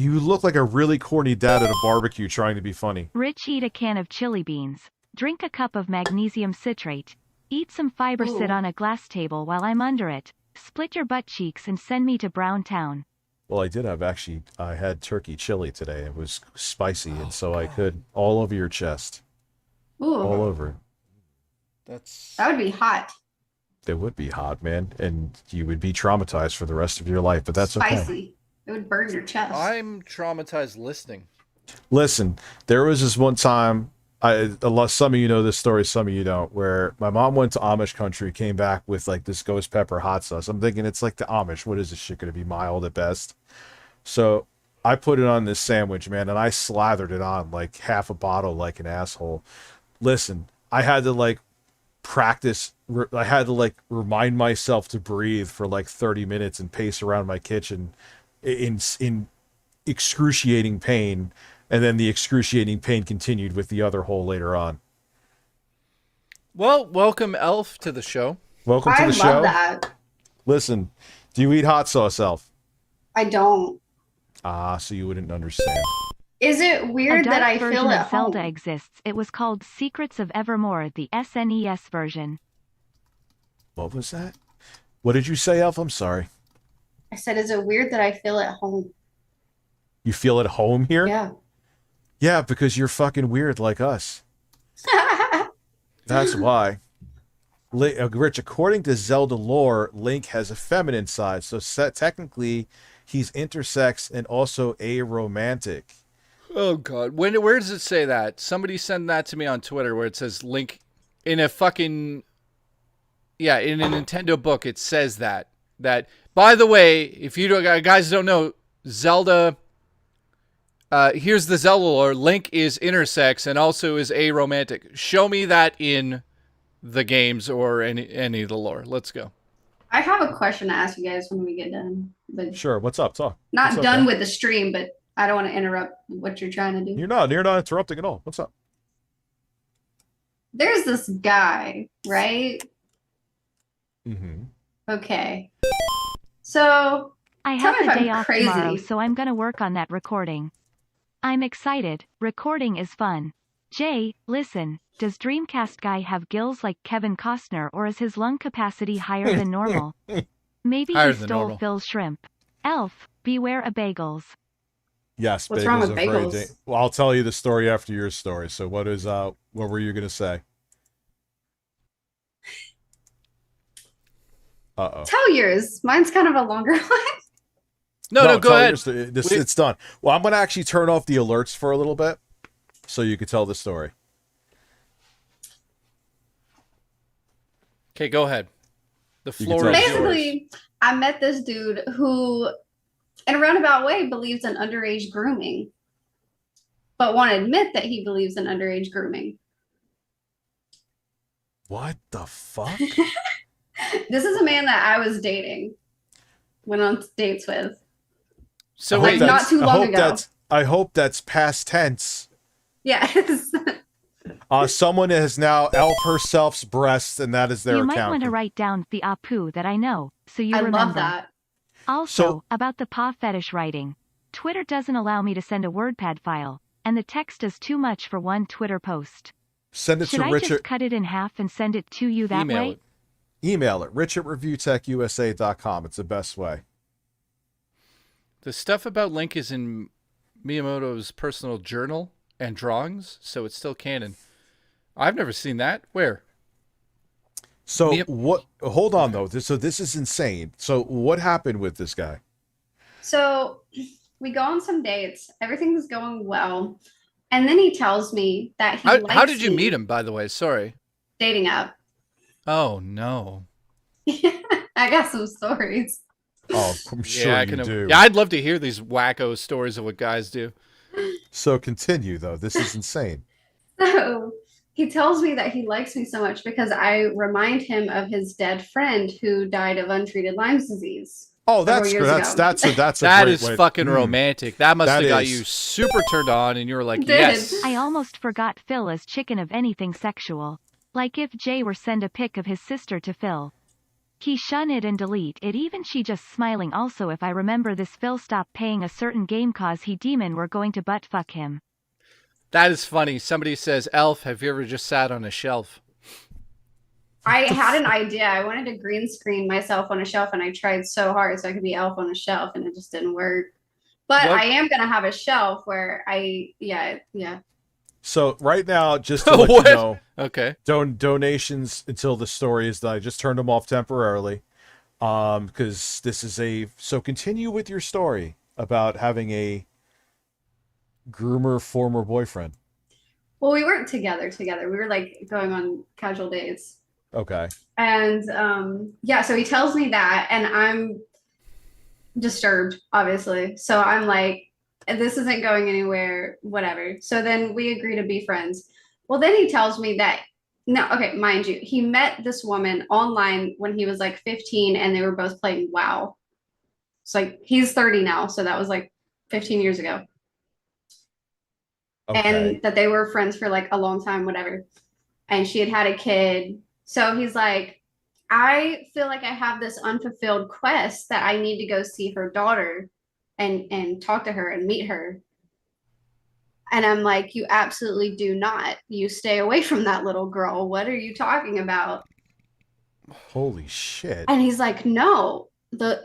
really corny dad at a barbecue trying to be funny. Rich, eat a can of chili beans, drink a cup of magnesium citrate, eat some fiber, Ooh. sit on a glass table while I'm under it, split your butt cheeks and send me to Brown Town. Well, I did have I had turkey chili today. It was spicy, and so I could all over your chest. Ooh. All over it. That would be hot. It would be hot, man, and you would be traumatized for the rest of your life, but that's okay. Spicy. It would burn your chest. I'm traumatized listening. Listen, there was this one time, some of you know this story, some of you don't, where my mom went to Amish country, came back with like this ghost pepper hot sauce. I'm thinking it's like the Amish. What is this shit going to be, mild at best? So I put it on this sandwich, man, and I slathered it on like half a bottle like an asshole. Listen, I had to like practice. I had to like remind myself to breathe for like 30 minutes and pace around my kitchen in excruciating pain. And then the excruciating pain continued with the other hole later on. Well, welcome, Elf, to the show. Welcome to the show. I love that. Listen, do you eat hot sauce, Elf? I don't. So you wouldn't understand. Is it weird that I feel at home? Zelda exists. It was called Secrets of Evermore, the SNES version. What was that? What did you say, Elf? I'm sorry. I said, is it weird that I feel at home? You feel at home here? Yeah. Yeah, because you're fucking weird like us. That's why. Rich, according to Zelda lore, Link has a feminine side, so technically he's intersex and also aromantic. Oh, God. Where does it say that? Somebody send that to me on Twitter where it says Link in a fucking... Yeah, in a Nintendo book, it says that. By the way, if you guys don't know, Zelda... here's the Zelda lore. Link is intersex and also is aromantic. Show me that in the games or any of the lore. Let's go. I have a question to ask you guys when we get done. But sure. What's up? Talk. Not done with the stream, but I don't want to interrupt what you're trying to do. You're not interrupting at all. What's up? There's this guy, right? Mm-hmm. Okay. So I have the day off tomorrow, so I'm going to work on that recording. I'm excited. Recording is fun. Jay, listen, does Dreamcast guy have gills like Kevin Costner, or is his lung capacity higher than normal? Maybe he stole Phil's shrimp. Elf, beware of bagels. Yes, what's wrong with bagels? Well, I'll tell you the story after your story. So what were you going to say? Uh-oh. Tell yours. Mine's kind of a longer one. No, go ahead. It's done. Well, I'm going to actually turn off the alerts for a little bit so you can tell the story. Okay, go ahead. The floor is basically, yours. I met this dude who, in a roundabout way, believes in underage grooming, but won't admit that he believes in underage grooming. What the fuck? This is a man that I was dating, went on dates with. So like not too long ago. I hope that's past tense. Yes. Someone has now ElfHerSelf's breasts, and that is their account. You might want to write down the Apu that I know, so you remember. I love that. Also, about the paw fetish writing. Twitter doesn't allow me to send a WordPad file, and the text is too much for one Twitter post. Send it Should to I Richard. Just cut it in half and send it to you that way? Email it. Rich@ReviewTechUSA.com. It's the best way. The stuff about Link is in Miyamoto's personal journal and drawings, so it's still canon. I've never seen that. Where? So what? Hold on though. So this is insane. So what happened with this guy? So we go on some dates. Everything's going well, and then he tells me that he. How did you meet him, by the way? Sorry. Dating app. Oh no. I got some stories. Oh, I'm sure you do. Yeah, I'd love to hear these wacko stories of what guys do. So continue though. This is insane. So he tells me that he likes me so much because I remind him of his dead friend who died of untreated Lyme's disease. Oh, that's good. That's a that is fucking romantic. That must have got you super turned on, and you were like, yes. I almost forgot Phil as chicken of anything sexual. Like if Jay were send a pic of his sister to Phil. He shun it and delete it, even she just smiling. Also, if I remember this, Phil stopped paying a certain game cause he demon were going to butt fuck him. That is funny. Somebody says, Elf, have you ever just sat on a shelf? I had an idea. I wanted to green screen myself on a shelf, and I tried so hard so I could be Elf on a shelf, and it just didn't work. But What? I am gonna have a shelf where yeah. So right now, just to let you What? know, Okay. donations until the story is done. I just turned them off temporarily, because this is so continue with your story about having a groomer former boyfriend. Well, we weren't together. We were like going on casual dates. Okay. And yeah, so he tells me that, and I'm disturbed, obviously. So I'm like, this isn't going anywhere, whatever. So then we agree to be friends. Well, then he tells me that, no, okay, mind you, he met this woman online when he was like 15, and they were both playing WoW. It's like he's 30 now, so that was like 15 years ago. Okay. And that they were friends for like a long time, whatever. And she had a kid. So he's like, I feel like I have this unfulfilled quest that I need to go see her daughter and talk to her and meet her. And I'm like, you absolutely do not. You stay away from that little girl. What are you talking about? Holy shit. And he's like, no,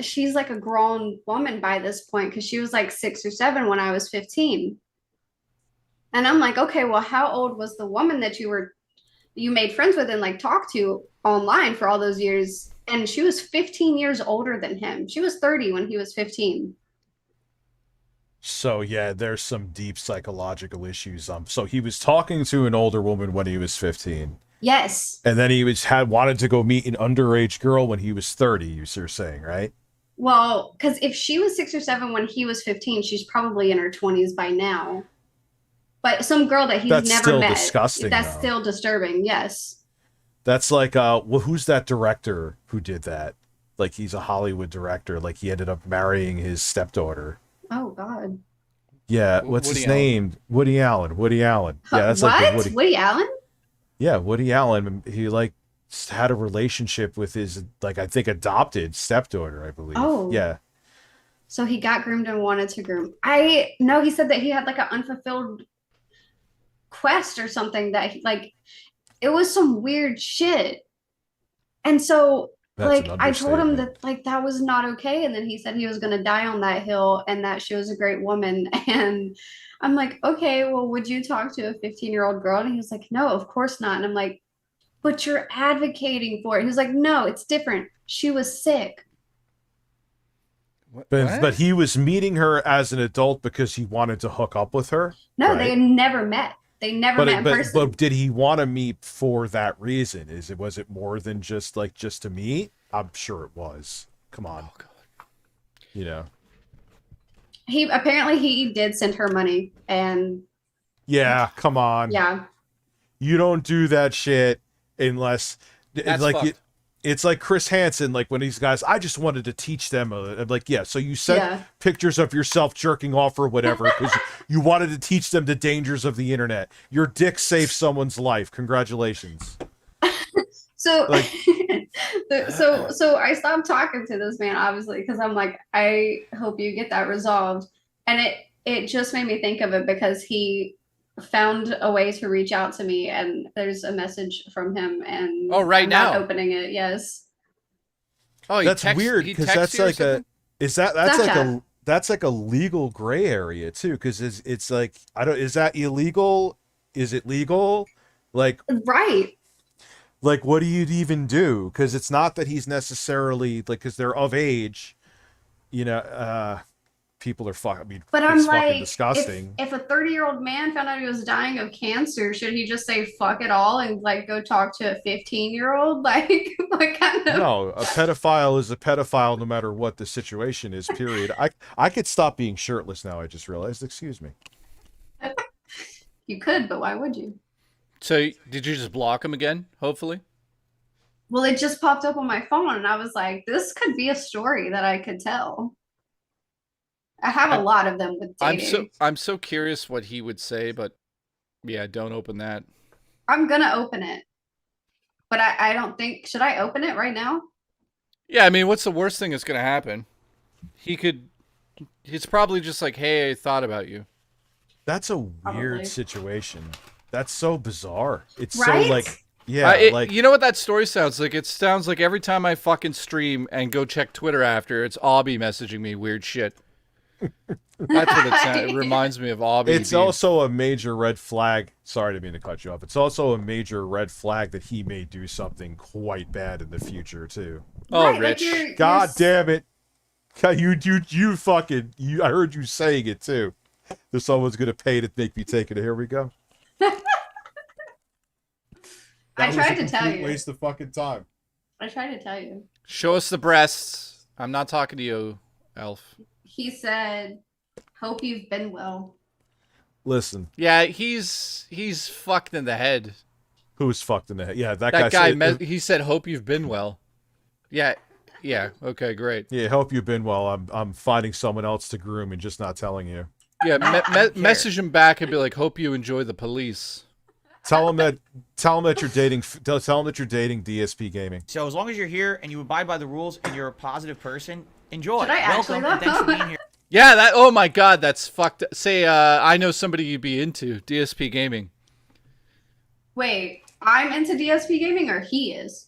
she's like a grown woman by this point, because she was like 6 or 7 when I was 15. And I'm like, okay, well, how old was the woman that you made friends with and like talked to online for all those years? And she was 15 years older than him. She was 30 when he was 15. So yeah, there's some deep psychological issues. So he was talking to an older woman when he was 15. Yes. And then he wanted to go meet an underage girl when he was 30, you're saying, right? Well, because if she was 6 or 7 when he was 15, she's probably in her 20s by now. But some girl that he's That's never still met. disgusting, That's though. still disturbing, yes. That's like, well, who's that director who did that? Like, he's a Hollywood director. Like, he ended up marrying his stepdaughter. Oh, God. Yeah, what's Woody his Allen. name? Woody Allen. Woody Allen. Yeah, that's what? like the Woody Allen? Yeah, Woody Allen. He like had a relationship with his like I think adopted stepdaughter, I believe. Oh. Yeah. So he got groomed and wanted to groom. No, he said that he had like an unfulfilled quest or something that it was some weird shit. And so That's like an I told him understatement. that like that was not okay, and then he said he was going to die on that hill and that she was a great woman. And I'm like, okay, well, would you talk to a 15-year-old girl? And he was like, no, of course not. And I'm like, but you're advocating for it. He was like, no, it's different. She was sick. But he was meeting her as an adult because he wanted to hook up with her. No, right? they had never met. They never met in person. But did he want to meet for that reason? Was it more than just to meet? I'm sure it was. Come on. Oh, God. You know. He did send her money, and Yeah, come on. yeah. You don't do that shit unless That's like fucked. it's like Chris Hansen, like when these guys, I just wanted to teach them. I'm like, yeah, so you sent Yeah. pictures of yourself jerking off or whatever because you wanted to teach them the dangers of the internet. Your dick saved someone's life. Congratulations. So, Like- so I stopped talking to this man, obviously, because I'm like, I hope you get that resolved. And it just made me think of it because he found a way to reach out to me, and there's a message from him, and Oh, right I'm not now? opening it. Yes. Oh, That's weird because that's like that's like a legal gray area too, because it's like is that illegal? Is it legal? Like Right. Like, what do you even do? Because it's not that he's necessarily like, because they're of age, you know. People are fucking. I mean, But I'm it's fucking like, disgusting. if a 30-year-old man found out he was dying of cancer, should he just say fuck it all and like go talk to a 15-year-old? Like, what kind of? No, a pedophile is a pedophile no matter what the situation is. Period. I could stop being shirtless now. I just realized. Excuse me. You could, but why would you? So did you just block him again? Hopefully. Well, it just popped up on my phone, and I was like, this could be a story that I could tell. I have a lot of them with dating. I'm so curious what he would say, but yeah, don't open that. I'm gonna open it, but I don't think, should I open it right now? Yeah, I mean, what's the worst thing that's gonna happen? It's probably just like, hey, I thought about you. That's a weird situation. That's so bizarre. It's Right? so like, Yeah, you know what that story sounds like? It sounds like every time I fucking stream and go check Twitter after, it's Obby messaging me weird shit. That's what it reminds me of. Obby. It's also a major red flag. Sorry to mean to cut you off. It's also a major red flag that he may do something quite bad in the future too. Oh, Right, Rich! like God damn it! You fucking you! I heard you saying it too. There's someone's gonna pay to make me take it. Here we go. I tried to tell you. Waste of fucking time. I tried to tell you. Show us the breasts. I'm not talking to you, Elf. He said, "Hope you've been well." Listen. Yeah, he's fucked in the head. Who's fucked in the head? Yeah, that guy. Said, he said, "Hope you've been well." Yeah. Okay, great. Yeah, hope you've been well. I'm finding someone else to groom and just not telling you. Yeah, message him back and be like, "Hope you enjoy the police." Tell him that you're dating. Tell him that you're dating DSP Gaming. So as long as you're here and you abide by the rules and you're a positive person, enjoy. Should I actually Welcome and thanks for being here. Yeah, that. Oh my God, that's fucked. Say, I know somebody you'd be into. DSP Gaming. Wait, I'm into DSP Gaming, or he is?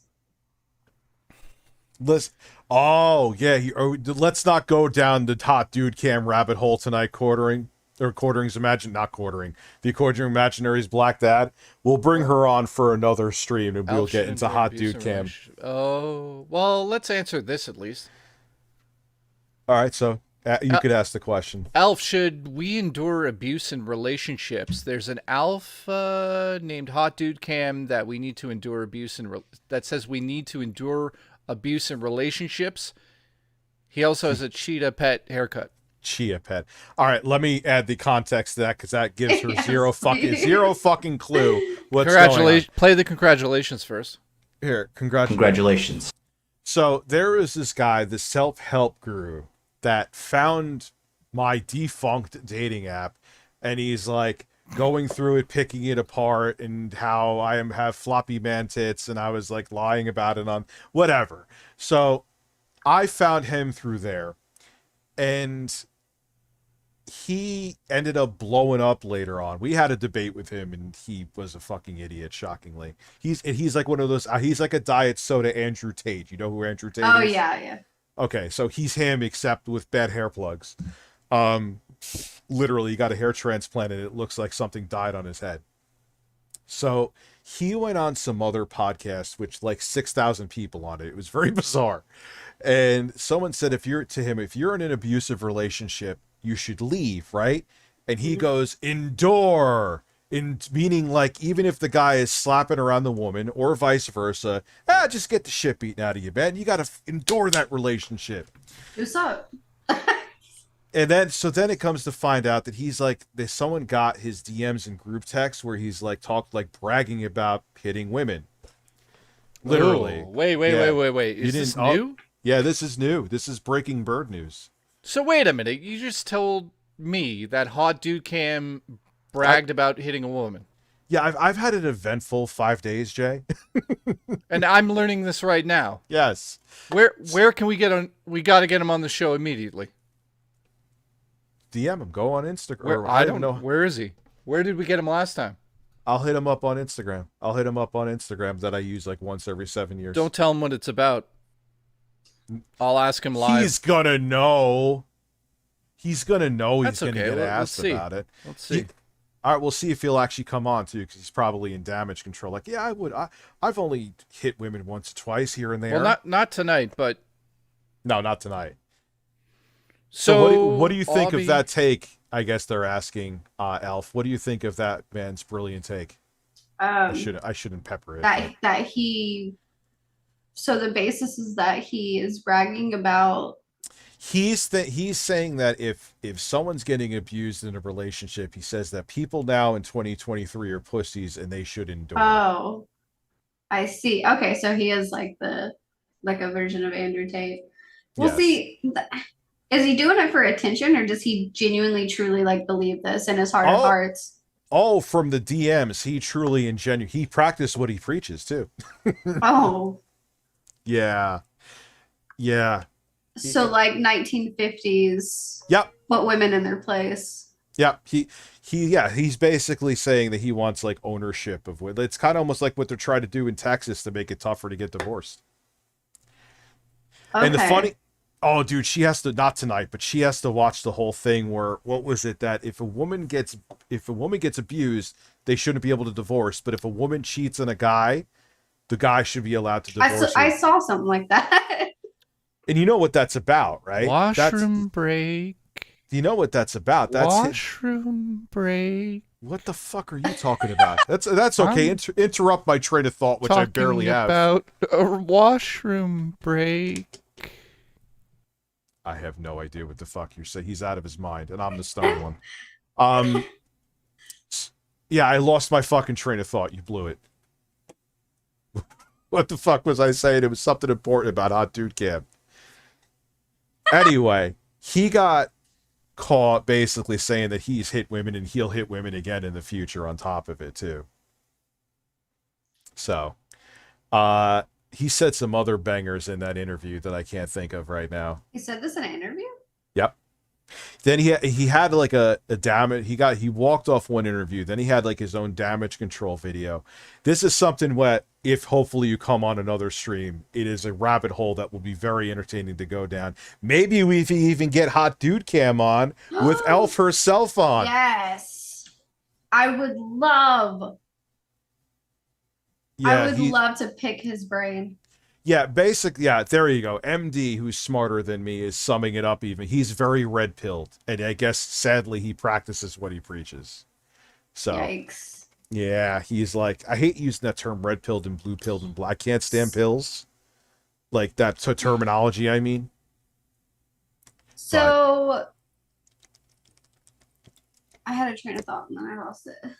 Let's. Oh yeah. Let's not go down the hot dude cam rabbit hole tonight. Quartering's not quartering. The Quartering Imaginary's Black Dad. We'll bring her on for another stream and we'll get into hot dude cam. Oh, well, let's answer this at least. All right, so you could ask the question. Elf, should we endure abuse in relationships? There's an Elf named Hot Dude Cam that we need to endure abuse in that says we need to endure abuse in relationships. He also has a cheetah pet haircut. Chia pet. All right, let me add the context to that because that gives her zero fucking clue what's going on. Play the congratulations first. Here, congratulations. So there is this guy, the self-help guru, that found my defunct dating app, and he's like going through it, picking it apart, and how I have floppy man tits, and I was like lying about it on whatever. So I found him through there, and he ended up blowing up later on. We had a debate with him, and he was a fucking idiot, shockingly. He's like one of those, he's like a diet soda Andrew Tate. You know who Andrew Tate is? Oh, yeah. Okay, so he's him, except with bad hair plugs. Literally, he got a hair transplant, and it looks like something died on his head. So he went on some other podcast, which like 6,000 people on it. It was very bizarre. And someone said, if you're in an abusive relationship, you should leave, right? And he goes, endure, meaning like even if the guy is slapping around the woman or vice versa, just get the shit beaten out of you, man. You got to endure that relationship. What's up? And then it comes to find out that he's like, someone got his DMs in group text where he's like bragging about hitting women. Literally. Oh, wait. Is this new? Yeah, this is new. This is breaking bird news. So wait a minute. You just told me that Hot Dude Cam bragged about hitting a woman. Yeah, I've had an eventful 5 days, Jay. And I'm learning this right now. Yes. Where can we get on? We got to get him on the show immediately. DM him. Go on Instagram. I don't know. Where is he? Where did we get him last time? I'll hit him up on Instagram. That I use like once every 7 years. Don't tell him what it's about. I'll ask him live. He's gonna know. He's gonna get asked about it. Let's see. All right, we'll see if he'll actually come on too, because he's probably in damage control. Like, yeah, I would. I've only hit women once or twice here and there. Well, not tonight, but no, not tonight. So what do you think of that take? I guess they're asking, Elf. What do you think of that man's brilliant take? I shouldn't pepper it. So the basis is that he is bragging about. He's saying that if someone's getting abused in a relationship, he says that people now in 2023 are pussies and they should endure. Oh, I see. Okay, so he is like a version of Andrew Tate. We'll see. Is he doing it for attention, or does he genuinely, truly like believe this in his heart of hearts? Oh, from the DMs, he truly and genuine. He practiced what he preaches too. Oh. Yeah. So like 1950s. Yep. Put women in their place. Yeah, he's basically saying that he wants like ownership of what. It's kind of almost like what they're trying to do in Texas to make it tougher to get divorced. Okay. And the funny, oh dude, she has to, not tonight, but she has to watch the whole thing where, what was it, that if a woman gets abused, they shouldn't be able to divorce, but if a woman cheats on a guy, the guy should be allowed to divorce her. I saw something like that. And you know what that's about, right? Washroom break. You know what that's about? That's washroom break. What the fuck are you talking about? That's okay. Interrupt my train of thought, which I barely have. About a washroom break. I have no idea what the fuck you're saying. He's out of his mind, and I'm the stone one. Yeah, I lost my fucking train of thought. You blew it. What the fuck was I saying? It was something important about Hot Dude Camp. Anyway, he got caught basically saying that he's hit women and he'll hit women again in the future on top of it too. So, he said some other bangers in that interview that I can't think of right now. He said this in an interview? Yep. Then he had like a damage. He walked off one interview. Then he had like his own damage control video. This is something where, if hopefully you come on another stream, it is a rabbit hole that will be very entertaining to go down. Maybe we even get Hot Dude Cam on with ElfHerSelf on. Yes. I would love. Yeah, I would love to pick his brain. Yeah, basically, yeah, there you go. MD, who's smarter than me, is summing it up even. He's very red-pilled, and I guess, sadly, he practices what he preaches. So, yikes. Yeah, he's like, I hate using that term red-pilled and blue-pilled and black. I can't stand pills. Like, that terminology, I mean. So, I had a train of thought, and then I lost it.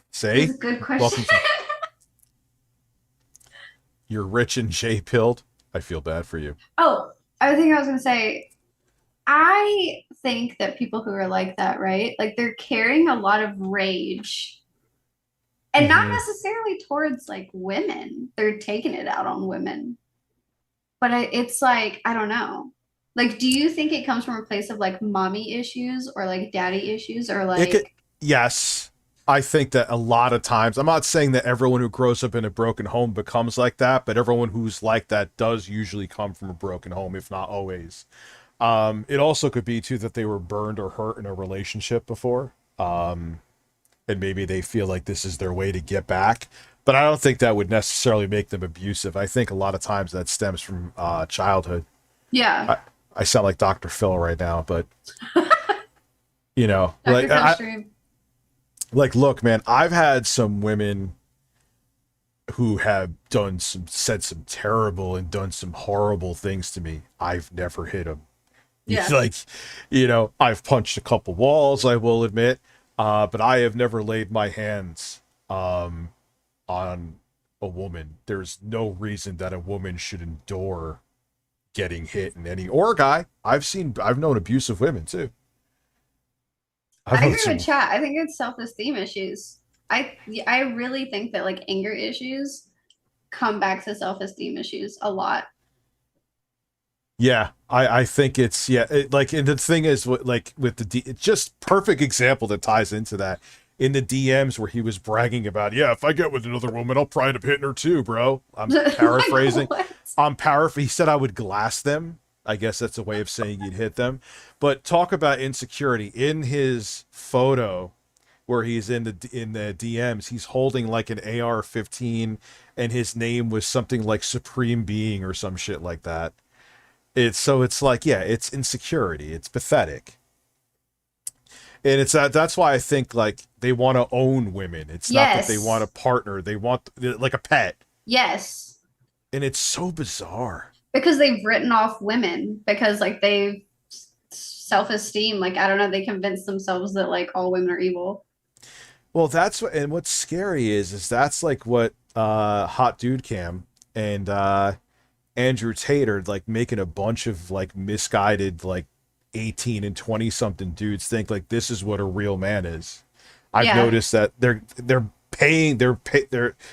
Say? That's a good question. You're rich and J-pilled. I feel bad for you. Oh, I think I was going to say, I think that people who are like that, right? Like they're carrying a lot of rage and not necessarily towards like women. They're taking it out on women. But it's like, I don't know. Like, do you think it comes from a place of like mommy issues or like daddy issues or like... Yes. I think that a lot of times, I'm not saying that everyone who grows up in a broken home becomes like that, but everyone who's like that does usually come from a broken home, if not always. It also could be too that they were burned or hurt in a relationship before. And maybe they feel like this is their way to get back. But I don't think that would necessarily make them abusive. I think a lot of times that stems from childhood. Yeah. I sound like Dr. Phil right now, but you know, like, look, man, I've had some women who have said some terrible and done some horrible things to me. I've never hit them. Yeah. Like, you know, I've punched a couple walls, I will admit, but I have never laid my hands on a woman. There's no reason that a woman should endure getting hit or a guy. I've known abusive women too. I agree with chat. I think it's self-esteem issues. I really think that like anger issues come back to self-esteem issues a lot. Yeah, I think it's and the thing is like with the just perfect example that ties into that in the DMs where he was bragging about, yeah, if I get with another woman, I'll probably end up hitting her too, bro. I'm paraphrasing. He said I would glass them. I guess that's a way of saying you'd hit them. But talk about insecurity. In his photo where he's in the DMs, he's holding like an AR-15 and his name was something like Supreme Being or some shit like that. It's like, yeah, it's insecurity. It's pathetic. And it's that's why I think like they want to own women. It's not that they want a partner. They want like a pet. Yes. And it's so bizarre. Because they've written off women because like they've self-esteem. Like, I don't know, they convince themselves that like all women are evil. Well, that's what, and what's scary is that's like what Hot Dude Cam and Andrew Tate are like making a bunch of like misguided like 18 and 20 something dudes think like this is what a real man is. I've noticed that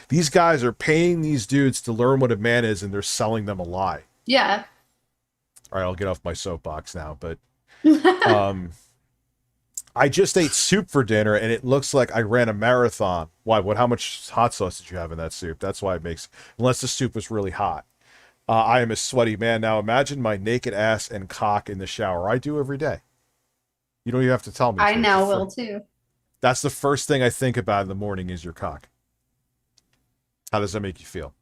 these guys are paying these dudes to learn what a man is and they're selling them a lie. Yeah. All right, I'll get off my soapbox now, but I just ate soup for dinner, and it looks like I ran a marathon. Why? What? How much hot sauce did you have in that soup? That's why it makes... Unless the soup was really hot. I am a sweaty man. Now imagine my naked ass and cock in the shower. I do every day. You don't even have to tell me. I now will too. That's the first thing I think about in the morning is your cock. How does that make you feel?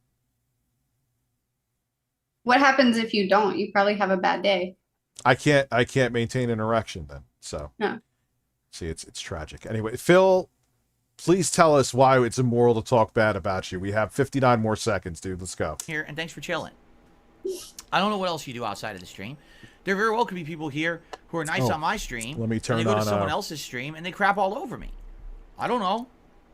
What happens if you don't? You probably have a bad day. I can't maintain an erection then. So no. See, it's tragic. Anyway, Phil, please tell us why it's immoral to talk bad about you. We have 59 more seconds, dude. Let's go. Here, and thanks for chilling. I don't know what else you do outside of the stream. There very well could be people here who are nice on my stream. Let me turn and they go on, to someone else's stream and they crap all over me. I don't know.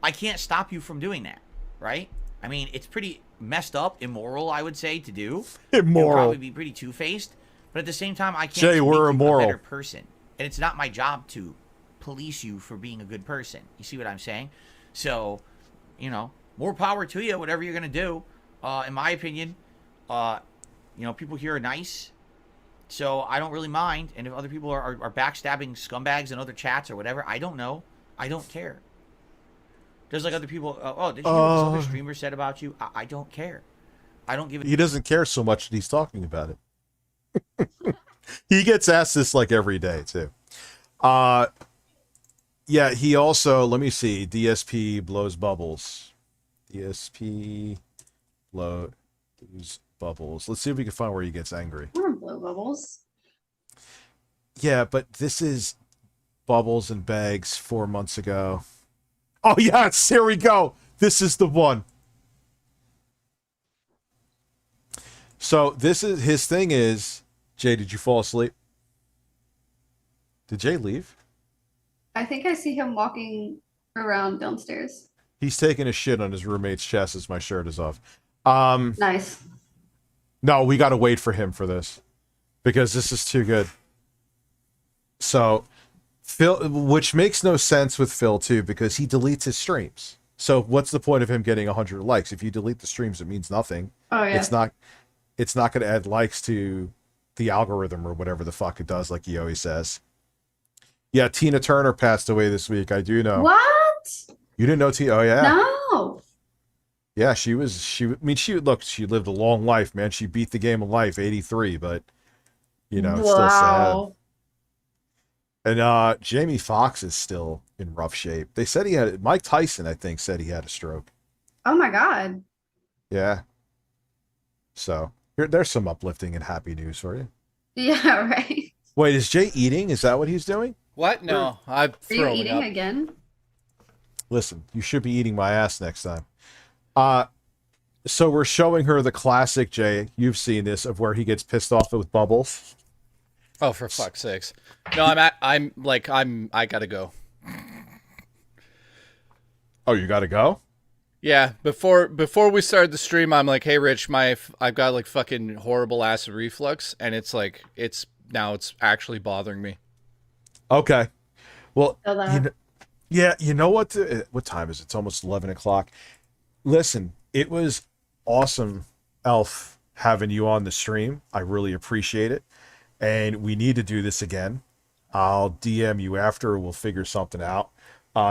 I can't stop you from doing that, right? I mean, it's pretty messed up, immoral, I would say, to do. Immoral. You'll probably be pretty two-faced. But at the same time, I can't Jay, we're immoral. A better person. And it's not my job to police you for being a good person. You see what I'm saying? So, you know, more power to you, whatever you're going to do. In my opinion, you know, people here are nice. So I don't really mind. And if other people are backstabbing scumbags in other chats or whatever, I don't know. I don't care. There's like other people, did you hear what this other streamer said about you? I don't care. I don't give it. He doesn't care so much that he's talking about it. He gets asked this like every day too. Yeah, he also, let me see, DSP blows bubbles. DSP blows bubbles. Let's see if we can find where he gets angry. I don't blow bubbles. Yeah, but this is Bubbles and Bags 4 months ago. Oh, yes, here we go. This is the one. So this is, his thing is, Jay, did you fall asleep? Did Jay leave? I think I see him walking around downstairs. He's taking a shit on his roommate's chest as my shirt is off. Nice. No, we got to wait for him for this because this is too good. So Phil, which makes no sense with Phil too, because he deletes his streams. So what's the point of him getting 100 likes? If you delete the streams, it means nothing. Oh yeah. It's not going to add likes to the algorithm or whatever the fuck it does, like he always says. Yeah, Tina Turner passed away this week. I do know. What? You didn't know Tina? Oh yeah. No. Yeah, she lived a long life, man. She beat the game of life, 83, but you know, it's still sad. And Jamie Foxx is still in rough shape. They said Mike Tyson, I think, said he had a stroke. Oh my God. Yeah. So there's some uplifting and happy news for you. Yeah, right. Wait, is Jay eating? Is that what he's doing? What? No, I'm Are you eating again? Listen, you should be eating my ass next time. So we're showing her the classic, Jay. You've seen this, of where he gets pissed off with Bubbles. Oh, for fuck's sakes! No, I gotta go. Oh, you gotta go? Yeah. Before we started the stream, I'm like, hey, Rich, I've got like fucking horrible acid reflux, and it's actually bothering me. Okay. Well, you know what? What time is it? It's almost 11 o'clock. Listen, it was awesome, Elf, having you on the stream. I really appreciate it. And we need to do this again. I'll DM you after. We'll figure something out.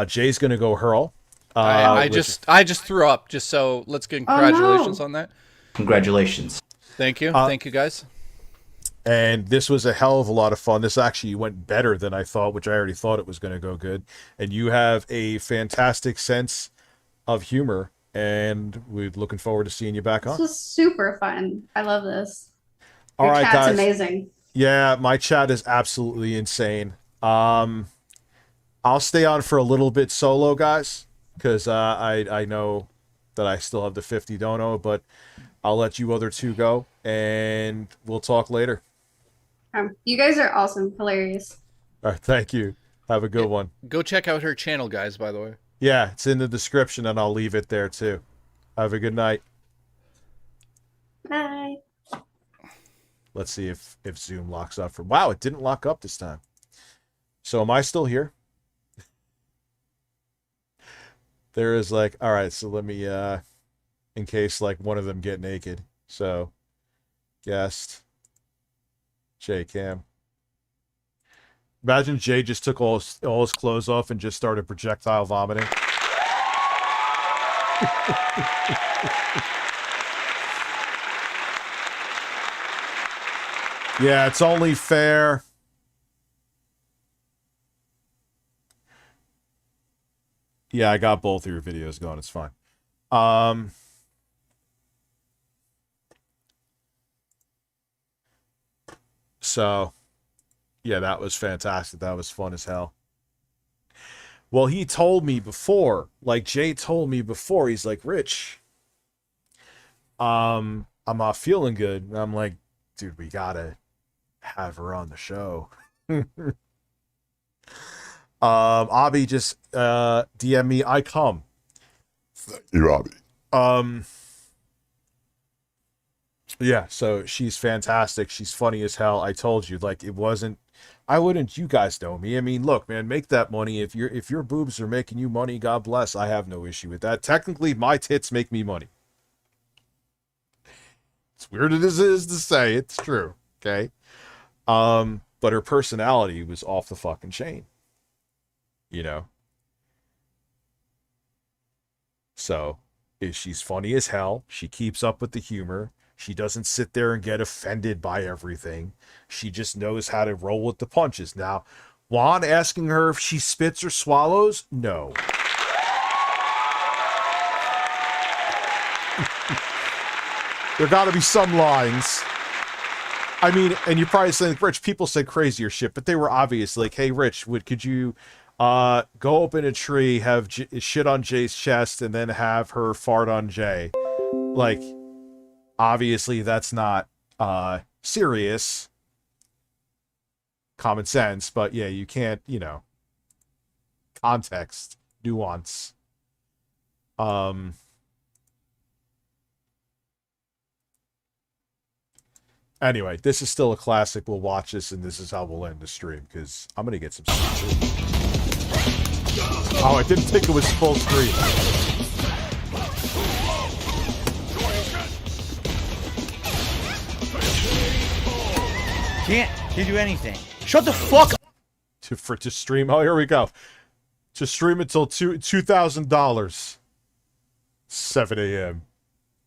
Jay's going to go hurl. I just threw up. Just so let's get congratulations on that. Congratulations. Thank you. Thank you, guys. And this was a hell of a lot of fun. This actually went better than I thought, which I already thought it was going to go good. And you have a fantastic sense of humor. And we're looking forward to seeing you back on. This was super fun. I love this. All right, chat's guys. Amazing. Yeah, my chat is absolutely insane. I'll stay on for a little bit solo, guys, because I know that I still have the 50 dono, but I'll let you other two go, and we'll talk later. You guys are awesome. Hilarious. All right, thank you. Have a good one. Go check out her channel, guys, by the way. Yeah, it's in the description, and I'll leave it there, too. Have a good night. Bye. Let's see if Zoom locks up for... Wow, it didn't lock up this time. So am I still here? There is like... All right, so let me... in case like one of them get naked. So, guest... J-Cam. Imagine Jay just took all his clothes off and just started projectile vomiting. Yeah, it's only fair. Yeah, I got both of your videos going. It's fine. So, yeah, that was fantastic. That was fun as hell. Well, he told me before, like Jay told me before, he's like, Rich, I'm not feeling good. And I'm like, dude, we gotta have her on the show. Abby just DM me, I come. Thank you, Abby. Yeah, so she's fantastic. She's funny as hell. I told you, like, it wasn't, I wouldn't, you guys know me. I mean, look, man, make that money. If your boobs are making you money, God bless. I have no issue with that. Technically, my tits make me money. It's weird as it is to say, it's true. Okay. But her personality was off the fucking chain. You know? So, she's funny as hell. She keeps up with the humor. She doesn't sit there and get offended by everything. She just knows how to roll with the punches. Now, Juan asking her if she spits or swallows? No. There got to be some lines. I mean, and you're probably saying, Rich, people say crazier shit, but they were obvious. Like, hey, Rich, could you go up in a tree, have shit on Jay's chest, and then have her fart on Jay? Like, obviously, that's not serious. Common sense, but yeah, you can't, you know, context, nuance. Anyway, this is still a classic. We'll watch this, and this is how we'll end the stream, because I'm going to get some sleep. Oh, I didn't think it was full screen. Can't do anything. Shut the fuck up! To stream. Oh, here we go. To stream until $2,000. 7 a.m.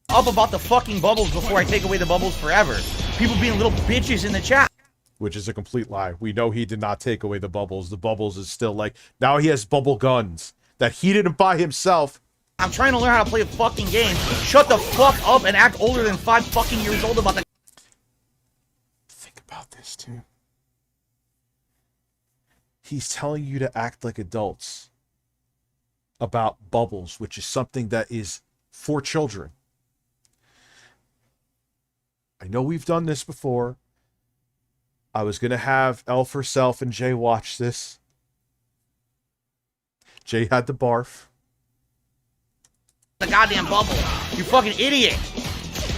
Up about the fucking bubbles before I take away the bubbles forever. People being little bitches in the chat. Which is a complete lie. We know he did not take away the bubbles. The bubbles is still like, now he has bubble guns that he didn't buy himself. I'm trying to learn how to play a fucking game. Shut the fuck up and act older than 5 fucking years old about the... Think about this, too. He's telling you to act like adults about bubbles, which is something that is for children. I know we've done this before. I was going to have ElfHerSelf and Jay watch this. Jay had to barf. The goddamn bubble. You fucking idiot.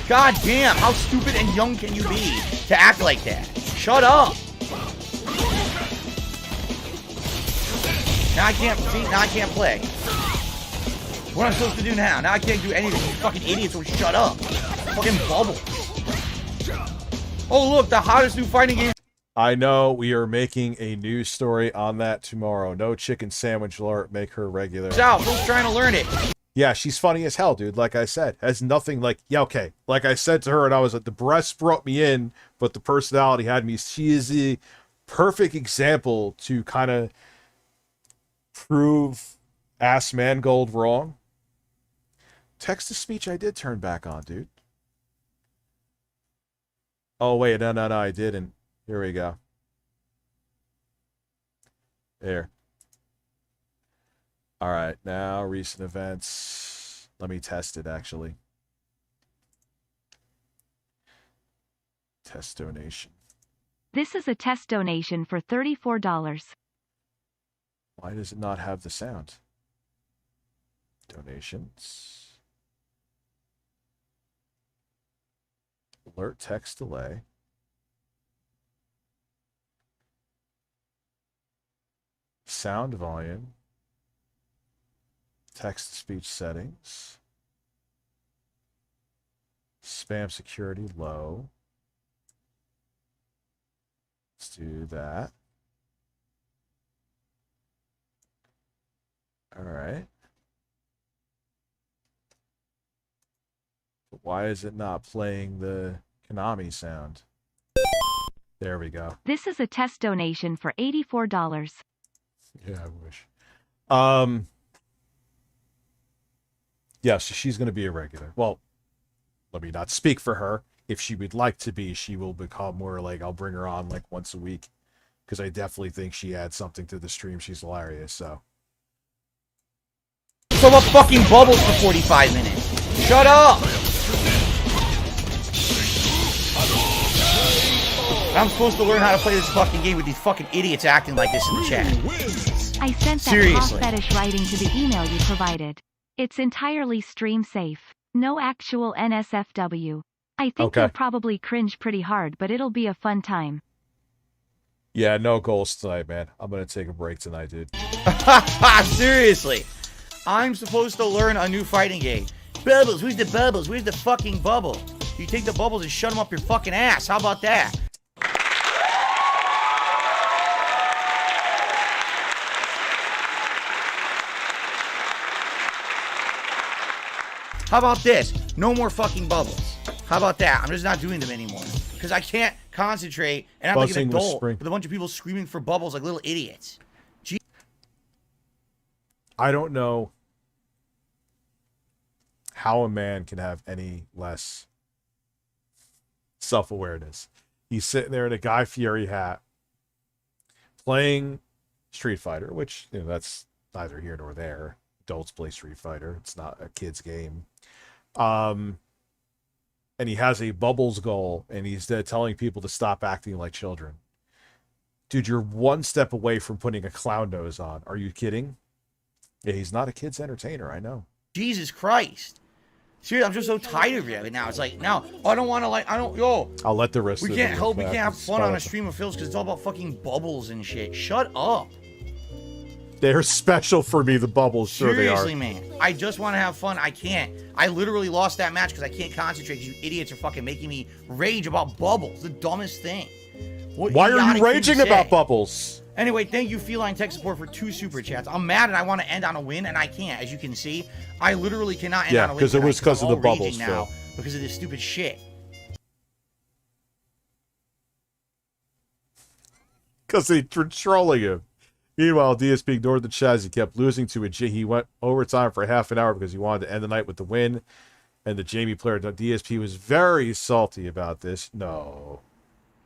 God damn, how stupid and young can you be to act like that? Shut up. Now I can't see, now I can't play. What am I supposed to do now? Now I can't do anything. You fucking idiots will shut up. Fucking bubble. Oh look, the hottest new fighting game. I know we are making a news story on that tomorrow. No chicken sandwich alert, make her regular. Out, who's trying to learn it? Yeah, she's funny as hell, dude. Like I said, has nothing like, yeah, okay. Like I said to her, and I was like, the breasts brought me in, but the personality had me. She is the perfect example to kind of prove Ass Mangold wrong. Text to speech I did turn back on, dude. Oh, wait, no, I didn't. Here we go. There. All right, now recent events. Let me test it, actually. Test donation. This is a test donation for $34. Why does it not have the sound? Donations. Alert text delay. Sound volume. Text to speech settings. Spam security low. Let's do that. All right. But why is it not playing the Konami sound? There we go. This is a test donation for $84. Yeah, I wish. Yeah, so she's going to be a regular. Well, let me not speak for her. If she would like to be, she will become more like, I'll bring her on like once a week. Because I definitely think she adds something to the stream. She's hilarious, so. So about fucking bubbles for 45 minutes. Shut up! I'm supposed to learn how to play this fucking game with these fucking idiots acting like this in the chat. I sent that Seriously. cough fetish writing to the email you provided. It's entirely stream safe. No actual NSFW. I think Okay. you'll probably cringe pretty hard, but it'll be a fun time. Yeah, no goals tonight, man. I'm going to take a break tonight, dude. Seriously. I'm supposed to learn a new fighting game. Bubbles, where's the bubbles? Where's the fucking bubble? You take the bubbles and shut them up your fucking ass. How about that? How about this? No more fucking bubbles. How about that? I'm just not doing them anymore. Because I can't concentrate and I'm like an Buzzing with adult spring. with a bunch of people screaming for bubbles like little idiots. I don't know how a man can have any less self-awareness. He's sitting there in a Guy Fieri hat playing Street Fighter, which, you know, that's neither here nor there. Adults play Street Fighter. It's not a kid's game. And he has a bubbles goal, and he's telling people to stop acting like children. Dude, you're one step away from putting a clown nose on. Are you kidding? Yeah, he's not a kid's entertainer, I know. Jesus Christ. Seriously, I'm just so tired of it now. It's like, now, I don't want to, like, I'll let the rest we of can't the help, we back. can't have It's fun on a fine. stream of Phil's because it's all about fucking bubbles and shit. Shut up. They're special for me, the bubbles. Sure they are. Seriously, man. I just want to have fun. I can't. I literally lost that match because I can't concentrate because you idiots are fucking making me rage about bubbles. The dumbest thing. What Why are idiotic you thing to raging say? about bubbles? Anyway, thank you, Feline Tech Support, for 2 super chats. I'm mad and I want to end on a win, and I can't. As you can see, I literally cannot end Yeah, on a win. 'cause it was tonight 'cause of I'm the all raging bubbles, now Phil. because of this stupid shit. Because they were trolling him. Meanwhile, DSP ignored the chats. He kept losing to a He went overtime for half an hour because he wanted to end the night with the win. And the Jamie player, DSP, was very salty about this. No.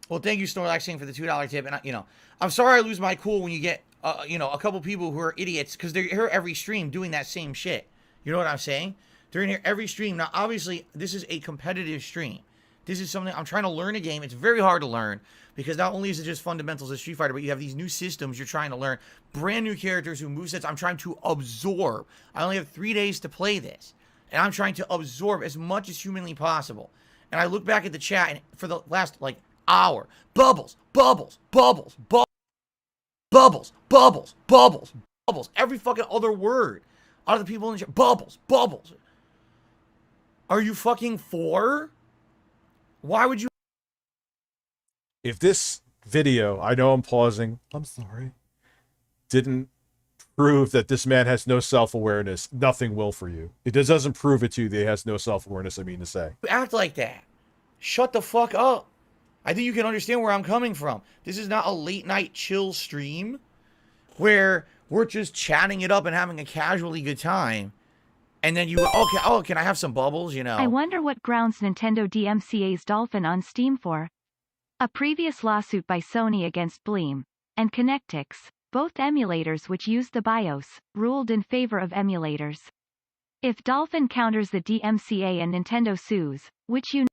Well, thank you, Snorlaxing, for the $2 tip. And, you know, I'm sorry I lose my cool when you get, you know, a couple people who are idiots because they're here every stream doing that same shit. You know what I'm saying? They're in here every stream. Now, obviously, this is a competitive stream. This is something I'm trying to learn a game. It's very hard to learn because not only is it just fundamentals of Street Fighter, but you have these new systems you're trying to learn, brand new characters, new movesets I'm trying to absorb. I only have 3 days to play this, and I'm trying to absorb as much as humanly possible. And I look back at the chat, and for the last, like, hour, bubbles, bubbles, bubbles, bubbles, bubbles, bubbles, bubbles, bubbles, every fucking other word out of the people in the chat, bubbles, bubbles. Are you fucking 4? Why would you? If this video, I know I'm pausing, I'm sorry, didn't prove that this man has no self-awareness, nothing will for you. It just doesn't prove it to you that he has no self-awareness, I mean to say. Act like that. Shut the fuck up. I think you can understand where I'm coming from. This is not a late night chill stream where we're just chatting it up and having a casually good time. And then you, okay, oh, can I have some bubbles, you know? I wonder what grounds Nintendo DMCA's Dolphin on Steam for. A previous lawsuit by Sony against Bleem and Connectix, both emulators which use the BIOS, ruled in favor of emulators. If Dolphin counters the DMCA and Nintendo sues, which you...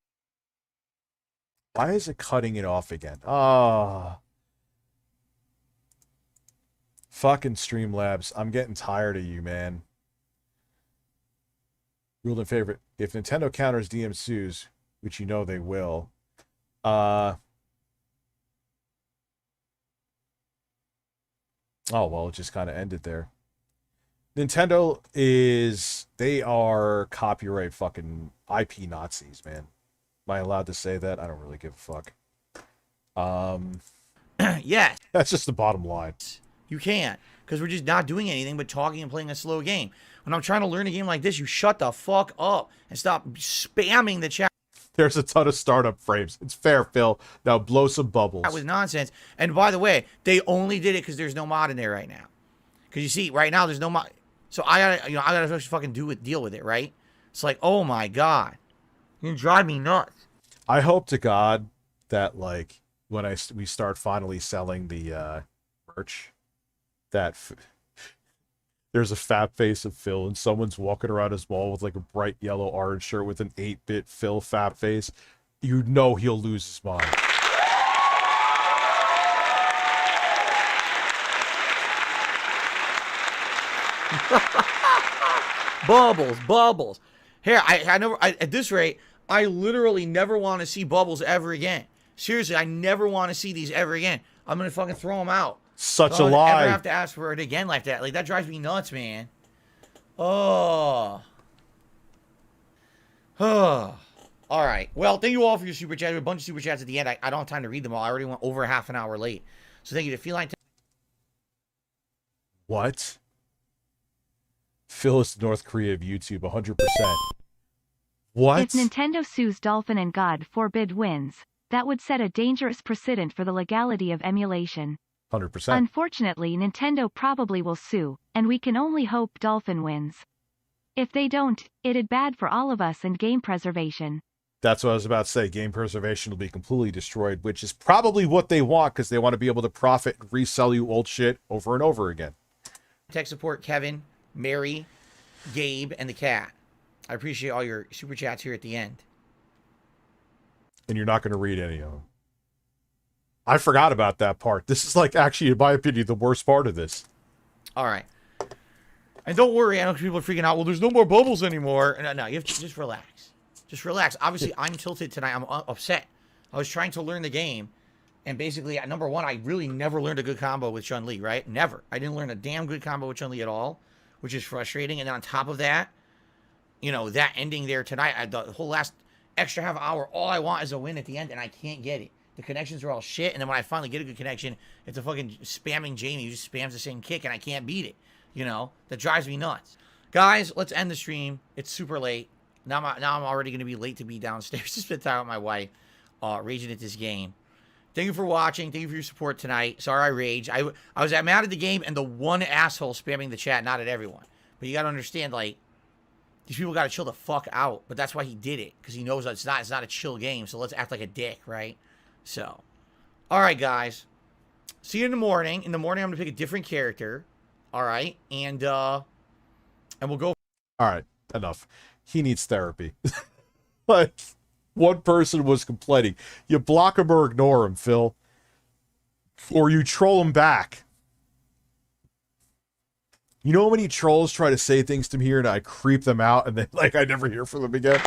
Why is it cutting it off again? Ah. Fucking StreamLabs. I'm getting tired of you, man. Ruled in favor. If Nintendo counters DM sues, which you know they will, oh, well, it just kind of ended there. Nintendo they are copyright fucking IP Nazis, man. Am I allowed to say that? I don't really give a fuck. Yes. That's just the bottom line. You can't. Because we're just not doing anything but talking and playing a slow game. When I'm trying to learn a game like this, you shut the fuck up and stop spamming the chat. There's a ton of startup frames. It's fair, Phil. Now blow some bubbles. That was nonsense. And by the way, they only did it because there's no mod in there right now. Because you see, right now there's no mod. So I gotta fucking deal with it, right? It's like, oh my god, you drive me nuts. I hope to God that like when we start finally selling the merch, that there's a fat face of Phil and someone's walking around his mall with like a bright yellow orange shirt with an 8-bit Phil fat face. You know he'll lose his mind. Bubbles. Here, at this rate, I literally never want to see bubbles ever again. Seriously, I never want to see these ever again. I'm gonna fucking throw them out. Such a lie. I never have to ask for it again like that. Like, that drives me nuts, man. Oh. All right. Well, thank you all for your super chat. A bunch of super chats at the end. I don't have time to read them all. I already went over half an hour late. So thank you to Feline. What? Phil is the North Korea of YouTube, 100%. What? If Nintendo sues Dolphin and God forbid wins, that would set a dangerous precedent for the legality of emulation. 100%. Unfortunately, Nintendo probably will sue, and we can only hope Dolphin wins. If they don't, it'd bad for all of us and game preservation. That's what I was about to say. Game preservation will be completely destroyed, which is probably what they want because they want to be able to profit and resell you old shit over and over again. Tech support Kevin, Mary, Gabe, and the cat. I appreciate all your super chats here at the end. And you're not going to read any of them. I forgot about that part. This is like actually, in my opinion, the worst part of this. All right. And don't worry, I know people are freaking out. Well, there's no more bubbles anymore. No, you have to just relax. Just relax. Obviously, I'm tilted tonight. I'm upset. I was trying to learn the game. And basically, number one, I really never learned a good combo with Chun-Li, right? Never. I didn't learn a damn good combo with Chun-Li at all, which is frustrating. And then on top of that, you know, that ending there tonight, the whole last extra half hour, all I want is a win at the end, and I can't get it. The connections are all shit, and then when I finally get a good connection, it's a fucking spamming Jamie who just spams the same kick, and I can't beat it. You know? That drives me nuts. Guys, let's end the stream. It's super late. Now I'm already going to be late to be downstairs to spend time with my wife, raging at this game. Thank you for watching. Thank you for your support tonight. Sorry I raged. I was mad at the game and the one asshole spamming the chat, not at everyone. But you got to understand, like, these people got to chill the fuck out. But that's why he did it, because he knows that it's not a chill game, so let's act like a dick, right? So, all right, guys. See you in the morning. In the morning, I'm going to pick a different character. All right? And we'll go. All right. Enough. He needs therapy. Like, one person was complaining. You block him or ignore him, Phil. Or you troll him back. You know how many trolls try to say things to me here and I creep them out and then, like, I never hear from them again?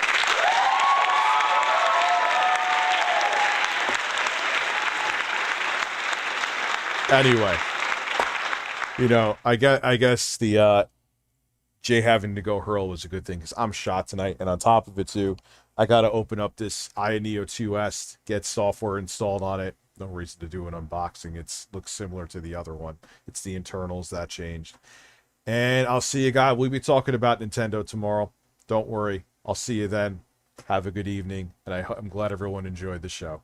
Anyway, you know, I guess the Jay having to go hurl was a good thing because I'm shot tonight, and on top of it too, I got to open up this Neo 2S, get software installed on it. No reason to do an unboxing. It looks similar to the other one. It's the internals that changed. And I'll see you guys. We'll be talking about Nintendo tomorrow. Don't worry. I'll see you then. Have a good evening, and I'm glad everyone enjoyed the show.